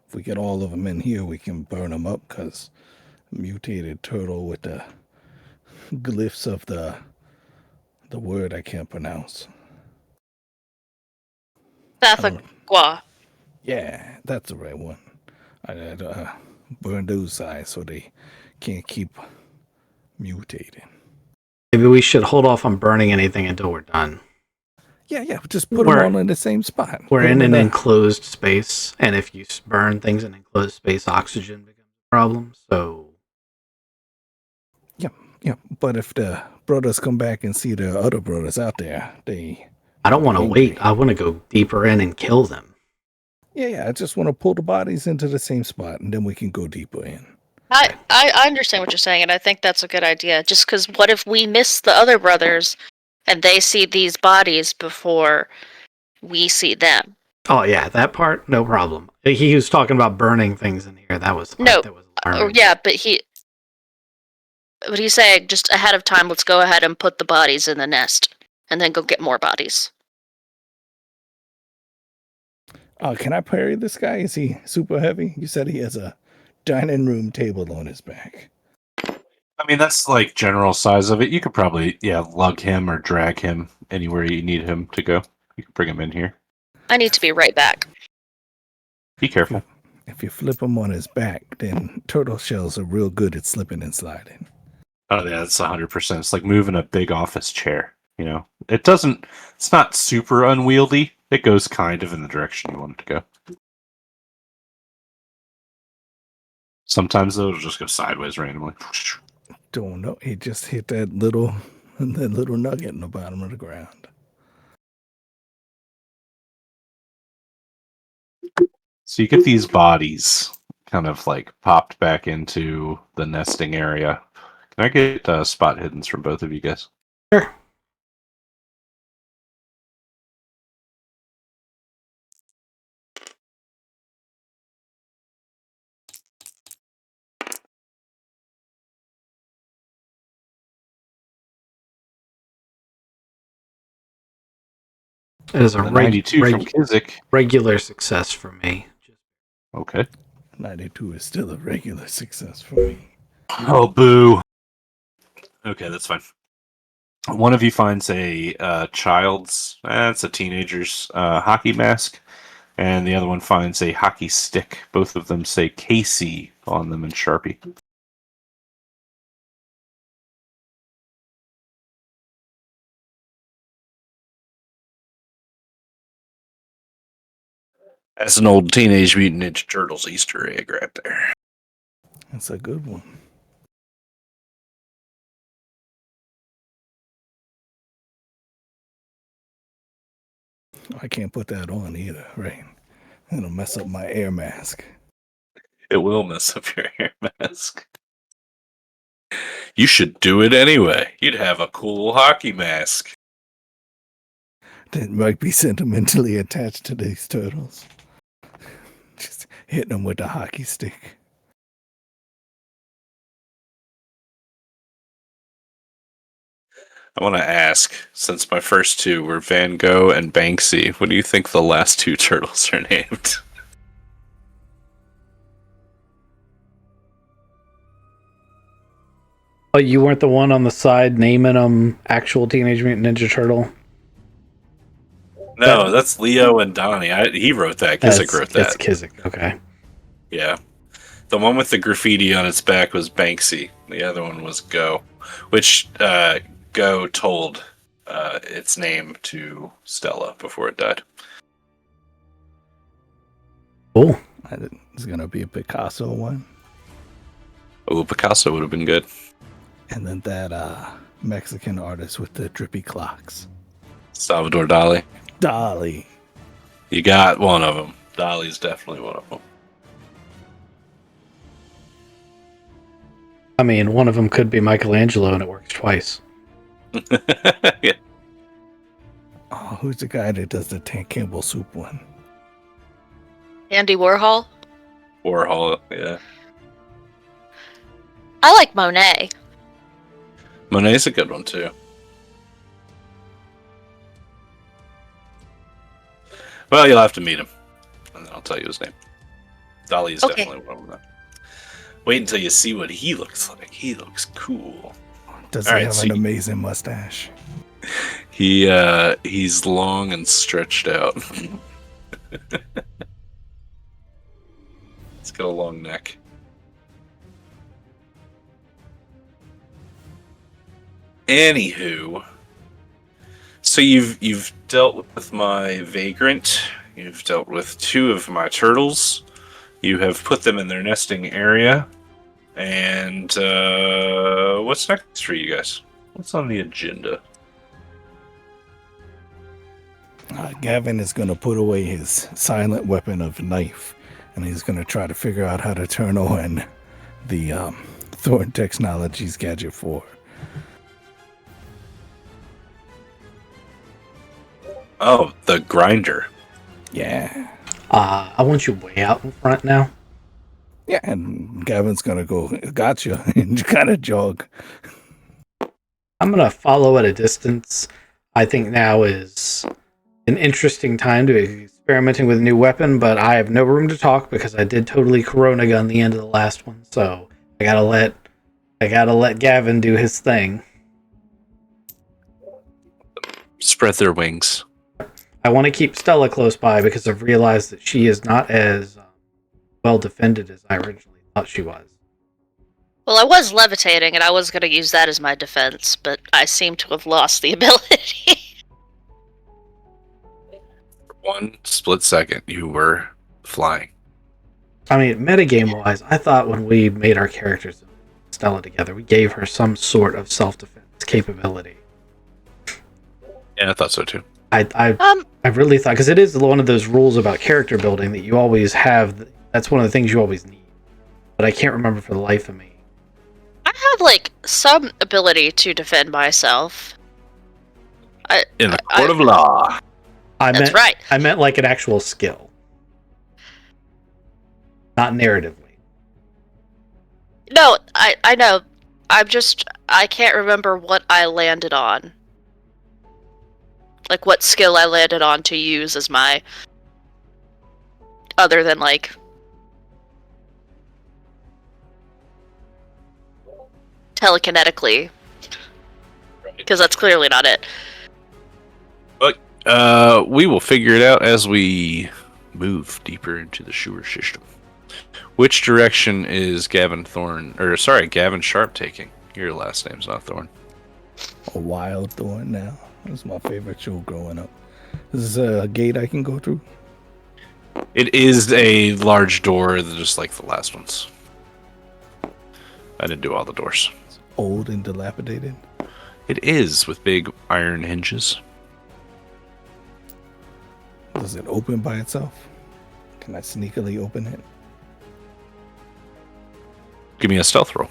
if we get all of them in here, we can burn them up, because mutated turtle with the glyphs of the word I can't pronounce. Sathagua. Yeah, that's the right one. I'd burn those eyes so they can't keep mutating. Maybe we should hold off on burning anything until we're done. Yeah, just put them all in the same spot. We're Put in 'em an a- enclosed space, and if you burn things in enclosed space, oxygen becomes a problem. So, Yeah, but if the brothers come back and see the other brothers out there, I don't want to angry. wait. I want to go deeper in and kill them. Yeah, I just want to pull the bodies into the same spot, and then we can go deeper in. I understand what you're saying, and I think that's a good idea. Just because what if we miss the other brothers and they see these bodies before we see them? Oh yeah, that part, no problem. He was talking about burning things in here. That was the part No. that was Oh, alarming. yeah, but he's saying just ahead of time, let's go ahead and put the bodies in the nest and then go get more bodies. Can I parry this guy? Is he super heavy? You said he has a dining room table on his back. I mean, that's like general size of it. You could probably, lug him or drag him anywhere you need him to go. You can bring him in here. I need to be right back. Be careful. If you flip him on his back, then turtle shells are real good at slipping and sliding. Oh yeah, that's 100%. It's like moving a big office chair. You know, it's not super unwieldy. It goes kind of in the direction you want it to go. Sometimes though, it'll just go sideways randomly. Don't know. He just hit that little nugget in the bottom of the ground. So you get these bodies kind of like popped back into the nesting area. Can I get spot hiddens from both of you guys? Sure. It is a The 92 from Kizik. regular success for me. Okay. 92 is still a regular success for me. Oh, boo. Okay, that's fine. One of you finds a child's, it's a teenager's hockey mask, and the other one finds a hockey stick. Both of them say Casey on them in Sharpie. That's an old Teenage Mutant Ninja Turtles Easter egg right there. That's a good one. I can't put that on either, right? It'll mess up my air mask. It will mess up your hair mask. You should do it anyway. You'd have a cool hockey mask. That might be sentimentally attached to these turtles. Just hitting them with the hockey stick. I want to ask, since my first two were Van Gogh and Banksy, what do you think the last two turtles are named? Oh, you weren't the one on the side naming them actual Teenage Mutant Ninja Turtle? No, that's Leo and Donnie. He wrote that. Kizik wrote that. It's Kizik, okay. Yeah. The one with the graffiti on its back was Banksy. The other one was Go, which Go told its name to Stella before it died. Cool. It's going to be a Picasso one. Oh, Picasso would have been good. And then that Mexican artist with the drippy clocks. Salvador Dali. Dolly. You got one of them. Dali's definitely one of them. I mean, one of them could be Michelangelo and it works twice. Yeah. Oh, who's the guy that does the Campbell soup one? Andy Warhol. Warhol, yeah. I like Monet. Monet's a good one, too. Well, you'll have to meet him, and then I'll tell you his name. Dali is Okay. definitely one of them. Wait until you see what he looks like. He looks cool. Does All he right, have so an amazing mustache? He's long and stretched out. He's got a long neck. Anywho, so you've dealt with my vagrant. You've dealt with two of my turtles. You have put them in their nesting area. And what's next for you guys? What's on the agenda? Gavin is going to put away his silent weapon of knife, and he's going to try to figure out how to turn on the Thorn Technologies Gadget 4. Oh, the grinder. Yeah. I want you way out in front now. Yeah, and Gavin's going to go, gotcha, and kind of jog. I'm going to follow at a distance. I think now is an interesting time to be experimenting with a new weapon, but I have no room to talk because I did totally Corona gun the end of the last one, so I gotta let Gavin do his thing. Spread their wings. I want to keep Stella close by because I've realized that she is not as well defended as I originally thought she was. Well, I was levitating, and I was going to use that as my defense, but I seem to have lost the ability. For 1 split second, you were flying. I mean, metagame-wise, I thought when we made our characters Stella together, we gave her some sort of self-defense capability. Yeah, I thought so too. I really thought, because it is one of those rules about character building that you always have. That's one of the things you always need. But I can't remember for the life of me. I have, like, some ability to defend myself. In the court of law. That's right. I meant like an actual skill. Not narratively. No, I know. I can't remember what I landed on. Like, what skill I landed on to use as my... Other than, like... telekinetically. Because that's clearly not it. But we will figure it out as we move deeper into the sewer system. Which direction is Gavin Sharp taking? Your last name's not Thorn. A wild thorn now. It was my favorite show growing up. Is this a gate I can go through? It is a large door, just like the last ones. I didn't do all the doors. It's old and dilapidated. It is, with big iron hinges. Does it open by itself? Can I sneakily open it? Give me a stealth roll.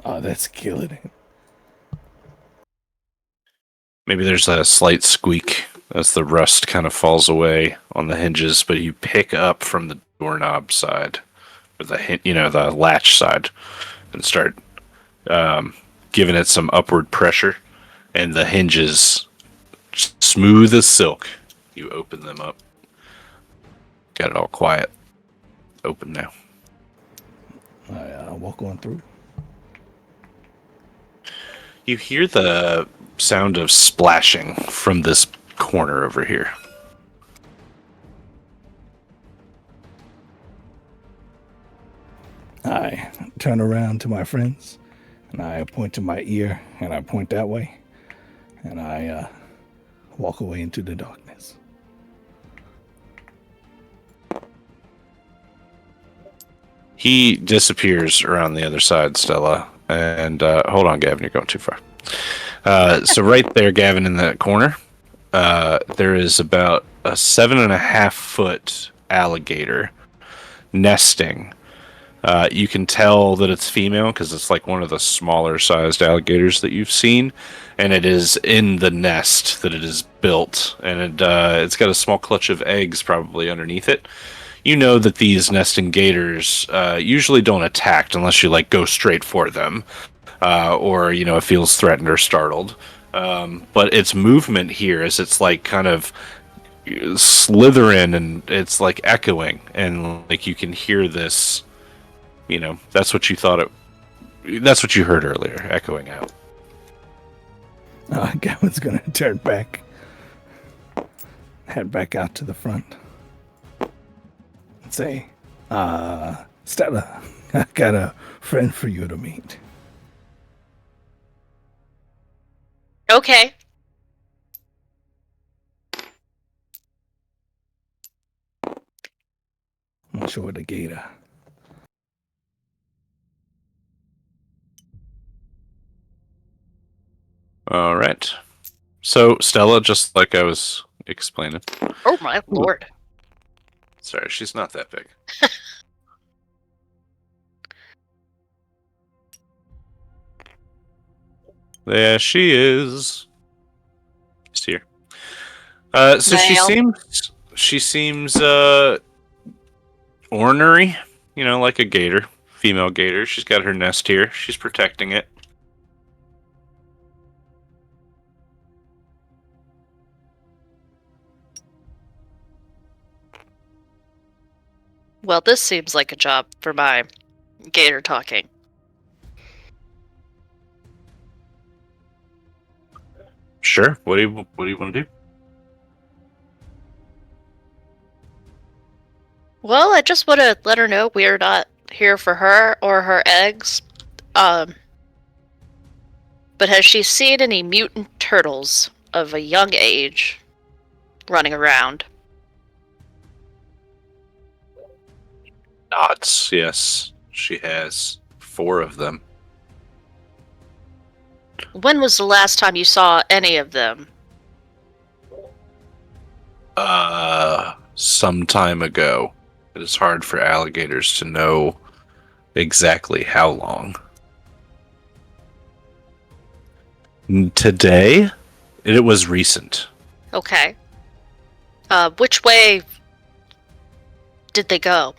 Oh, that's killing it. Maybe there's a slight squeak as the rust kind of falls away on the hinges, but you pick up from the doorknob side, or the latch side, and start giving it some upward pressure, and the hinges, smooth as silk, you open them up. Got it all quiet. Open now. I walk on through. You hear the sound of splashing from this corner over here. I turn around to my friends, and I point to my ear, and I point that way, and I walk away into the darkness. He disappears around the other side, Stella. And hold on, Gavin, you're going too far. So right there, Gavin, in that corner, there is about a 7.5-foot alligator nesting. You can tell that it's female because it's like one of the smaller sized alligators that you've seen, and it is in the nest that it is built, and it's got a small clutch of eggs probably underneath it. You know that these nesting gators usually don't attack unless you like go straight for them, or it feels threatened or startled. But its movement here is it's like kind of slithering, and it's like echoing, and like you can hear this. That's what you thought it. That's what you heard earlier, echoing out. Gavin's gonna turn back, head back out to the front. Say, Stella, I got a friend for you to meet. Okay. I'll show her the gator. All right. So Stella, just like I was explaining. Oh my lord. Sorry, she's not that big. There she is. She's here. So Male. she seems ornery, like a gator, female gator. She's got her nest here. She's protecting it. Well, this seems like a job for my gator talking. Sure. What do you want to do? Well, I just want to let her know we're not here for her or her eggs. But has she seen any mutant turtles of a young age running around? Nods. Yes, she has 4 of them. When was the last time you saw any of them? Some time ago. It is hard for alligators to know exactly how long. Today, it was recent. Okay. Which way did they go?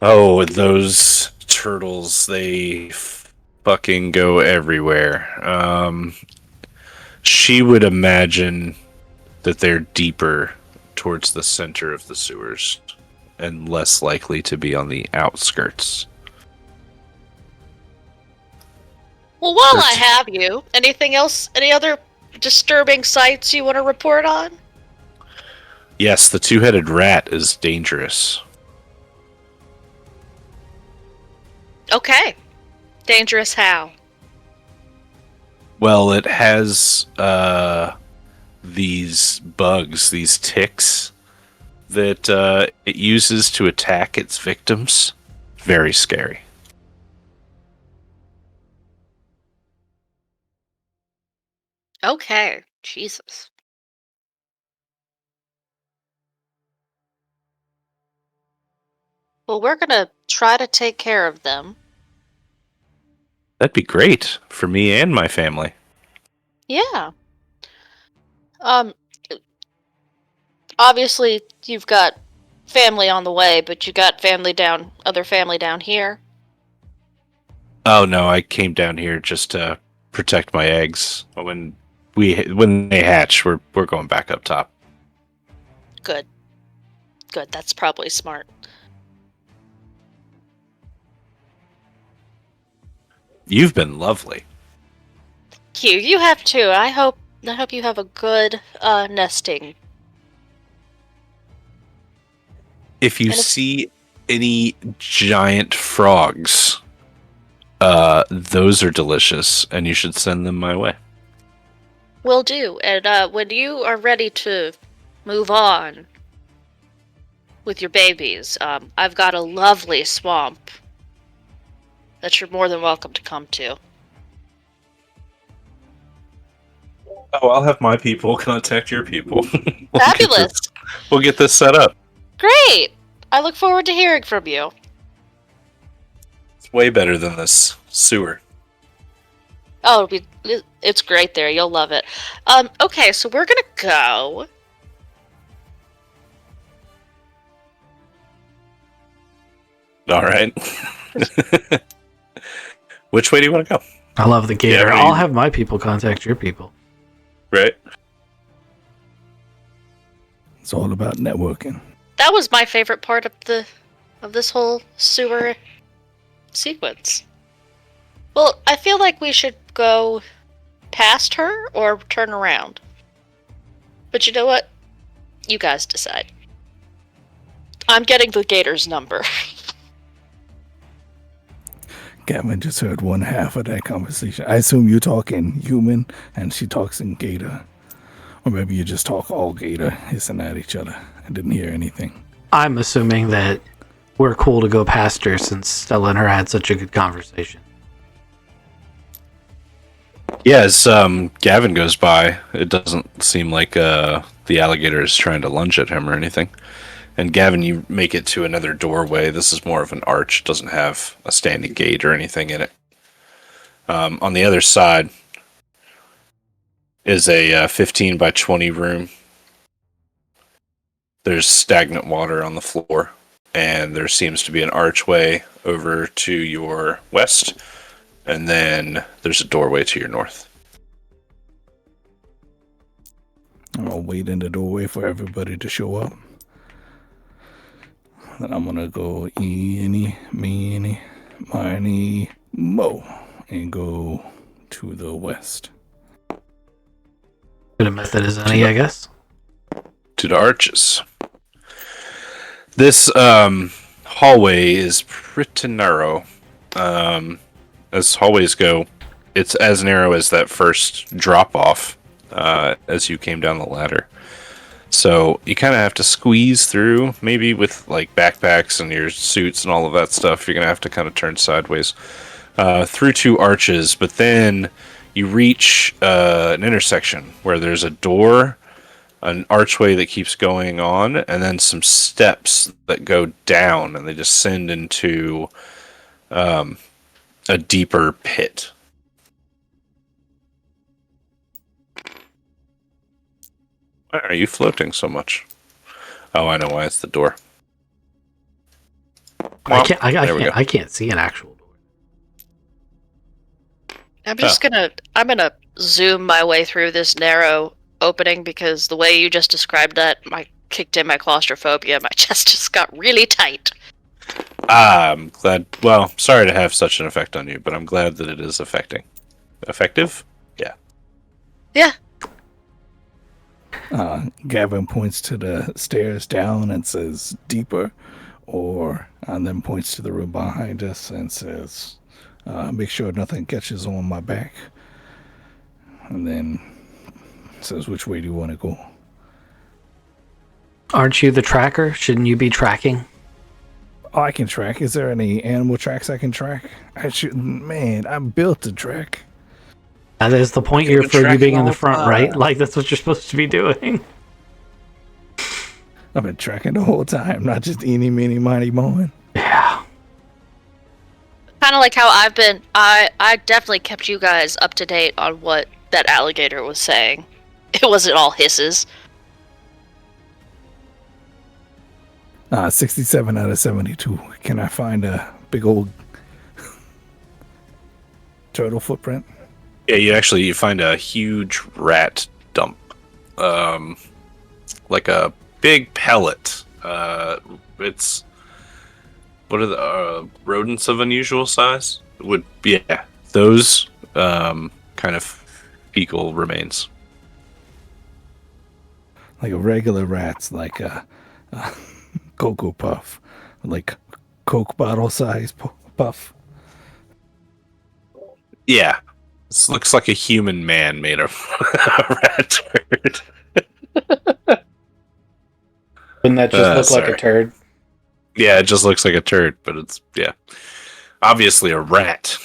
Oh, those turtles, they fucking go everywhere. She would imagine that they're deeper towards the center of the sewers and less likely to be on the outskirts. Well, while I have you, anything else? Any other disturbing sights you want to report on? Yes, the two-headed rat is dangerous. Okay. Dangerous how? Well, it has these bugs, these ticks, that it uses to attack its victims. Very scary. Okay. Jesus. Well, we're gonna try to take care of them. That'd be great for me and my family. Yeah. Um, obviously you've got family on the way, but you got other family down here. Oh no, I came down here just to protect my eggs. When they hatch, we're going back up top. Good. Good. That's probably smart. You've been lovely. You have too. I hope you have a good nesting. If you And if- see any giant frogs, those are delicious, and you should send them my way. Will do. And when you are ready to move on with your babies, I've got a lovely swamp that you're more than welcome to come to. Oh, I'll have my people contact your people. Fabulous. We'll get this set up. Great. I look forward to hearing from you. It's way better than this sewer. Oh, it's great there. You'll love it. Okay, so we're gonna go. All right. Which way do you want to go? I love the gator. Yeah, I'll have my people contact your people. Right. It's all about networking. That was my favorite part of this whole sewer sequence. Well, I feel like we should go past her or turn around. But you know what? You guys decide. I'm getting the gator's number. Gavin just heard one half of that conversation. I assume you talk in human and she talks in gator. Or maybe you just talk all gator, hissing at each other. I didn't hear anything. I'm assuming that we're cool to go past her since Stella and her had such a good conversation. Yeah, as Gavin goes by, it doesn't seem like the alligator is trying to lunge at him or anything. And Gavin, you make it to another doorway. This is more of an arch. It doesn't have a standing gate or anything in it. On the other side is a 15 by 20 room. There's stagnant water on the floor. And there seems to be an archway over to your west. And then there's a doorway to your north. I'll wait in the doorway for everybody to show up. Then I'm gonna go eeny, meeny, miny, mo, and go to the west. Good a method as any, I guess. To the arches. This hallway is pretty narrow. As hallways go, it's as narrow as that first drop off as you came down the ladder. So you kind of have to squeeze through, maybe with like backpacks and your suits and all of that stuff. You're going to have to kind of turn sideways through two arches, but then you reach an intersection where there's a door, an archway that keeps going on, and then some steps that go down, and they descend into a deeper pit. Why are you floating so much? Oh, I know why. It's the door. I can't. There we go. I can't see an actual door. I'm gonna zoom my way through this narrow opening because the way you just described that, kicked in my claustrophobia. My chest just got really tight. I'm glad. Well, sorry to have such an effect on you, but I'm glad that it is effective. Yeah. Yeah. Gavin points to the stairs down and says deeper, and then points to the room behind us and says, make sure nothing catches on my back. And then says, which way do you want to go? Aren't you the tracker? Shouldn't you be tracking? Oh, I can track. Is there any animal tracks I can track? Man, I'm built to track. That is the point You're for you being in the tracking front, all right? time. Like, that's what you're supposed to be doing. I've been tracking the whole time, not just eeny, meeny, miny, mowing. Yeah. Kind of like how I definitely kept you guys up to date on what that alligator was saying. It wasn't all hisses. 67 out of 72. Can I find a big old turtle footprint? Yeah, you find a huge rat dump. Like a big pellet. It's... What are the rodents of unusual size? Those kind of fecal remains. Like a regular rat's, like a Cocoa Puff, like Coke bottle size puff. Yeah, this looks like a human man made of a rat turd. Wouldn't that just look like a turd? Yeah, it just looks like a turd, but it's obviously a rat.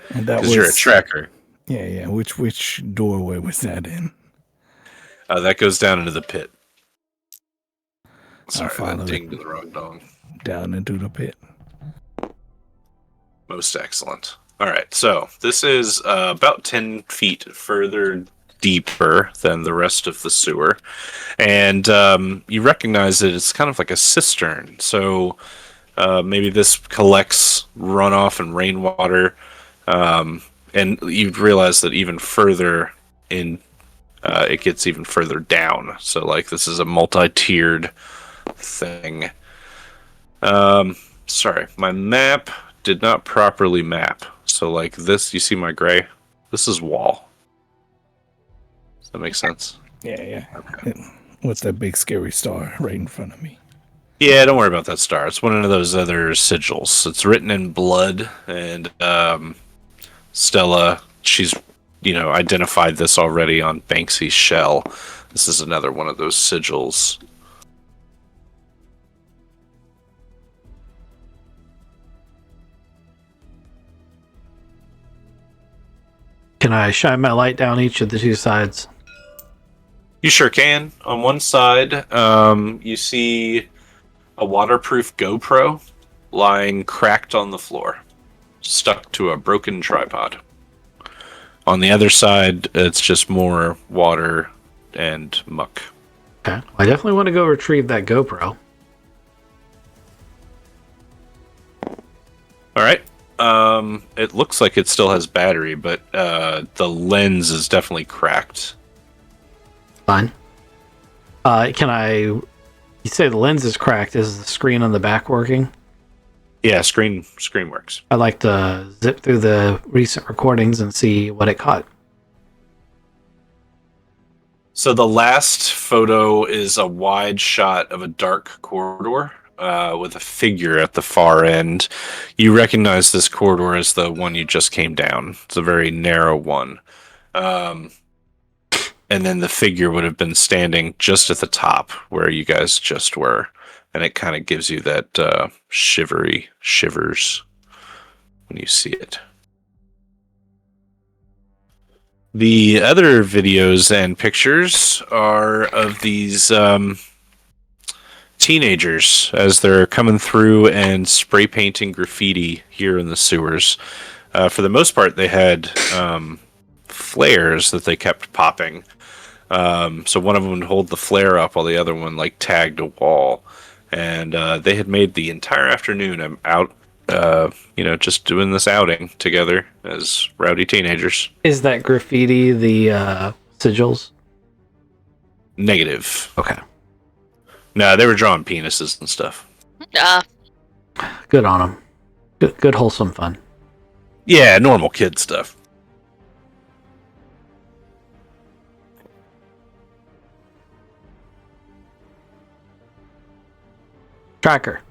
And that Because you're a tracker. Yeah. Which doorway was that in? That goes down into the pit. I'll Sorry, follow that it dinged the wrong dong. down into the pit. Most excellent. All right, so this is about 10 feet further deeper than the rest of the sewer. And you recognize that it's kind of like a cistern. So maybe this collects runoff and rainwater. And you realize that even further in, it gets even further down. So like this is a multi-tiered thing. Sorry, my map did not properly map. So like this, you see my gray? This is wall. Does that make sense? Yeah. Okay. What's that big scary star right in front of me? Yeah, don't worry about that star. It's one of those other sigils. It's written in blood, and Stella, she's identified this already on Banksy's shell. This is another one of those sigils. Can I shine my light down each of the two sides? You sure can. On one side, you see a waterproof GoPro lying cracked on the floor, stuck to a broken tripod. On the other side, it's just more water and muck. Okay. I definitely want to go retrieve that GoPro. All right. It looks like it still has battery, but the lens is definitely cracked. Fine. You say the lens is cracked. Is the screen on the back working? Yeah, screen works. I'd like to zip through the recent recordings and see what it caught. So the last photo is a wide shot of a dark corridor with a figure at the far end. You recognize this corridor as the one you just came down. It's a very narrow one. And then the figure would have been standing just at the top where you guys just were. And it kind of gives you that shivers when you see it. The other videos and pictures are of these teenagers as they're coming through and spray painting graffiti here in the sewers. For the most part, they had flares that they kept popping. So one of them would hold the flare up while the other one tagged a wall. and they had made the entire afternoon out, just doing this outing together as rowdy teenagers. Is that graffiti the sigils? Negative. Okay. No, they were drawing penises and stuff. Good on them. Good wholesome fun. Yeah, normal kid stuff. Tracker.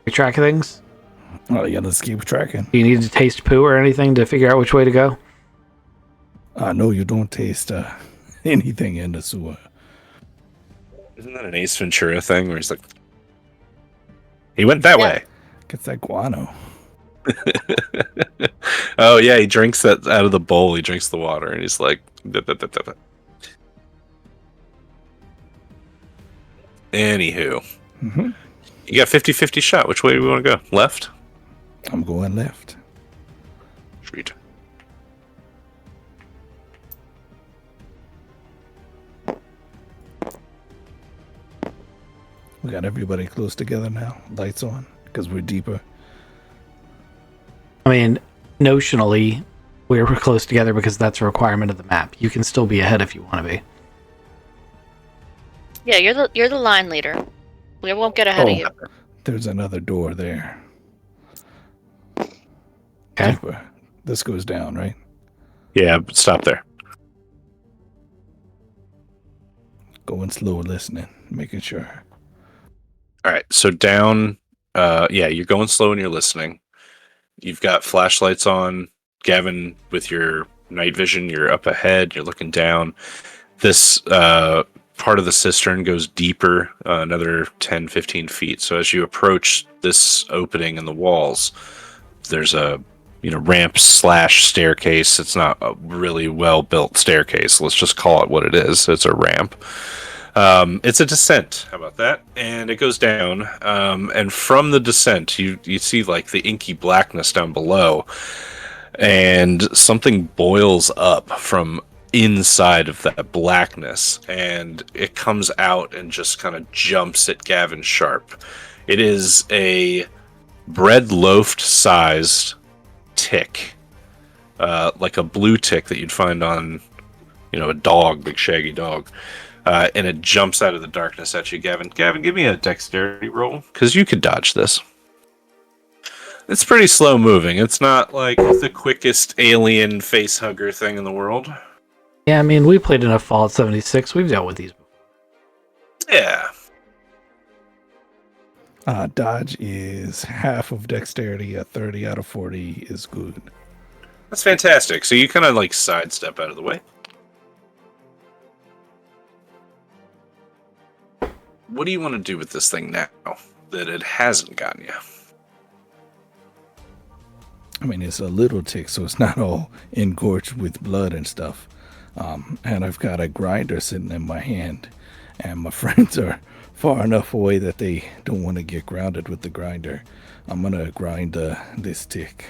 You track things? Oh yeah, let's keep tracking. Do you need to taste poo or anything to figure out which way to go? No, you don't taste anything in the sewer. Isn't that an Ace Ventura thing where he's like, he went that way? Gets that guano. Oh yeah, he drinks that out of the bowl. He drinks the water, and he's like, "Da, da, da, da, da." Anywho, Mm-hmm. you got 50-50 shot. Which way do we want to go? Left? I'm going left. Sweet. We got everybody close together now. Lights on, because we're deeper. I mean, notionally, we're close together because that's a requirement of the map. You can still be ahead if you want to be. Yeah, you're the line leader. We won't get ahead of you. There's another door there. Okay. Deeper. This goes down, right? Yeah, but stop there. Going slow, listening, making sure. All right, so down. You're going slow and you're listening. You've got flashlights on. Gavin, with your night vision, you're up ahead. You're looking down. This part of the cistern goes deeper, another 10, 15 feet. So as you approach this opening in the walls, there's a ramp / staircase. It's not a really well built staircase. Let's just call it what it is. It's a ramp. It's a descent. How about that? And it goes down. And from the descent, you see like the inky blackness down below, and something boils up from inside of that blackness, and it comes out and just kind of jumps at Gavin Sharp. It is a bread loaf sized tick, like a blue tick that you'd find on a dog, big shaggy dog. And it jumps out of the darkness at you, Gavin. Gavin, give me a dexterity roll, because you could dodge this. It's pretty slow moving. It's not like the quickest alien face hugger thing in the world. Yeah, I mean, we played enough Fallout 76. We've dealt with these before. Yeah. Dodge is half of dexterity. A 30 out of 40 is good. That's fantastic. So you kind of like sidestep out of the way. What do you want to do with this thing now that it hasn't gotten you? I mean, it's a little tick, so it's not all engorged with blood and stuff. And I've got a grinder sitting in my hand, and my friends are far enough away that they don't want to get grounded with the grinder. I'm going to grind this tick.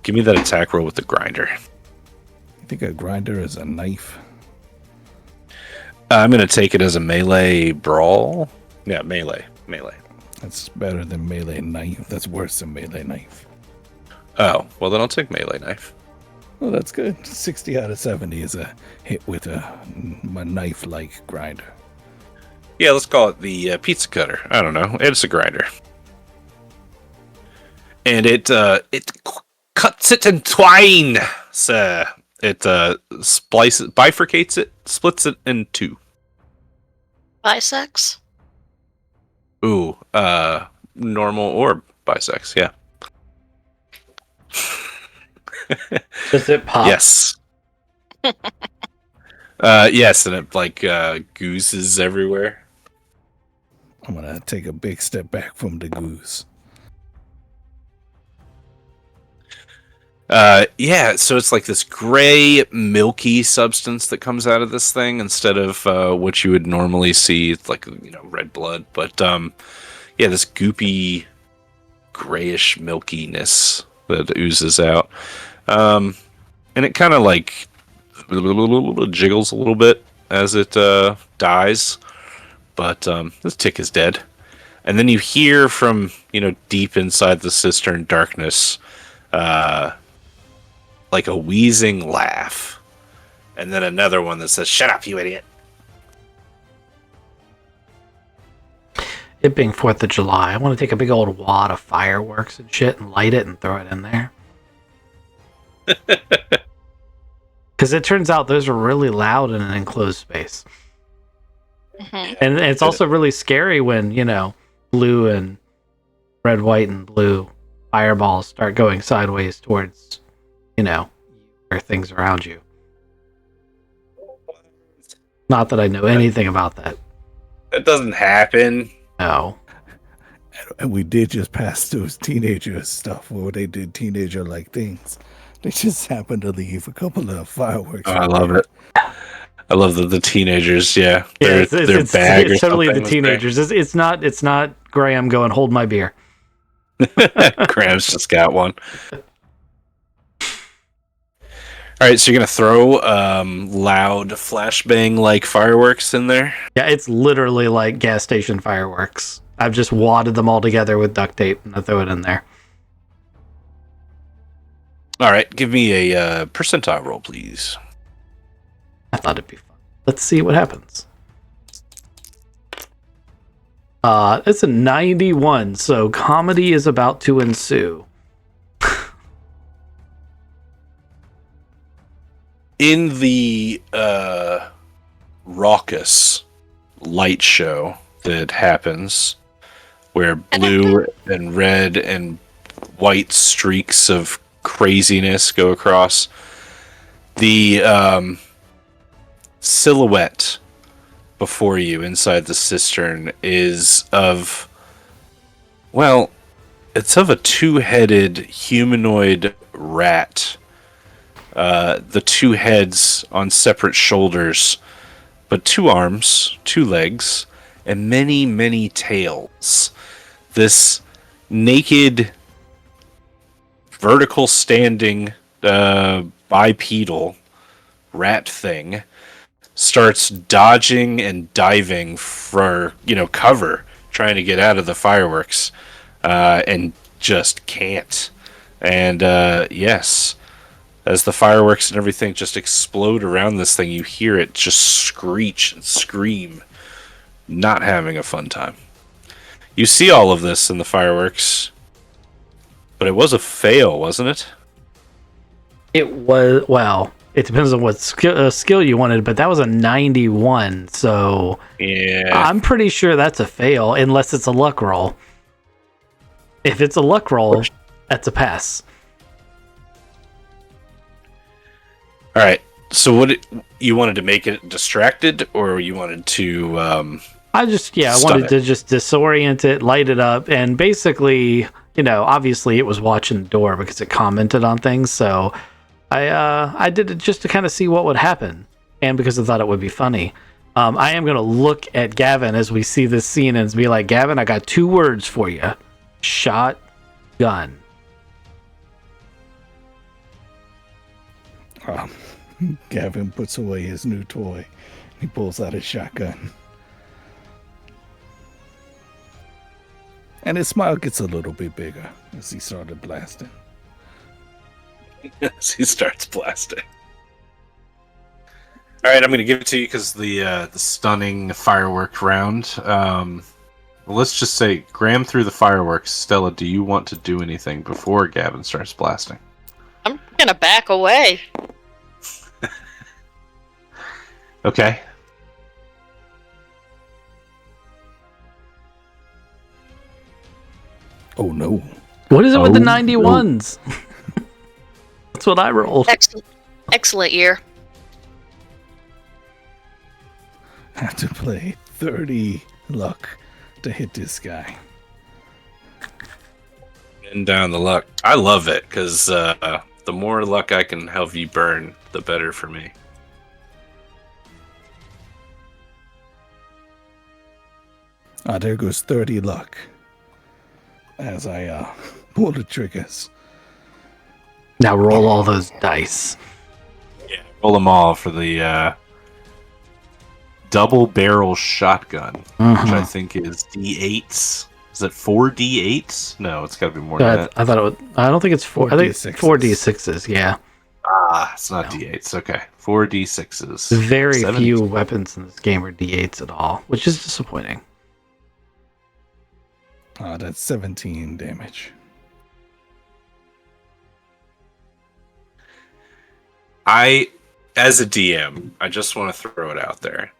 Give me that attack roll with the grinder. You think a grinder is a knife? I'm going to take it as a melee brawl. Yeah, melee. That's better than melee knife. That's worse than melee knife. Oh, well then I'll take melee knife. Oh, that's good. 60 out of 70 is a hit with a knife-like grinder. Yeah, let's call it the pizza cutter. I don't know. It's a grinder. And it cuts it in twine, sir. It bifurcates it, splits it in two. Bisex? Ooh, normal or bisex, yeah. Does it pop? Yes. Yes, and it like gooses everywhere. I'm going to take a big step back from the goose. Yeah, so it's like this gray, milky substance that comes out of this thing instead of what you would normally see, like red blood. But yeah, this goopy, grayish milkiness that oozes out, and it kind of like jiggles a little bit as it dies. But this tick is dead. And then you hear from, deep inside the cistern darkness, like a wheezing laugh. And then another one that says, "Shut up, you idiot." It being 4th of July, I want to take a big old wad of fireworks and shit and light it and throw it in there. Because it turns out those are really loud in an enclosed space. Mhm. And it's also really scary when, blue and red, white, and blue fireballs start going sideways towards, where things around you. Not that I know anything about that. That doesn't happen. No. And we did just pass those teenager stuff where they did teenager-like things. They just happened to leave a couple of fireworks. Oh, I love it. I love the teenagers. Yeah, Yeah, their bag or it's totally something the teenagers. It's not Graham going, hold my beer. Graham's just got one. All right, so you're gonna throw loud flashbang like fireworks in there. Yeah, it's literally like gas station fireworks. I've just wadded them all together with duct tape and I throw it in there. All right, give me a percentile roll, please. I thought it'd be fun. Let's see what happens. It's a 91, so comedy is about to ensue. In the raucous light show that happens, where blue and red and white streaks of craziness go across, the silhouette before you inside the cistern is of, well, it's of a two-headed humanoid rat. The two heads on separate shoulders, but 2 arms, 2 legs, and many, many tails. This naked, vertical standing, bipedal rat thing starts dodging and diving for, cover, trying to get out of the fireworks, and just can't. And, yes, as the fireworks and everything just explode around this thing, you hear it just screech and scream, not having a fun time. You see all of this in the fireworks, but it was a fail, wasn't it? It was, well, it depends on what skill you wanted, but that was a 91, so Yeah. I'm pretty sure that's a fail, unless it's a luck roll. If it's a luck roll, that's a pass. All right. So you wanted to make it distracted, or you wanted to? I wanted to just disorient it, light it up, and basically, obviously it was watching the door because it commented on things. So I did it just to kind of see what would happen, and because I thought it would be funny. I am going to look at Gavin as we see this scene and be like, Gavin, I got 2 words for you: shotgun. Gavin puts away his new toy. He pulls out his shotgun. And his smile gets a little bit bigger as he started blasting. As he starts blasting. All right, I'm going to give it to you because the stunning firework round. Well, let's just say, Graham threw the fireworks. Stella, do you want to do anything before Gavin starts blasting? I'm gonna back away. Okay. Oh no. What is it with the Oh, 91s? That's what I rolled. Excellent year. Have to play 30 luck to hit this guy. And down the luck. I love it because the more luck I can help you burn, the better for me. Ah, there goes 30 luck. As I pull the triggers. Now roll all those dice. Yeah, roll them all for the double barrel shotgun, which I think is D8s. Is it 4d8s? No, it's got to be more than that. I thought it would. I don't think it's four. I think it's 4d6s. Yeah. Ah, it's not d8s. Okay, 4d6s. Very 70. few weapons in this game are d8s at all, which is disappointing. That's 17 damage. As a DM, I just want to throw it out there.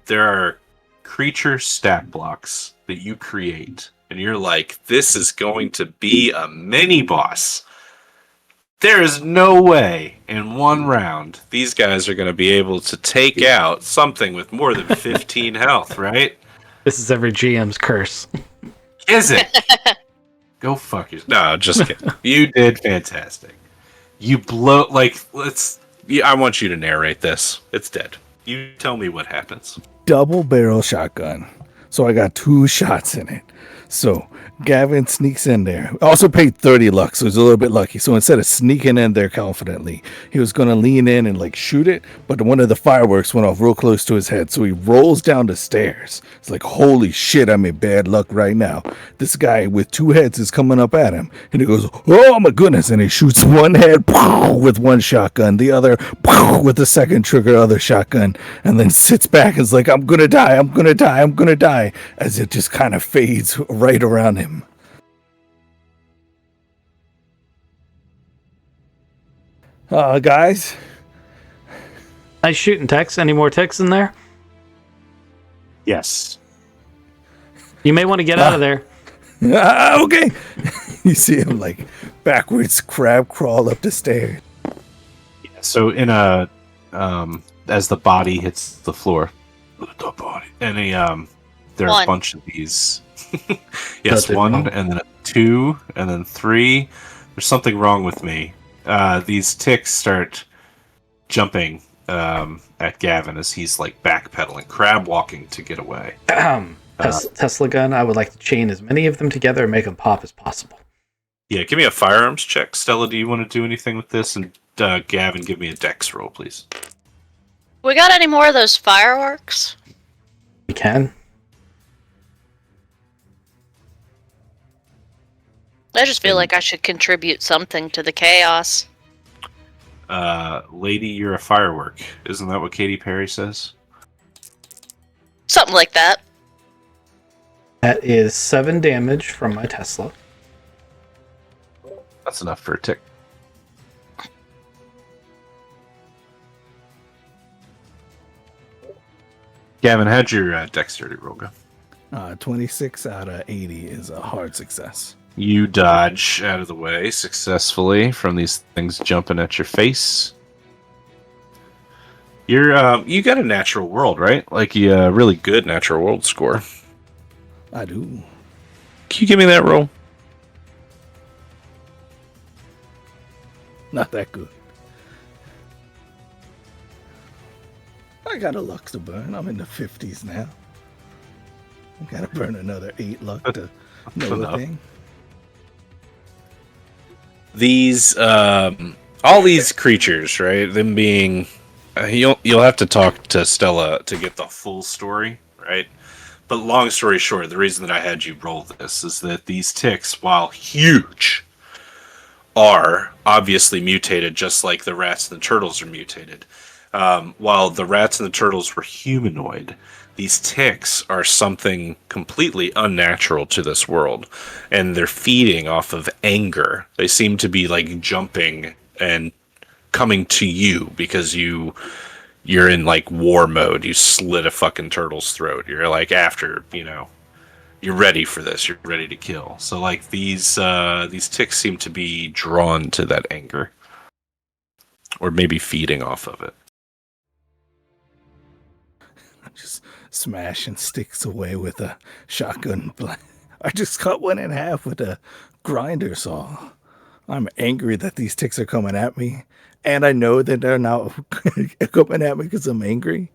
There are creature stat blocks that you create, and you're like, this is going to be a mini boss. There is no way in one round these guys are going to be able to take out something with more than 15 health, right? This is every GM's curse. Is it? Go fuck yourself. No, just kidding. You did fantastic. You blow, I want you to narrate this. It's dead. You tell me what happens. Double barrel shotgun. So I got 2 shots in it. So Gavin sneaks in there. Also paid 30 luck, so he's a little bit lucky. So instead of sneaking in there confidently, he was going to lean in and shoot it, but one of the fireworks went off real close to his head. So he rolls down the stairs. It's like, holy shit, I'm in bad luck right now. This guy with 2 heads is coming up at him, and he goes, oh my goodness, and he shoots one head with one shotgun, the other with the second trigger other shotgun, and then sits back and is like, I'm gonna die, I'm gonna die, I'm gonna die, as it just kind of fades right around him. Guys, Nice shooting, Tex. Any more Tex in there? Yes. You may want to get out of there. okay. You see him backwards crab crawl up the stairs. Yeah, so in a as the body hits the floor, and there are a bunch of these. Yes, 1, and then a 2, and then 3. There's something wrong with me. These ticks start jumping at Gavin as he's backpedaling, crab walking to get away. Tesla gun. I would like to chain as many of them together and make them pop as possible. Yeah, give me a firearms check. Stella, do you want to do anything with this? And Gavin, give me a dex roll, please. We got any more of those fireworks? We can. I just feel like I should contribute something to the chaos. Lady, you're a firework. Isn't that what Katy Perry says? Something like that. That is 7 damage from my Tesla. That's enough for a tick. Gavin, how'd your dexterity roll go? 26 out of 80 is a hard success. You dodge out of the way successfully from these things jumping at your face. You got a natural world, right? A really good natural world score. I do. Can you give me that roll? Not that good. I got a luck to burn. I'm in the 50s now. I gotta burn another 8 luck to know a thing. These all these creatures, right? Them being you'll have to talk to Stella to get the full story, right? But long story short, the reason that I had you roll this is that these ticks, while huge, are obviously mutated, just like the rats and the turtles are mutated. While the rats and the turtles were humanoid, these ticks are something completely unnatural to this world, and they're feeding off of anger. They seem to be jumping and coming to you because you're in war mode. You slit a fucking turtle's throat. You're after, you're ready for this. You're ready to kill. So these ticks seem to be drawn to that anger, or maybe feeding off of it. Just smashing sticks away with a shotgun. I just cut one in half with a grinder saw. I'm angry that these ticks are coming at me, and I know that they're not coming at me because I'm angry.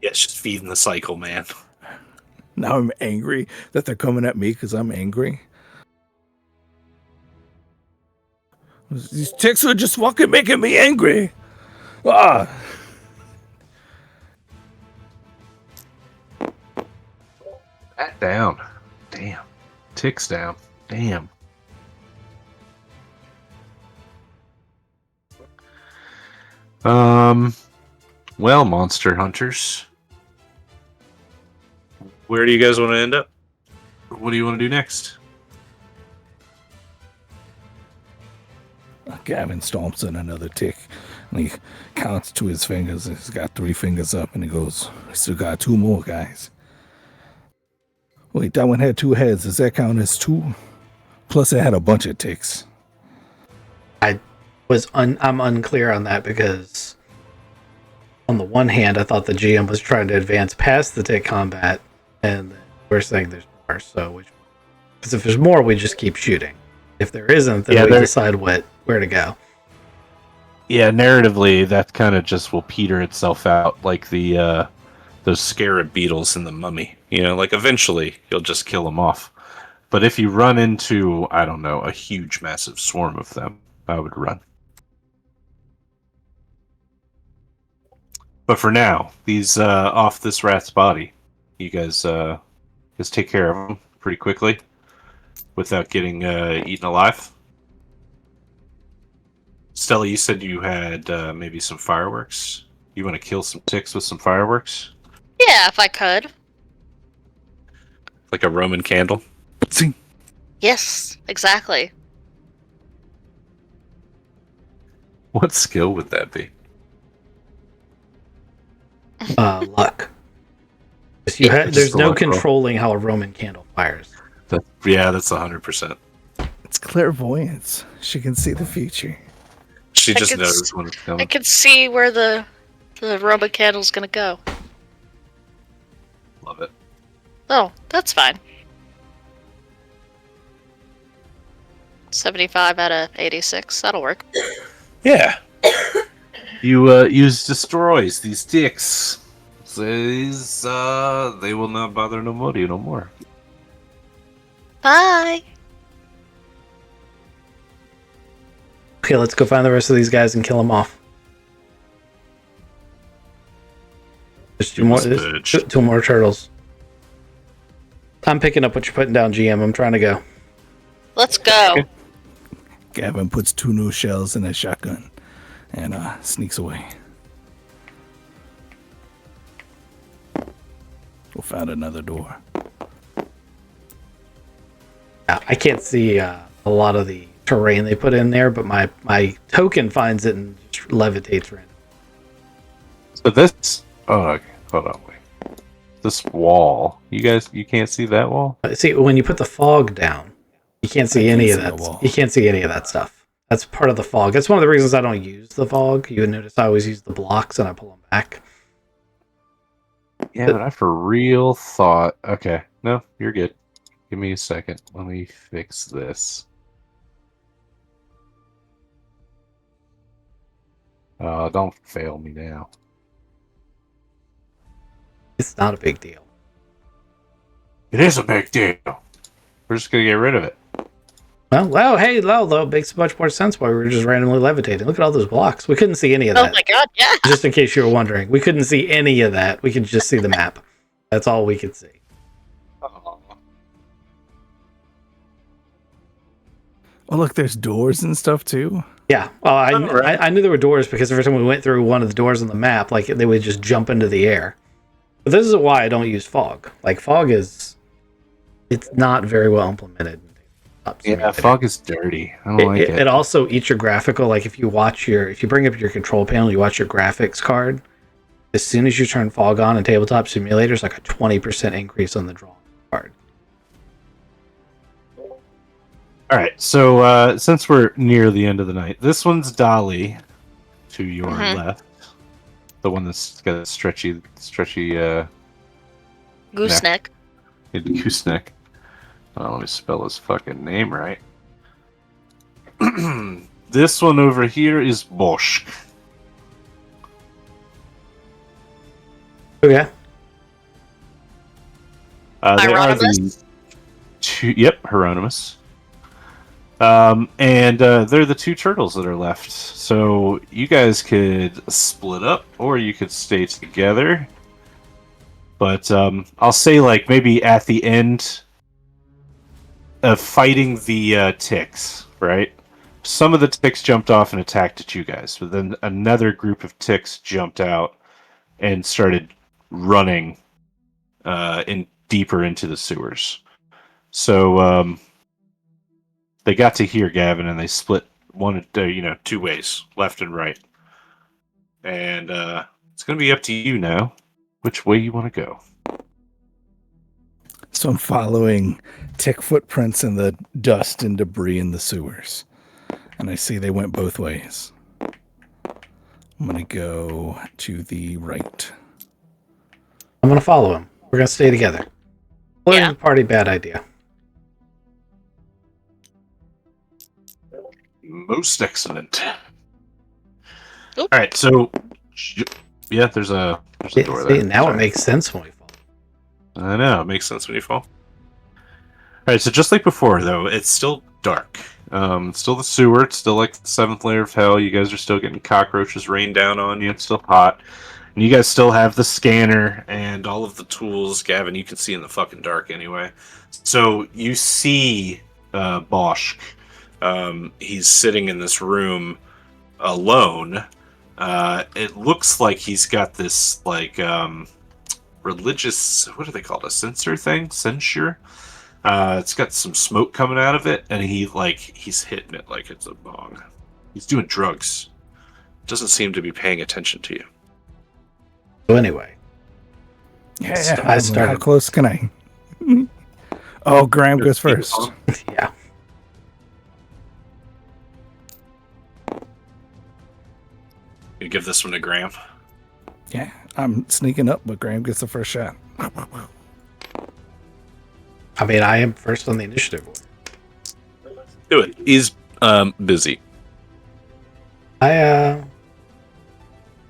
Yeah, it's just feeding the cycle, man. Now I'm angry that they're coming at me because I'm angry. These ticks are just fucking making me angry. Ah. Bat down. ticks down. Damn. Well, monster hunters, where do you guys want to end up? What do you want to do next? Gavin stomps in another tick, and he counts to his fingers. He's got 3 fingers up, and he goes, "I still got 2 more, guys." Wait, that one had 2 heads. Does that count as 2? Plus, it had a bunch of ticks. I'm unclear on that because on the one hand, I thought the GM was trying to advance past the tick combat, and we're saying there's more. So, because if there's more, we just keep shooting. If there isn't, then we decide where to go. Yeah, narratively, that kind of just will peter itself out, like the those scarab beetles in the Mummy. You know, like eventually you'll just kill them off. But if you run into, I don't know, a huge, massive swarm of them, I would run. But for now, these off this rat's body, you guys just take care of them pretty quickly without getting eaten alive. Stella, you said you had maybe some fireworks. You want to kill some ticks with some fireworks? Yeah, if I could. Like a Roman candle? See? Yes, exactly. What skill would that be? Luck. There's no controlling how a Roman candle fires. That's 100%. It's clairvoyance. She can see the future. She I just can knows when it's I coming. can see where the Roman candle's gonna go. Love it. Oh, that's fine. 75 out of 86. That'll work. Yeah. You use destroys these dicks. These they will not bother nobody no more. Bye. Okay, let's go find the rest of these guys and kill them off. There's two more turtles. I'm picking up what you're putting down, GM. I'm trying to go. Let's go. Okay. Gavin puts 2 new shells in a shotgun and sneaks away. We'll find another door. I can't see a lot of the terrain they put in there, but my token finds it and just levitates random. So this... Oh, okay. Hold on, wait. This wall. You can't see that wall? See, when you put the fog down, you can't see any of that. You can't see any of that stuff. That's part of the fog. That's one of the reasons I don't use the fog. You would notice I always use the blocks and I pull them back. Yeah, but I for real thought... Okay. No, you're good. Give me a second. Let me fix this. Don't fail me now. It's not a big deal. It is a big deal. We're just gonna get rid of it. Well, hey, though, it makes much more sense why we were just randomly levitating. Look at all those blocks. We couldn't see any of that. Oh my god, yeah. Just in case you were wondering. We couldn't see any of that. We could just see the map. That's all we could see. Oh, look, there's doors and stuff too. Yeah, well, Right. I knew there were doors because every time we went through one of the doors on the map, like they would just jump into the air. But this is why I don't use fog. Like fog it's not very well implemented. Yeah, fog is dirty. I don't like it. It also eats your graphical. Like if you bring up your control panel, you watch your graphics card. As soon as you turn fog on in Tabletop Simulator, it's like a 20% increase on the draw card. All right, so since we're near the end of the night, this one's Dolly to your left. The one that's got a stretchy Gooseneck. gooseneck. Let me spell his fucking name right. This one over here is Bosch. Okay. They are Hieronymus? the two. Yep, Hieronymus. And they're the 2 turtles that are left. So you guys could split up, or you could stay together. But I'll say, like, maybe at the end, fighting the ticks, right? Some of the ticks jumped off and attacked at you guys, but then another group of ticks jumped out and started running in deeper into the sewers. So they got to hear Gavin, and they split two ways, left and right. And it's going to be up to you now, which way you want to go. So I'm following tick footprints in the dust and debris in the sewers. And I see they went both ways. I'm going to go to the right. I'm going to follow him. We're going to stay together. Splitting Yeah. the party, bad idea. Most excellent. Oop. All right, so yeah, there's a door See, there. now Sorry. it makes sense when we fall. I know, it makes sense when you fall. Alright, so just like before, though, it's still dark. It's still the sewer, it's still like the 7th layer of hell. You guys are still getting cockroaches rain down on you, it's still hot. And you guys still have the scanner and all of the tools. Gavin, you can see in the fucking dark anyway. So you see Bosch. He's sitting in this room alone. It looks like he's got this, like, religious, what do they call it, a censure. It's got some smoke coming out of it, and he's hitting it like it's a bong. He's doing drugs. Doesn't seem to be paying attention to you. So anyway, Yeah, I started. How close can I? Oh, Graham goes first. Yeah. You give this one to Graham. Yeah, I'm sneaking up, but Graham gets the first shot. I mean, I am first on the initiative order. Do it. He's busy. I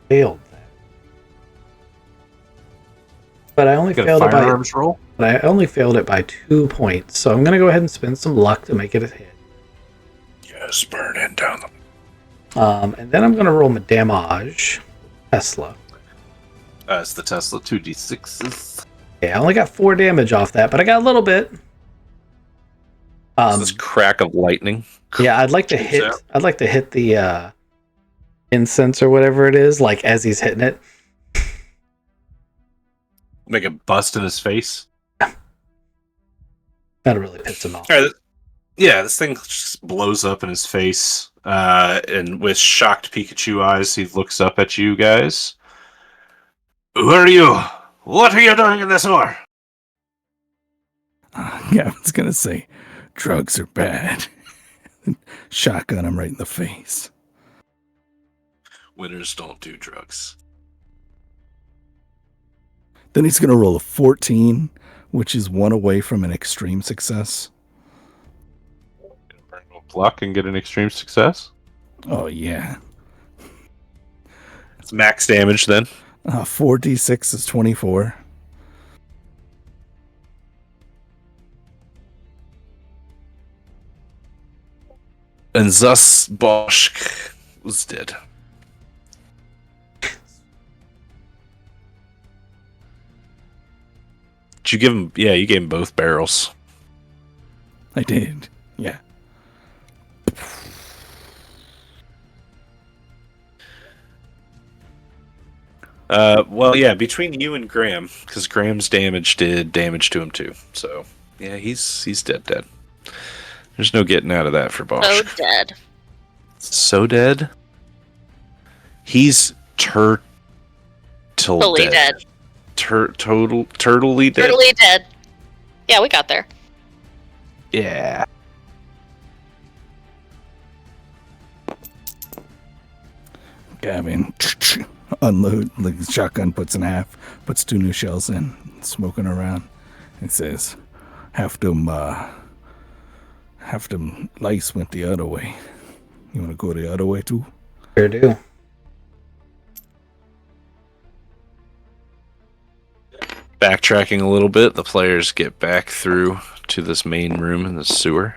failed that, but I only Got a failed it by. firearms roll? But I only failed it by 2 points, so I'm gonna go ahead and spend some luck to make it a hit. Yes, burn it down. And then I'm gonna roll my damage. Tesla. It's the Tesla 2d6s. Yeah, I only got 4 damage off that, but I got a little bit. This crack of lightning. Yeah, I'd like to Shoots hit. out. I'd like to hit the incense or whatever it is, like as he's hitting it. Make a bust in his face. That really pissed him off. All right. Yeah, this thing just blows up in his face. And with shocked Pikachu eyes, he looks up at you guys. Who are you? What are you doing in this war? Gavin's going to say, drugs are bad. Shotgun him right in the face. Winners don't do drugs. Then he's going to roll a 14, which is 1 away from an extreme success. Burn luck and get an extreme success. Oh, yeah. It's max damage then. 4d6 is 24. And thus Bosch was dead. Did you give him? Yeah, you gave him both barrels. I did. Yeah. Well, yeah, between you and Graham, because Graham's damage did damage to him too. So, yeah, he's dead. There's no getting out of that for Bosch. So dead. So dead. He's Totally dead. Turtly dead. Totally dead. Yeah, we got there. Yeah. Gavin unload the shotgun, puts in half, puts 2 new shells in, smoking around, and says, half them lice went the other way. You want to go the other way too? Sure do. Backtracking a little bit, the players get back through to this main room in the sewer,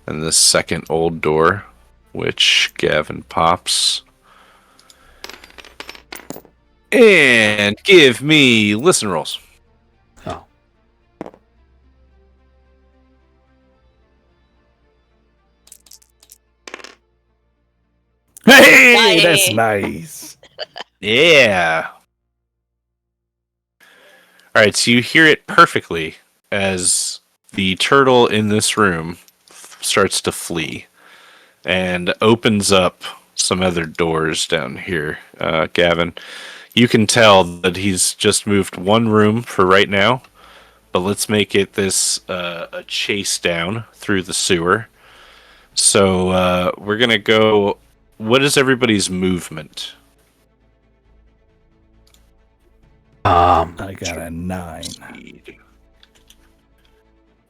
and this second old door, which Gavin pops. And give me listen rolls. Oh. Hey, that's nice. Yeah. All right, so you hear it perfectly as the turtle in this room starts to flee and opens up some other doors down here. Gavin, you can tell that he's just moved one room for right now, but let's make it this a chase down through the sewer. So we're going to go. What is everybody's movement? I got a 9.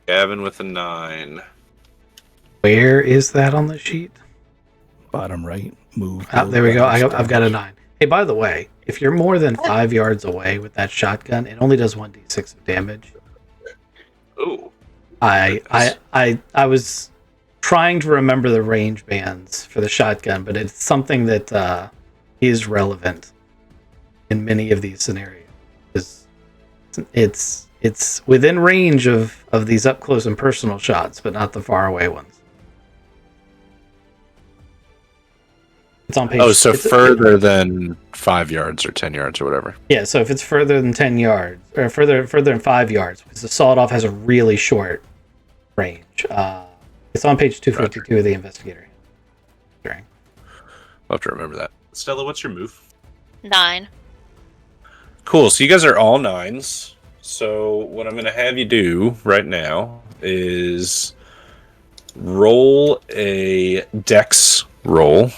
Gavin with a 9. Where is that on the sheet? Bottom right. Move. There we go. build, I've got a 9. Hey, by the way, if you're more than 5 yards away with that shotgun, it only does 1d6 of damage. Ooh. I was trying to remember the range bands for the shotgun, but it's something that is relevant in many of these scenarios. It's within range of these up close and personal shots, but not the far away ones. It's on page. Oh, so further than 5 yards or 10 yards or whatever. Yeah, so if it's further than 10 yards or further than 5 yards, because the sawed-off has a really short range. It's on page 252 of the investigator. I'll have to remember that. Stella, what's your move? 9. Cool. So you guys are all 9s. So what I'm going to have you do right now is roll a dex roll.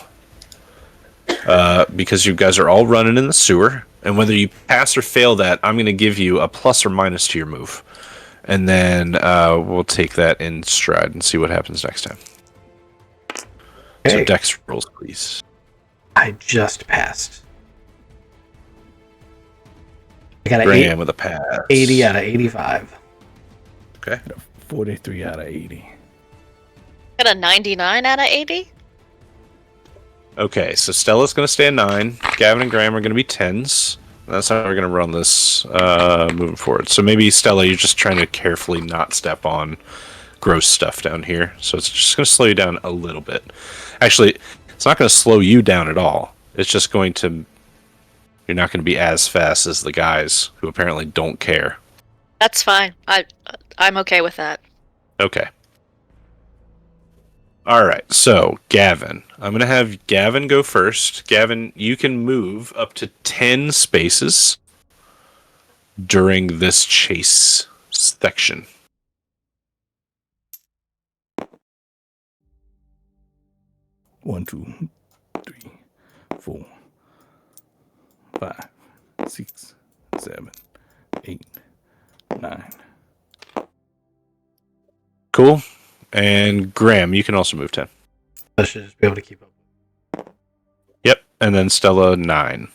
Because you guys are all running in the sewer. And whether you pass or fail that, I'm going to give you a plus or minus to your move. And then we'll take that in stride and see what happens next time. Okay. So dex rolls, please. I just passed. I got an Graham with a pass. 80 out of 85. Okay. 43 out of 80. Got a 99 out of 80? Okay, so Stella's going to stay a 9. Gavin and Graham are going to be 10s. That's how we're going to run this moving forward. So maybe, Stella, you're just trying to carefully not step on gross stuff down here. So it's just going to slow you down a little bit. Actually, it's not going to slow you down at all. It's just going to... You're not going to be as fast as the guys who apparently don't care. That's fine. I'm okay with that. Okay. All right, so Gavin. I'm going to have Gavin go first. Gavin, you can move up to 10 spaces during this chase section. One, 2, 3, 4, 5, 6, 7, 8, 9. Cool. And Graham, you can also move 10. I should just be able to keep up. Yep, and then Stella 9.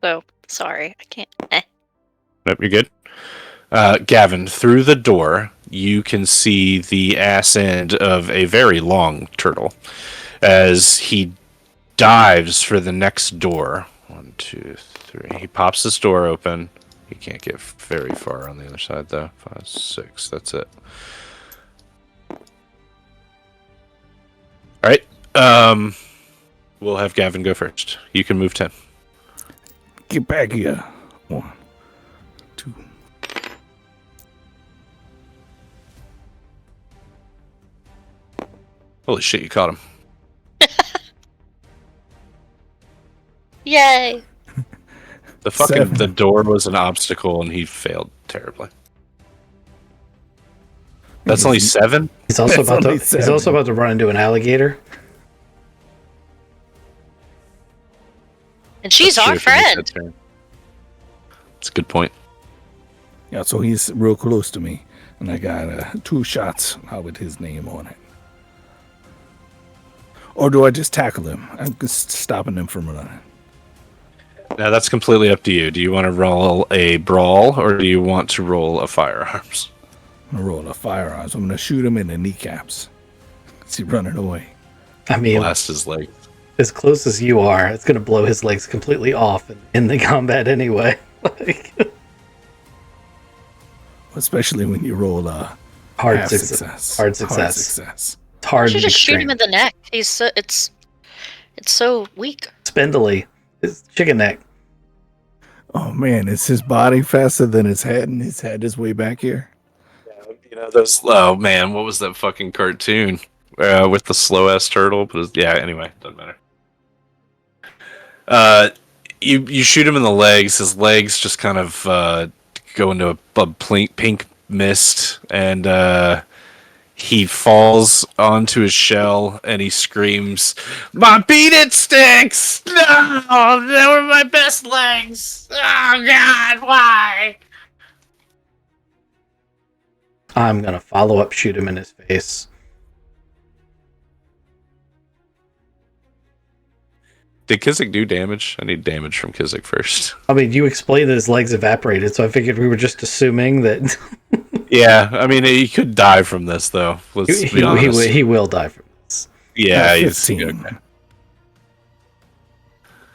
So, sorry. I can't. Nope, you're good. Gavin, through the door, you can see the ass end of a very long turtle as he dives for the next door. 1, 2, 3. He pops this door open. He can't get very far on the other side, though. 5, 6. That's it. All right. We'll have Gavin go first. You can move 10. Get back here. 1, 2. Holy shit, you caught him. Yay! The fucking 7. the door was an obstacle and he failed terribly. That's only 7? He's also That's about to. only He's 7. also about to run into an alligator. And she's That's our true if he makes friend. that turn. That's a good point. Yeah, so he's real close to me. And I got 2 shots with his name on it. Or do I just tackle him? I'm just stopping him from running. Now that's completely up to you. Do you want to roll a brawl or do you want to roll a firearms? I'm going to roll a firearms. I'm going to shoot him in the kneecaps. Is he running away? I mean, Blast his leg. as close as you are, it's going to blow his legs completely off in the combat anyway. Especially when you roll a Hard half success. success. Hard success. Hard success. It's hard should and just shoot him extreme. in the neck. It's so weak. Spindly. It's chicken neck. Oh man, is his body faster than his head, and his head is way back here? Those. Oh man, what was that fucking cartoon with the slow ass turtle? But yeah, anyway, doesn't matter. You shoot him in the legs. His legs just kind of go into a pink mist, and he falls onto his shell, and he screams, "My beat it sticks! No, they were my best legs! Oh God, why?" I'm gonna follow up, shoot him in his face. Did Kizik do damage? I need damage from Kizik first. I mean, you explained that his legs evaporated, so I figured we were just assuming that Yeah, I mean, he could die from this, though. Let's be honest. he will die from this. Yeah, he's 15. okay.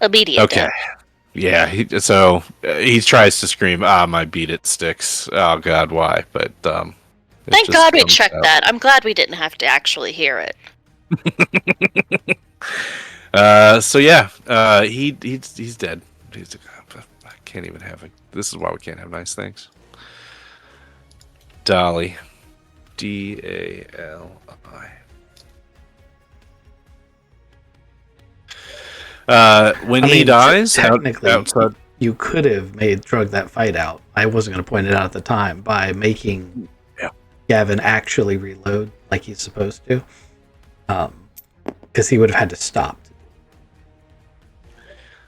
Immediate Okay. death. Yeah, he tries to scream, my beat it sticks. Oh God, why? But it Thank just God we comes checked out. that. I'm glad we didn't have to actually hear it. So yeah, he's dead. I can't even have it. This is why we can't have nice things. Dolly, DALI. When he dies, technically, outside. you could have made drug that fight out. I wasn't going to point it out at the time by making Gavin actually reload like he's supposed to, because he would have had to stop.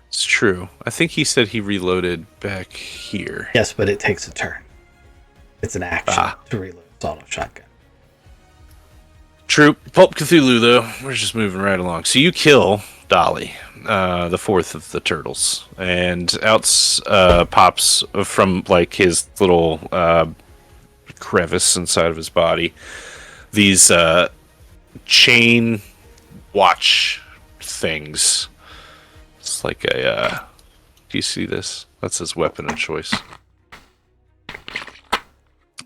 It's true. I think he said he reloaded back here. Yes, but it takes a turn. It's an action to reload auto shotgun. True. Pulp Cthulhu, though, we're just moving right along. So you kill Dolly, the fourth of the turtles, and out pops from like his little crevice inside of his body these chain watch things. It's like a. Do you see this? That's his weapon of choice.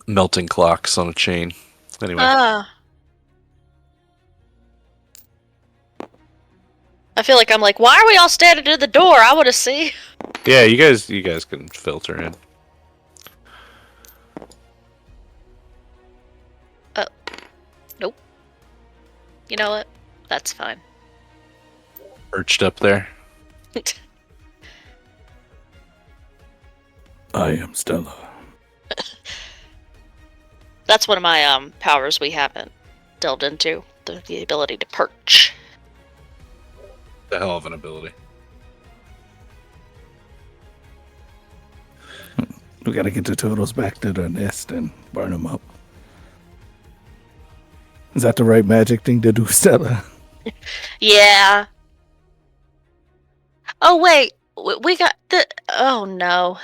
Melting clocks on a chain. Anyway. I feel like I'm like, why are we all standing at the door? I want to see. Yeah, you guys can filter in. Nope. You know what? That's fine. Perched up there. I am Stella. That's one of my powers we haven't delved into. The ability to perch. The hell of an ability. We gotta get the turtles back to their nest and burn them up. Is that the right magic thing to do, Stella? Yeah. Oh wait, we got the. Oh no.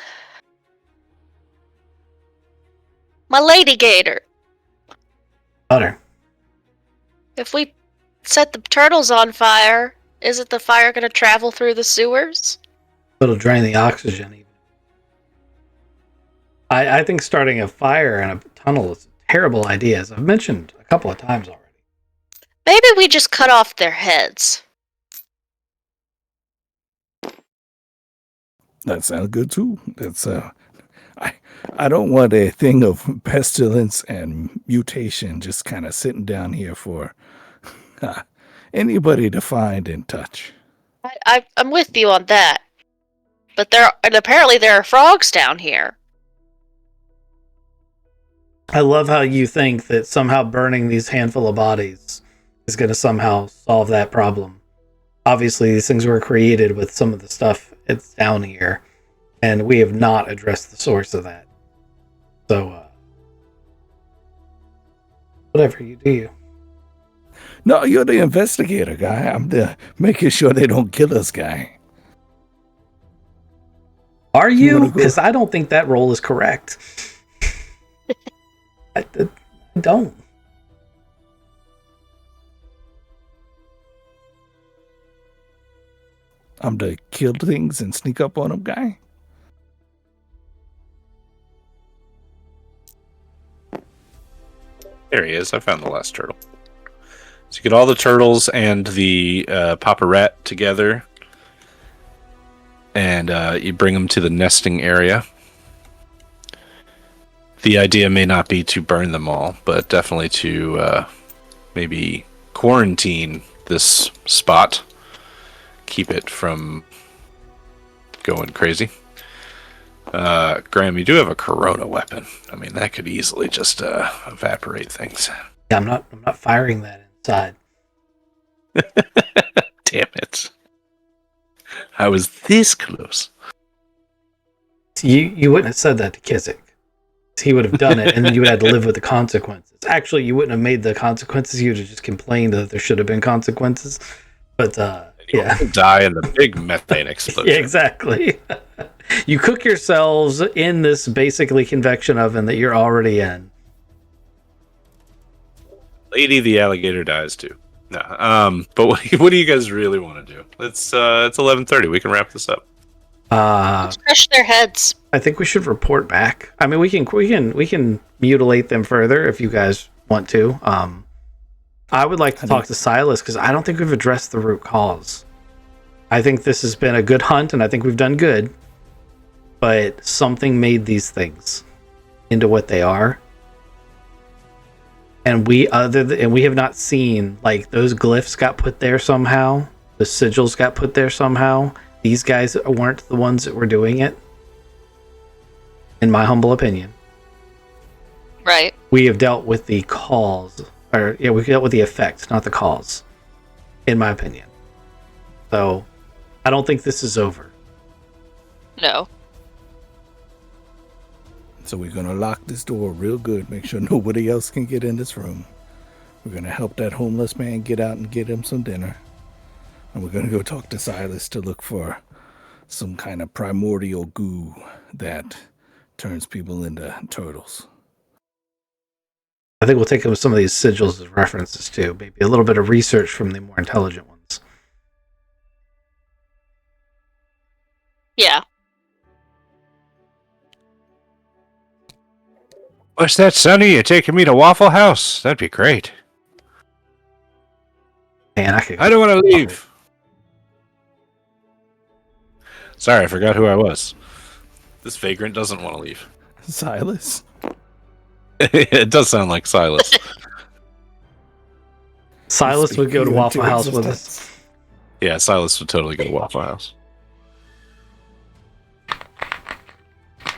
My lady gator. Butter. If we set the turtles on fire, isn't the fire going to travel through the sewers? It'll drain the oxygen. Even. I think starting a fire in a tunnel is a terrible idea, as I've mentioned a couple of times already. Maybe we just cut off their heads. That sounds good too. That's I don't want a thing of pestilence and mutation just kind of sitting down here for anybody to find and touch. I'm with you on that. But apparently there are frogs down here. I love how you think that somehow burning these handful of bodies is going to somehow solve that problem. Obviously, these things were created with some of the stuff that's down here, and we have not addressed the source of that. So, whatever you do, you. No, you're the investigator guy. I'm the making sure they don't kill us guy. Are You you? wanna go? Because I don't think that role is correct. I don't. I'm the kill things and sneak up on them guy. There he is. I found the last turtle. So you get all the turtles and the Papa Rat together, and you bring them to the nesting area. The idea may not be to burn them all, but definitely to maybe quarantine this spot. Keep it from going crazy. Graham, you do have a corona weapon. I mean, that could easily just evaporate things. Yeah, I'm not firing that inside. Damn it. I was this close. You wouldn't have said that to Kizik. He would have done it, and then you would have to live with the consequences. Actually, you wouldn't have made the consequences. You would have just complained that there should have been consequences. But, yeah. Die in the big methane explosion. Yeah, exactly. You cook yourselves in this basically convection oven that you're already in. Lady the alligator dies too. No. But what do you guys really want to do? It's 11:30. We can wrap this up. Let's crush their heads. I think we should report back. I mean, we can mutilate them further if you guys want to. I would like to talk to Silas because I don't think we've addressed the root cause. I think this has been a good hunt, and I think we've done good. But something made these things into what they are, and we have not seen, like, those glyphs got put there somehow. The sigils got put there somehow. These guys weren't the ones that were doing it, in my humble opinion. Right. We have dealt with the cause, we've dealt with the effect, not the cause, in my opinion. So, I don't think this is over. No. So we're going to lock this door real good, make sure nobody else can get in this room. We're going to help that homeless man get out and get him some dinner. And we're going to go talk to Silas to look for some kind of primordial goo that turns people into turtles. I think we'll take some of these sigils as references too. Maybe a little bit of research from the more intelligent ones. Yeah. What's that, Sonny? You're taking me to Waffle House? That'd be great. Man, I don't want to leave. Sorry, I forgot who I was. This vagrant doesn't want to leave. Silas? It does sound like Silas. Silas would go to Waffle House with us. Yeah, Silas would totally go to Waffle House.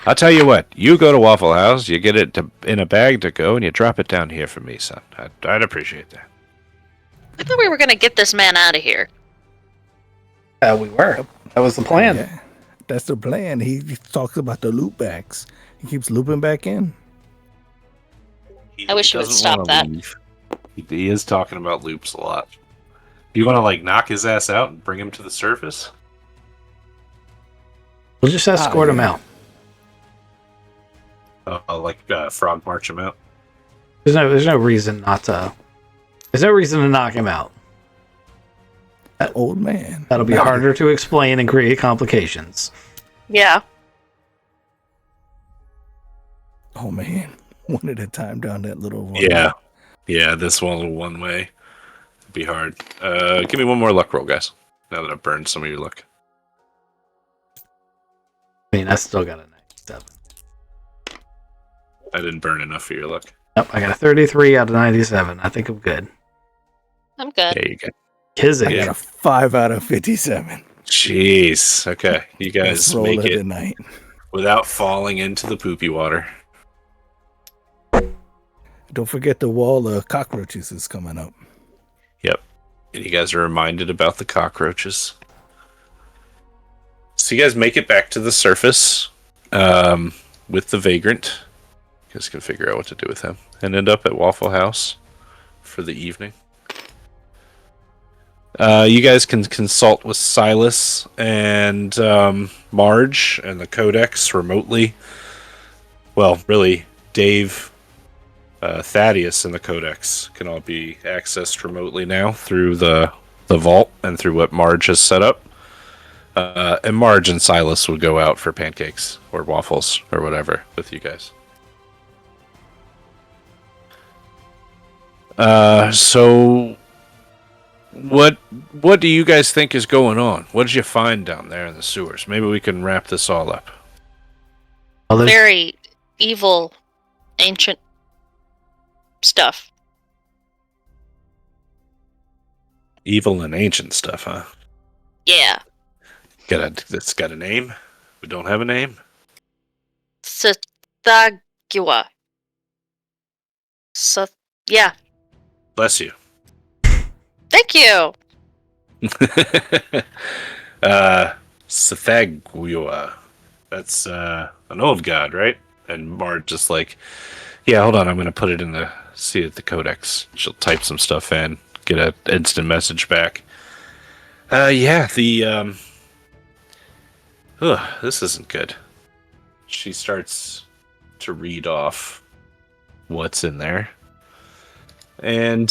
I'll tell you what. You go to Waffle House, you get it in a bag to go, and you drop it down here for me, son. I'd appreciate that. I thought we were going to get this man out of here. We were. That was the plan. Yeah, that's the plan. He talks about the loop backs. He keeps looping back in. I wish you would stop that. He is talking about loops a lot. Do you want to, like, knock his ass out and bring him to the surface? We'll just escort him out. Frog march him out? There's no reason not to. There's no reason to knock him out. That old man. That'll be harder to explain and create complications. Yeah. Oh man, one at a time down that little one. Yeah, this one way. It'd be hard. Give me one more luck roll, guys. Now that I've burned some of your luck. I mean, I still got a 97. I didn't burn enough for your luck. Nope, I got a 33 out of 97. I think I'm good. I'm good. There you go. Kizik. I got a 5 out of 57. Jeez. Okay, you guys Roll make it tonight. without falling into the poopy water. Don't forget the wall of cockroaches is coming up. Yep. And you guys are reminded about the cockroaches. So you guys make it back to the surface with the vagrant. You guys can figure out what to do with him. And end up at Waffle House for the evening. You guys can consult with Silas and Marge and the Codex remotely. Well, really, Dave, Thaddeus, and the Codex can all be accessed remotely now through the vault and through what Marge has set up. And Marge and Silas would go out for pancakes or waffles or whatever with you guys. So What do you guys think is going on? What did you find down there in the sewers? Maybe we can wrap this all up. Well, there's- Very evil, ancient stuff. Evil and ancient stuff, huh? Yeah. It's got a name? We don't have a name? Sithagua. Yeah. Bless you. Thank you. Sithagua. That's an old god, right? And Mart just like, yeah, hold on, I'm gonna put it in see at the codex. She'll type some stuff in, get an instant message back. Yeah, this isn't good. She starts to read off what's in there. And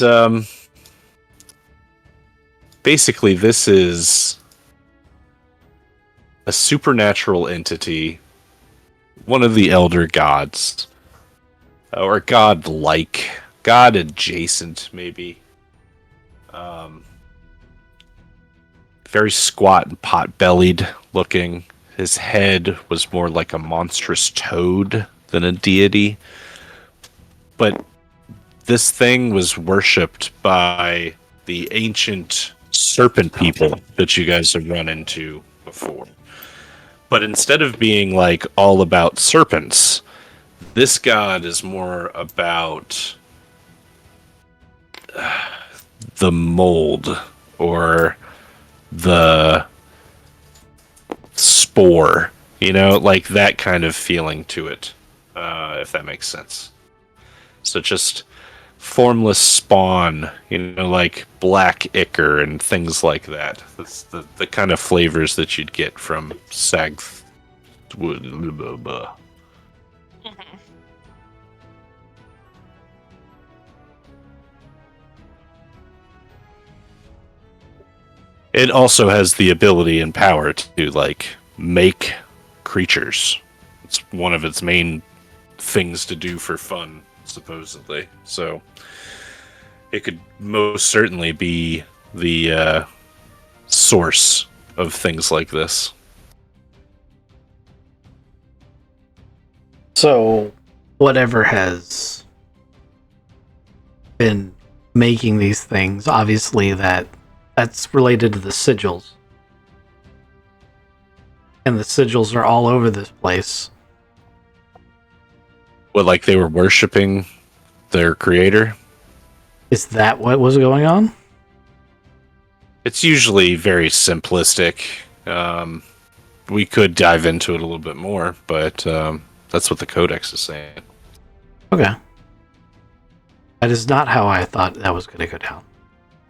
basically this is a supernatural entity, one of the elder gods, or god-like, god-adjacent, maybe. Very squat and pot-bellied looking. His head was more like a monstrous toad than a deity. But this thing was worshipped by the ancient serpent people that you guys have run into before. But instead of being like all about serpents, this god is more about the mold or the spore, like that kind of feeling to it, if that makes sense. So just formless spawn, like black ichor and things like that. That's the kind of flavors that you'd get from Sag. It also has the ability and power to like make creatures. It's one of its main things to do for fun, supposedly. So it could most certainly be the source of things like this. So, whatever has been making these things, obviously that's related to the sigils. And the sigils are all over this place. What, like they were worshipping their creator? Is that what was going on? It's usually very simplistic. We could dive into it a little bit more, but that's what the codex is saying. Okay. That is not how I thought that was going to go down.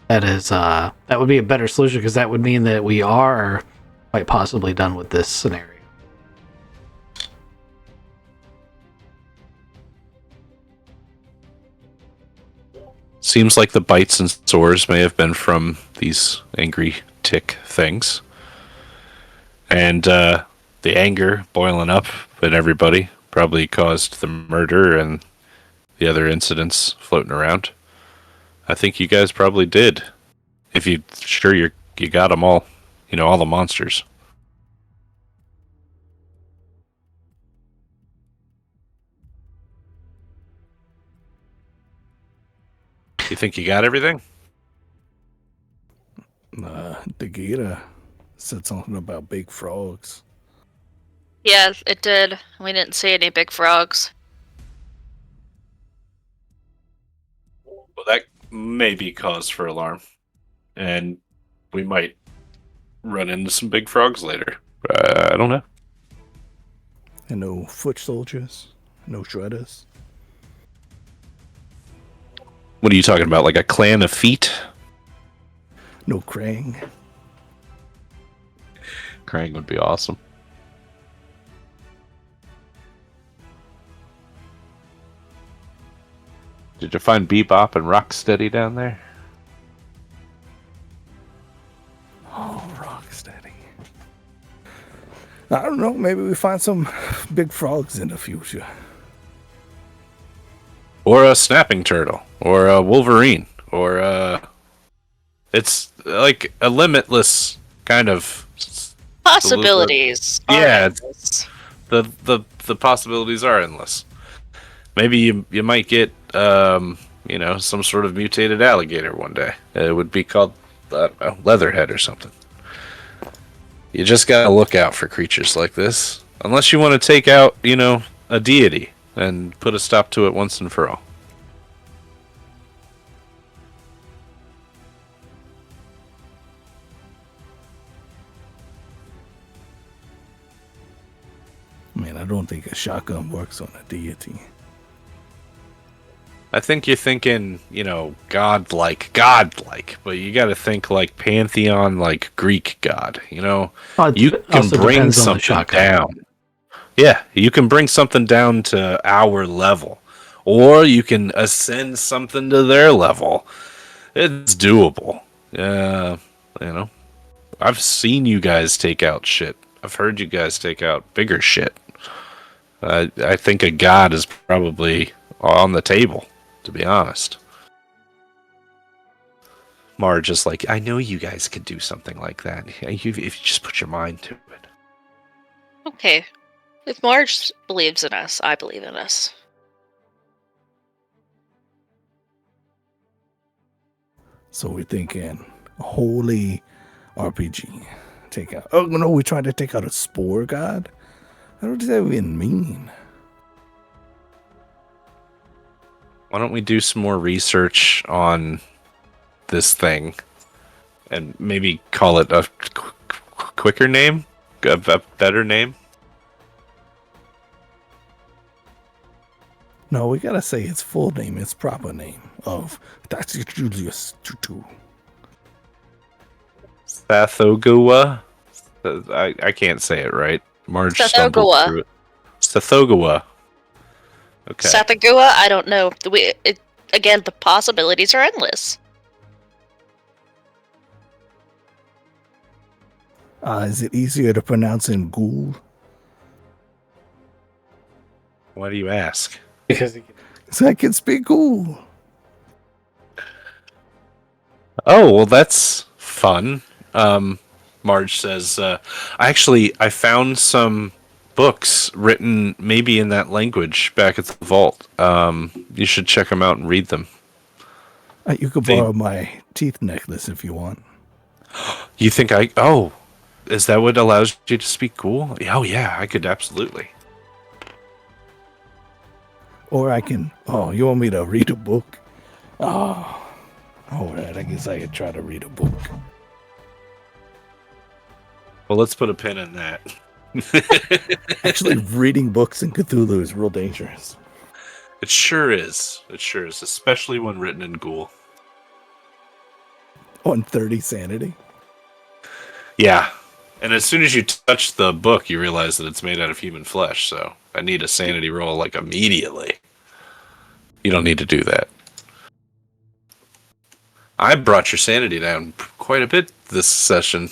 That would be a better solution, because that would mean that we are quite possibly done with this scenario. Seems like the bites and sores may have been from these angry tick things. And the anger boiling up in everybody probably caused the murder and the other incidents floating around. I think you guys probably did. If you got them all, all the monsters. You think you got everything? Dagita said something about big frogs. Yeah, it did. We didn't see any big frogs. Well, that may be cause for alarm. And we might run into some big frogs later. I don't know. And no foot soldiers, no shredders. What are you talking about? Like a clan of feet? No Krang. Krang would be awesome. Did you find Bebop and Rocksteady down there? Oh, Rocksteady. I don't know. Maybe we find some big frogs in the future. Or a snapping turtle, or a Wolverine, or It's like a limitless kind of. Possibilities. are Yeah, endless. the possibilities are endless. Maybe you might get some sort of mutated alligator one day. It would be called I don't know, leatherhead or something. You just gotta look out for creatures like this, unless you want to take out a deity and put a stop to it once and for all. Man, I don't think a shotgun works on a deity. I think you're thinking, godlike, but you got to think like pantheon, like Greek god. Well, You can also bring depends on the something shotgun. down. Yeah, you can bring something down to our level, or you can ascend something to their level. It's doable. I've seen you guys take out shit. I've heard you guys take out bigger shit. I think a god is probably on the table, to be honest. Marge is like, I know you guys could do something like that if you just put your mind to it. Okay. If Marge believes in us, I believe in us. So we're thinking a holy RPG. Take out. Oh no, we tried to take out a spore god. What does that even mean? Why don't we do some more research on this thing and maybe call it a quicker name? A better name? No, we gotta say its full name, its proper name of that's Julius Tutu. Sathogawa? I can't say it right. Marge stumbled Sathogawa. through it. Sathogawa. Okay. Sathagua, I don't know. Again, the possibilities are endless. Is it easier to pronounce in ghoul? Why do you ask? Because So I can speak ghoul. Oh, well, that's fun. Marge says, I found some books written maybe in that language back at the vault. You should check them out and read them. You could borrow my teeth necklace if you want. You think is that what allows you to speak ghoul? Oh, yeah, I could absolutely. Or I can. Oh, you want me to read a book? Oh, all right. I guess I could try to read a book. Well, let's put a pin in that. Actually, reading books in Cthulhu is real dangerous. It sure is. It sure is, especially when written in ghoul. On 30 sanity. Yeah. And as soon as you touch the book, you realize that it's made out of human flesh, so I need a sanity roll, like, immediately. You don't need to do that. I brought your sanity down quite a bit this session.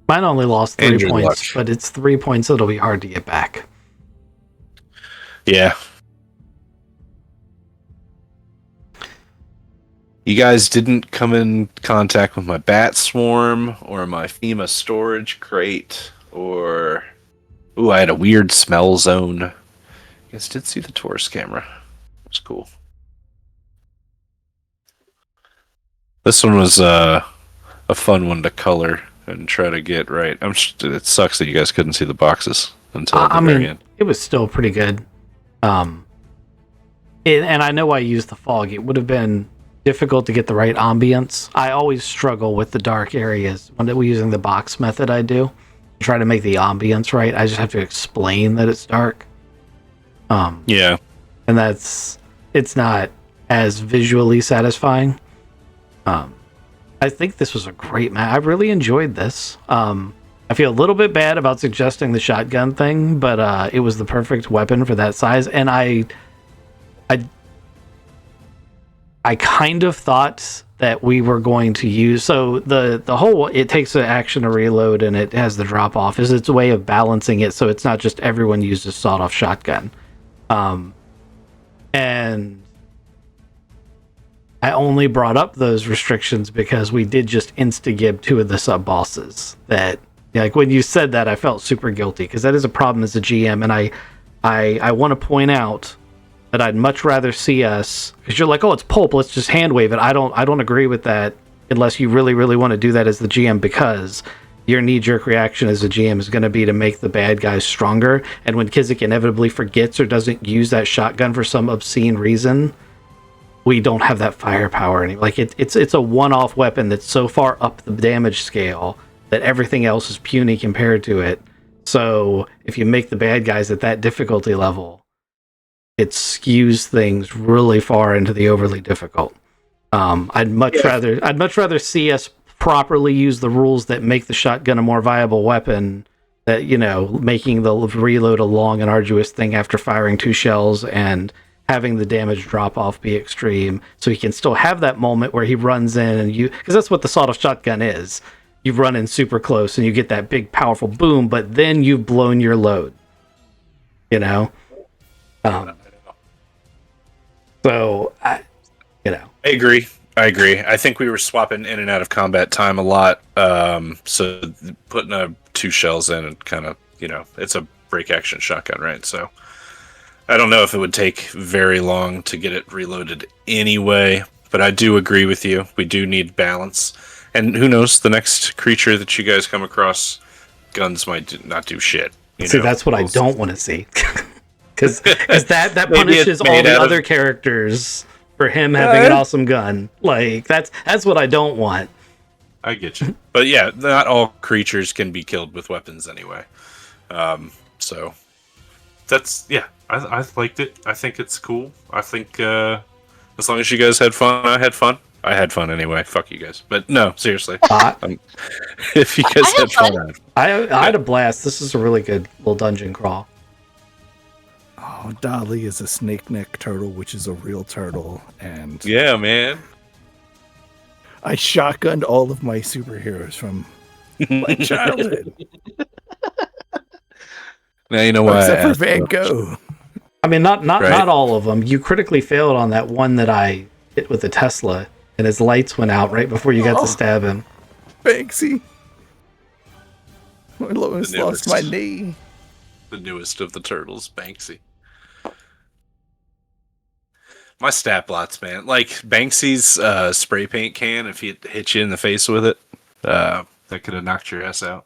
mine only lost 3 And your points, luck. but it's 3 points that'll be hard to get back. Yeah. You guys didn't come in contact with my bat swarm or my FEMA storage crate or... Ooh, I had a weird smell zone. You guys did see the Taurus camera. It was cool. This one was a fun one to color and try to get right. It sucks that you guys couldn't see the boxes until the very end. It was still pretty good. And I know I used the fog. It would have been difficult to get the right ambience. I always struggle with the dark areas when we're using the box method. I do try to make the ambience right. I just have to explain that it's dark. Yeah. And it's not as visually satisfying. I think this was a great match. I really enjoyed this. I feel a little bit bad about suggesting the shotgun thing, but it was the perfect weapon for that size. And I kind of thought that we were going to use the whole it takes an action to reload and it has the drop off is its way of balancing it so it's not just everyone uses sawed-off shotgun. And I only brought up those restrictions because we did just insta-gib 2 of the sub-bosses. That, like, when you said that, I felt super guilty, because that is a problem as a GM, and I want to point out that I'd much rather see us, because you're like, oh, it's pulp, let's just hand wave it. I don't agree with that unless you really, really want to do that as the GM, because your knee-jerk reaction as a GM is going to be to make the bad guys stronger, and when Kizik inevitably forgets or doesn't use that shotgun for some obscene reason, we don't have that firepower anymore. Like, it's a one-off weapon that's so far up the damage scale that everything else is puny compared to it. So if you make the bad guys at that difficulty level, it skews things really far into the overly difficult. I'd much rather see us properly use the rules that make the shotgun a more viable weapon, that, you know, making the reload a long and arduous thing after firing 2 shells and having the damage drop off be extreme, so he can still have that moment where he runs in and because that's what the sawed-off shotgun is. You run in super close and you get that big powerful boom, but then you've blown your load. You know? So, I agree. I think we were swapping in and out of combat time a lot. So putting 2 shells in and kind of, you know, it's a break action shotgun, right? So I don't know if it would take very long to get it reloaded anyway, but I do agree with you. We do need balance. And who knows, the next creature that you guys come across, guns might not do shit. See, that's what I don't want to see. Because that punishes all the other characters for him having an awesome gun. Like, that's what I don't want. I get you. But yeah, not all creatures can be killed with weapons anyway. So that's, yeah, I liked it. I think it's cool. I think as long as you guys had fun, I had fun. I had fun anyway. Fuck you guys. But no, seriously. If you guys had fun. I had a blast. This is a really good little dungeon crawl. Oh, Dolly is a snake neck turtle, which is a real turtle. And yeah, man. I shotgunned all of my superheroes from my childhood. Now you know why. Except for Van Gogh. I mean, not all of them. You critically failed on that one that I hit with the Tesla, and his lights went out right before you got to stab him. Banksy. I almost lost my knee. The newest of the turtles, Banksy. My stat blots, man. Like, Banksy's spray paint can, if he hit you in the face with it, that could have knocked your ass out.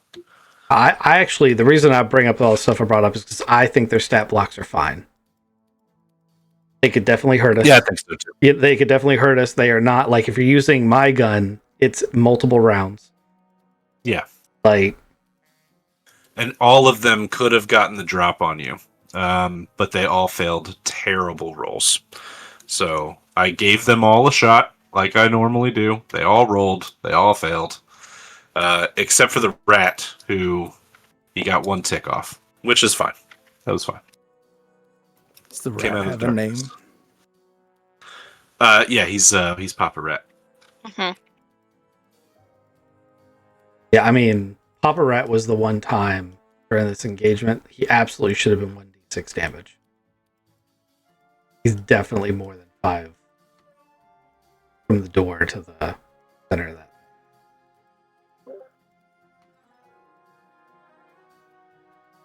I actually, the reason I bring up all the stuff I brought up is because I think their stat blocks are fine. They could definitely hurt us. Yeah, I think so too. Yeah, they could definitely hurt us. They are not, like, if you're using my gun, it's multiple rounds. Yeah. Like, and all of them could have gotten the drop on you, but they all failed terrible rolls. So I gave them all a shot, like I normally do. They all rolled. They all failed. Except for the rat, who he got 1 tick off, which is fine. That was fine. Does the rat have a name? Yeah, he's Papa Rat. Mm-hmm. yeah, I mean, Papa Rat was the one time during this engagement, he absolutely should have been 1d6 damage. He's definitely more than 5 from the door to the center of that.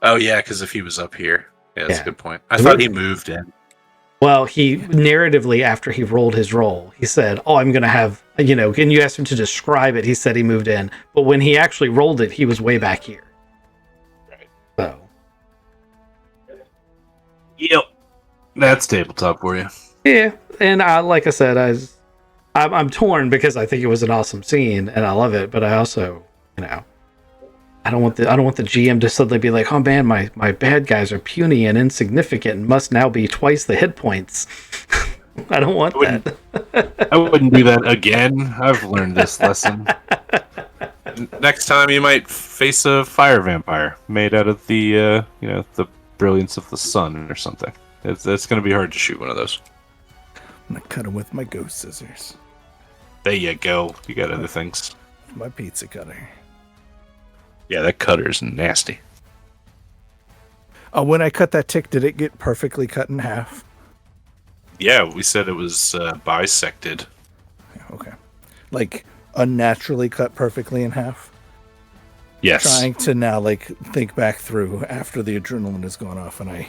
Oh, yeah, because if he was up here. Yeah, that's a good point. I The thought weird- he moved in. Well, he narratively, after he rolled his roll, he said, oh, I'm going to have, and you asked him to describe it. He said he moved in. But when he actually rolled it, he was way back here. Right. So. Yep. That's tabletop for you. Yeah. And like I said, I'm torn because I think it was an awesome scene and I love it. But I also, I don't want the GM to suddenly be like, oh man, my bad guys are puny and insignificant and must now be twice the hit points. I don't want that. I wouldn't do that again. I've learned this lesson. Next time you might Face a fire vampire made out of the the brilliance of the sun or something. It's going to be hard to shoot one of those. I'm gonna cut him with my ghost scissors. There you go. You got other things. My pizza cutter. Yeah, that cutter's nasty. When I cut that tick, did it get perfectly cut in half? Yeah, we said it was bisected. like unnaturally cut perfectly in half. Yes. Trying to now like think back through after the adrenaline has gone off and I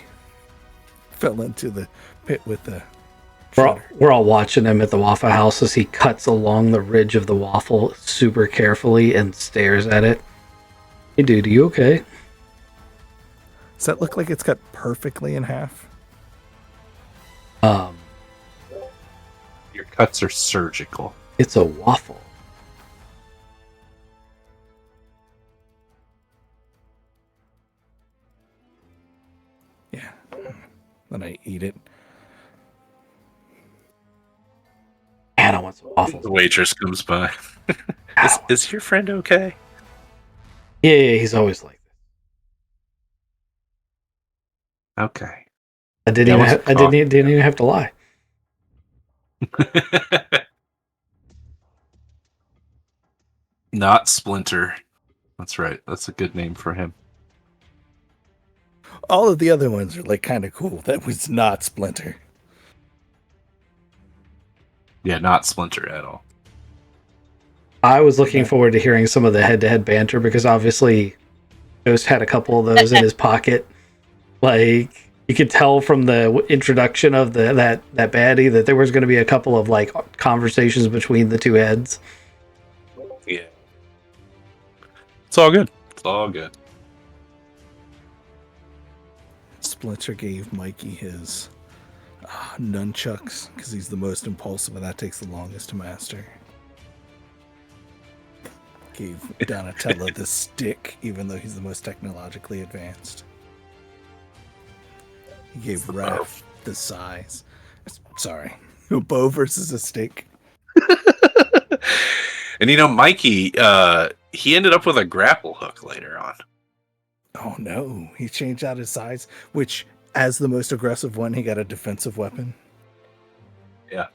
fell into the pit with the shredder. We're all watching him at the Waffle House as he cuts along the ridge of the waffle super carefully and stares at it. Hey dude, are you okay? Does that look like it's cut perfectly in half? Your cuts are surgical. It's a waffle. Yeah. Then I eat it. Man, I want some waffles. The waitress comes by. Is your friend okay? Yeah, he's always like this. Okay. I didn't even have to lie. Not Splinter. That's right. That's a good name for him. All of the other ones are like kind of cool. That was not Splinter. Yeah, not Splinter at all. I was looking forward to hearing some of the head-to-head banter because obviously Ghost had a couple of those in his pocket. Like you could tell from the introduction of that baddie that there was going to be a couple of like conversations between the two heads. Yeah. It's all good. It's all good. Splinter gave Mikey his nunchucks because he's the most impulsive and that takes the longest to master. Gave Donatello the stick, even though he's the most technologically advanced. He gave Raph the size. Sorry. A bow versus a stick. And you know, Mikey, he ended up with a grapple hook later on. Oh no, he changed out his size, which, as the most aggressive one, he got a defensive weapon. Yeah.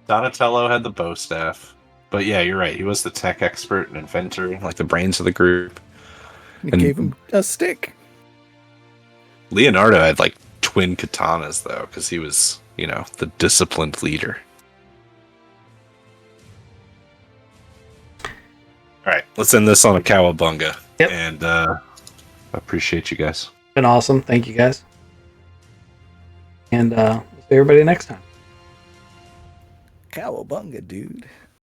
Donatello had the bow staff. But yeah, you're right. He was the tech expert and inventor. Like the brains of the group. He And- gave him a stick. Leonardo had like twin katanas though, because he was, you know, the disciplined leader. All right, let's end this on a cowabunga. Yep. And I appreciate you guys. Been awesome. Thank you guys. And we'll see everybody next time. Cowabunga, dude.